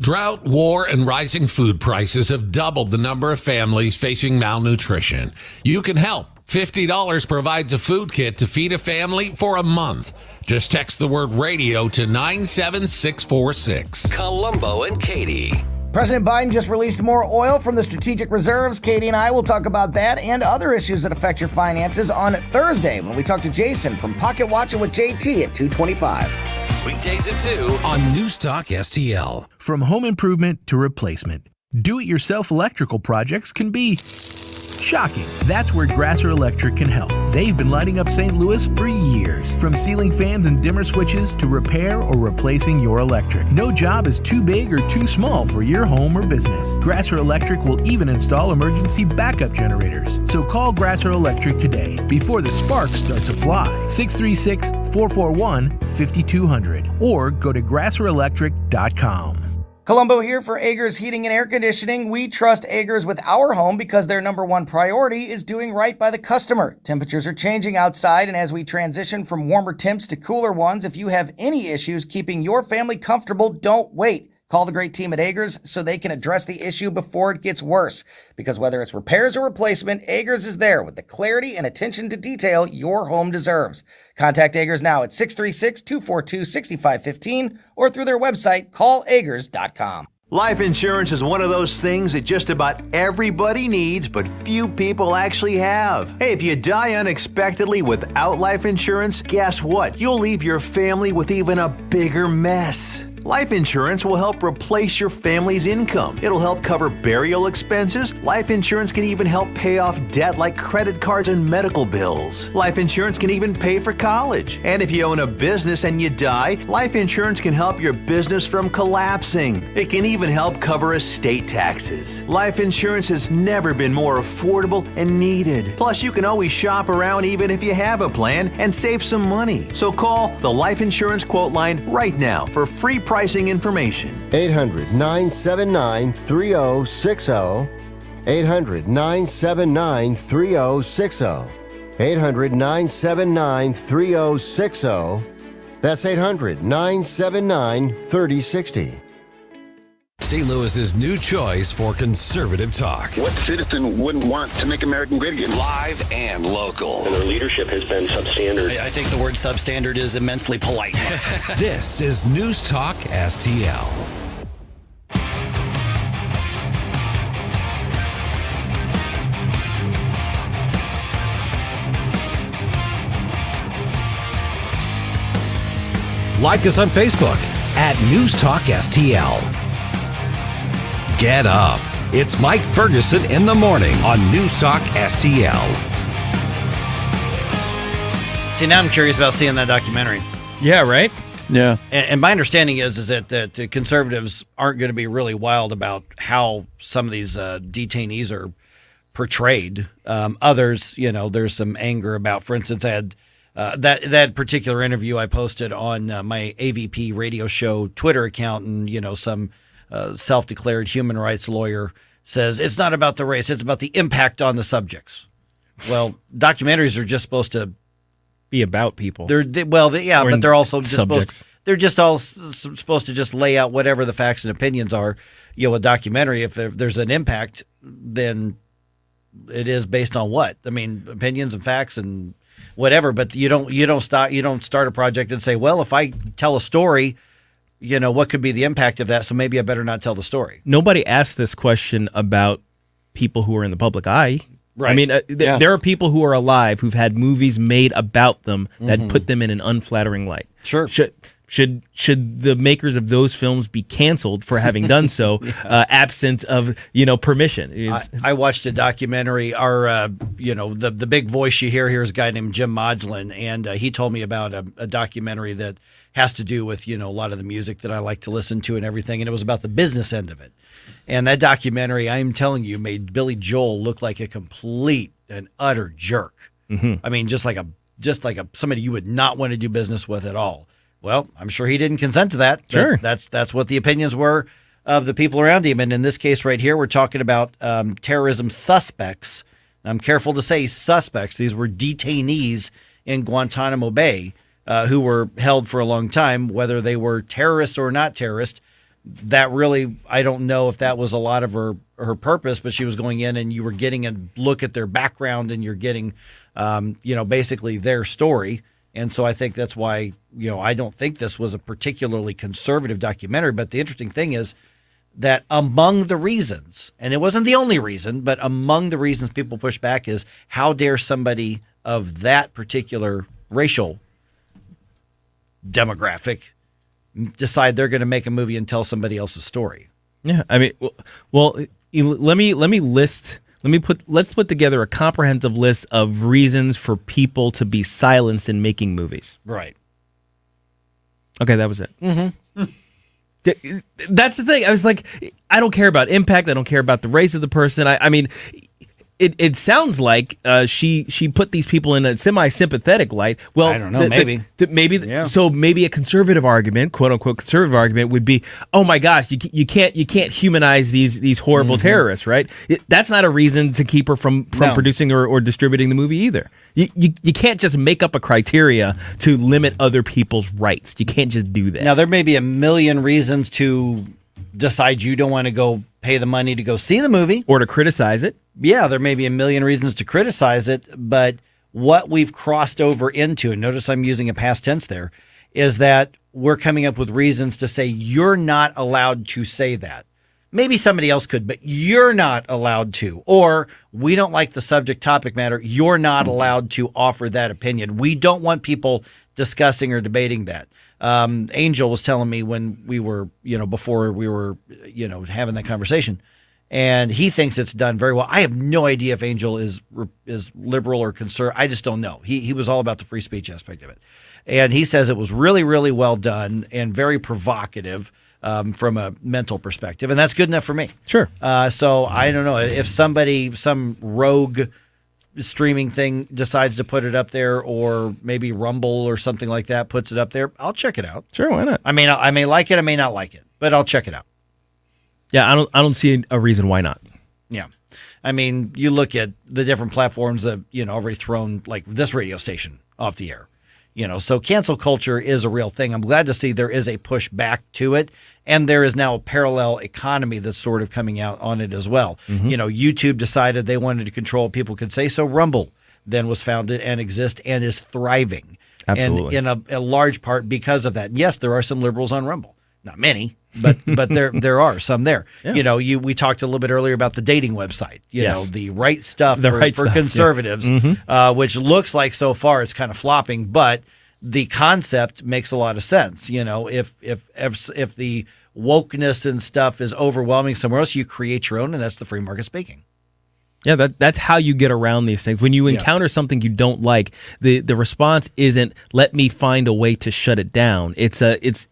Drought, war, and rising food prices have doubled the number of families facing malnutrition. You can help. $50 provides a food kit to feed a family for a month. Just text the word radio to 97646. Columbo and Katie. President Biden just released more oil from the strategic reserves. Katie and I will talk about that and other issues that affect your finances on Thursday when we talk to Jason from Pocket Watching with JT at 2:25. Weekdays at 2 on News Talk STL. From home improvement to replacement, do-it-yourself electrical projects can be shocking. That's where Grasser Electric can help. They've been lighting up St. Louis for years. From ceiling fans and dimmer switches to repair or replacing your electric. No job is too big or too small for your home or business. Grasser Electric will even install emergency backup generators. So call Grasser Electric today before the sparks start to fly. 636-441-5200 or go to grasserelectric.com. Columbo here for Agers Heating and Air Conditioning. We trust Agers with our home because their number one priority is doing right by the customer. Temperatures are changing outside, and as we transition from warmer temps to cooler ones, if you have any issues keeping your family comfortable, don't wait. Call the great team at Agers so they can address the issue before it gets worse. Because whether it's repairs or replacement, Agers is there with the clarity and attention to detail your home deserves. Contact Agers now at 636-242-6515 or through their website, callagers.com. Life insurance is one of those things that just about everybody needs, but few people actually have. Hey, if you die unexpectedly without life insurance, guess what? You'll leave your family with even a bigger mess. Life insurance will help replace your family's income. It'll help cover burial expenses. Life insurance can even help pay off debt like credit cards and medical bills. Life insurance can even pay for college. And if you own a business and you die, life insurance can help your business from collapsing. It can even help cover estate taxes. Life insurance has never been more affordable and needed. Plus, you can always shop around even if you have a plan and save some money. So call the Life Insurance Quote Line right now for free pricing information. 800-979-3060. 800-979-3060. 800-979-3060. That's 800-979-3060. St. Louis's new choice for conservative talk. What citizen wouldn't want to make America great again? Live and local. And their leadership has been substandard. I think the word substandard is immensely polite. This is News Talk STL. Like us on Facebook at News Talk STL. Get up. It's Mike Ferguson in the morning on News Talk STL. See, now I'm curious about seeing that documentary. Yeah, right? Yeah. And my understanding is that the conservatives aren't going to be really wild about how some of these detainees are portrayed. Others, there's some anger about. For instance, I had that particular interview I posted on my AVP radio show Twitter account, and some self-declared human rights lawyer says it's not about the race; it's about the impact on the subjects. Well, documentaries are just supposed to be about people. But they're also just subjects. They're just all supposed to just lay out whatever the facts and opinions are. A documentary, if there's an impact, then it is based on what? I mean, opinions and facts and whatever. But you don't start a project and say, well, if I tell a story, what could be the impact of that? So maybe I better not tell the story. Nobody asked this question about people who are in the public eye. Right. I mean, there are people who are alive who've had movies made about them that put them in an unflattering light. Sure. Should the makers of those films be canceled for having done so, absent of permission? I watched a documentary. The big voice you hear here is a guy named Jim Modglin, and he told me about a documentary that has to do with a lot of the music that I like to listen to and everything, and it was about the business end of it. And that documentary, I'm telling you, made Billy Joel look like a complete and utter jerk. I mean, just like somebody you would not want to do business with at all. Well, I'm sure he didn't consent to that. Sure. That's what the opinions were of the people around him. And in this case right here, we're talking about terrorism suspects. And I'm careful to say suspects. These were detainees in Guantanamo Bay who were held for a long time, whether they were terrorist or not terrorist. That really, I don't know if that was a lot of her purpose, but she was going in and you were getting a look at their background and you're getting, basically their story. And so I think that's why, I don't think this was a particularly conservative documentary. But the interesting thing is that among the reasons, and it wasn't the only reason, but among the reasons people push back is how dare somebody of that particular racial demographic decide they're going to make a movie and tell somebody else's story. Yeah, I mean, let's put together a comprehensive list of reasons for people to be silenced in making movies. Right. Okay, that was it. Mm-hmm. That's the thing. I was like, I don't care about impact. I don't care about the race of the person. I mean, it sounds like she put these people in a semi-sympathetic light. Well, I don't know, maybe. Yeah. So maybe a conservative argument, quote unquote conservative argument, would be, oh my gosh, you can't humanize these horrible terrorists, right? That's not a reason to keep her from producing or distributing the movie either. You can't just make up a criteria to limit other people's rights. You can't just do that. Now there may be a million reasons to decide you don't want to go pay the money to go see the movie or to criticize it. Yeah, there may be a million reasons to criticize it, but what we've crossed over into, and notice I'm using a past tense there, is that we're coming up with reasons to say you're not allowed to say that. Maybe somebody else could, but you're not allowed to. Or we don't like the subject topic matter. You're not allowed to offer that opinion. We don't want people discussing or debating that. Angel was telling me when we were, before we were, having that conversation, and he thinks it's done very well. I have no idea if Angel is liberal or conservative. I just don't know. He was all about the free speech aspect of it. And he says it was really, really well done and very provocative from a mental perspective. And that's good enough for me. Sure. So I don't know. If some rogue streaming thing decides to put it up there, or maybe Rumble or something like that puts it up there, I'll check it out. Sure, why not? I mean, I may like it, I may not like it, but I'll check it out. Yeah, I don't see a reason why not. Yeah. I mean, you look at the different platforms that, already thrown like this radio station off the air. So cancel culture is a real thing. I'm glad to see there is a push back to it. And there is now a parallel economy that's sort of coming out on it as well. Mm-hmm. YouTube decided they wanted to control what people could say. So Rumble then was founded and exists and is thriving. Absolutely. And in a large part because of that. Yes, there are some liberals on Rumble. Not many, but there are some there. Yeah. We talked a little bit earlier about the dating website. Yes. The right stuff for Yeah. conservatives, Mm-hmm. which looks like so far it's kind of flopping, but the concept makes a lot of sense. If the wokeness and stuff is overwhelming somewhere else, you create your own, and that's the free market speaking. Yeah, that's how you get around these things. When you encounter something you don't like, the response isn't let me find a way to shut it down. It's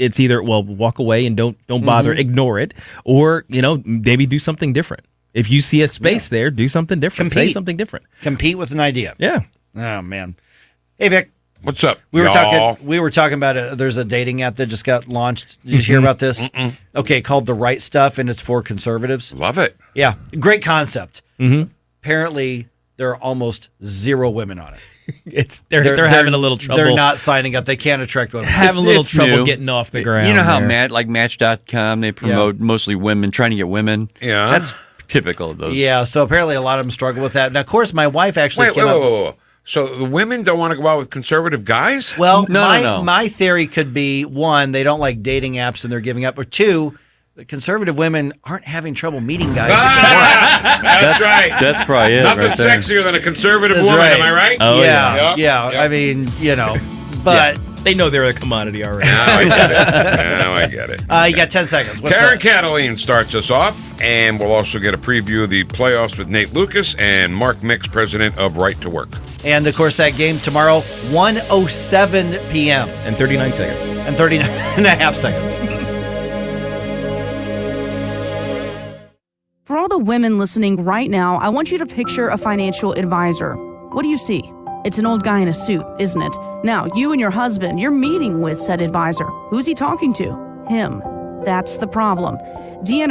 either walk away and don't bother, ignore it, or maybe do something different. If you see a space there, do something different. Say something different. Compete with an idea. Yeah. Oh man. Hey Vic. What's up? We were talking about there's a dating app that just got launched. Did you hear about this? Okay, called The Right Stuff, and it's for conservatives. Love it. Yeah, great concept. Apparently, there are almost zero women on it. They're having a little trouble. They're not signing up. They can't attract women. Having a little trouble getting off the ground. You know how Match.com, they promote mostly women, trying to get women. Yeah. That's typical of those. Yeah, so apparently a lot of them struggle with that. Now, of course, my wife actually Wait. So the women don't want to go out with conservative guys? Well, No. my theory could be, one, they don't like dating apps and they're giving up, or two, the conservative women aren't having trouble meeting guys. That's right. That's probably it. Nothing right there. sexier than a conservative woman, am I right? Oh, yeah. Yep. I mean, but they know they're a commodity already. Now I get it. You got 10 seconds. What's Karen up? Cataline starts us off, and we'll also get a preview of the playoffs with Nate Lucas and Mark Mix, president of Right to Work. And, of course, that game tomorrow, 1:07 p.m. And 39 seconds. And 39 and a half seconds. For all the women listening right now, I want you to picture a financial advisor. What do you see? It's an old guy in a suit, isn't it? Now, you and your husband, you're meeting with said advisor. Who's he talking to? Him. That's the problem. DNO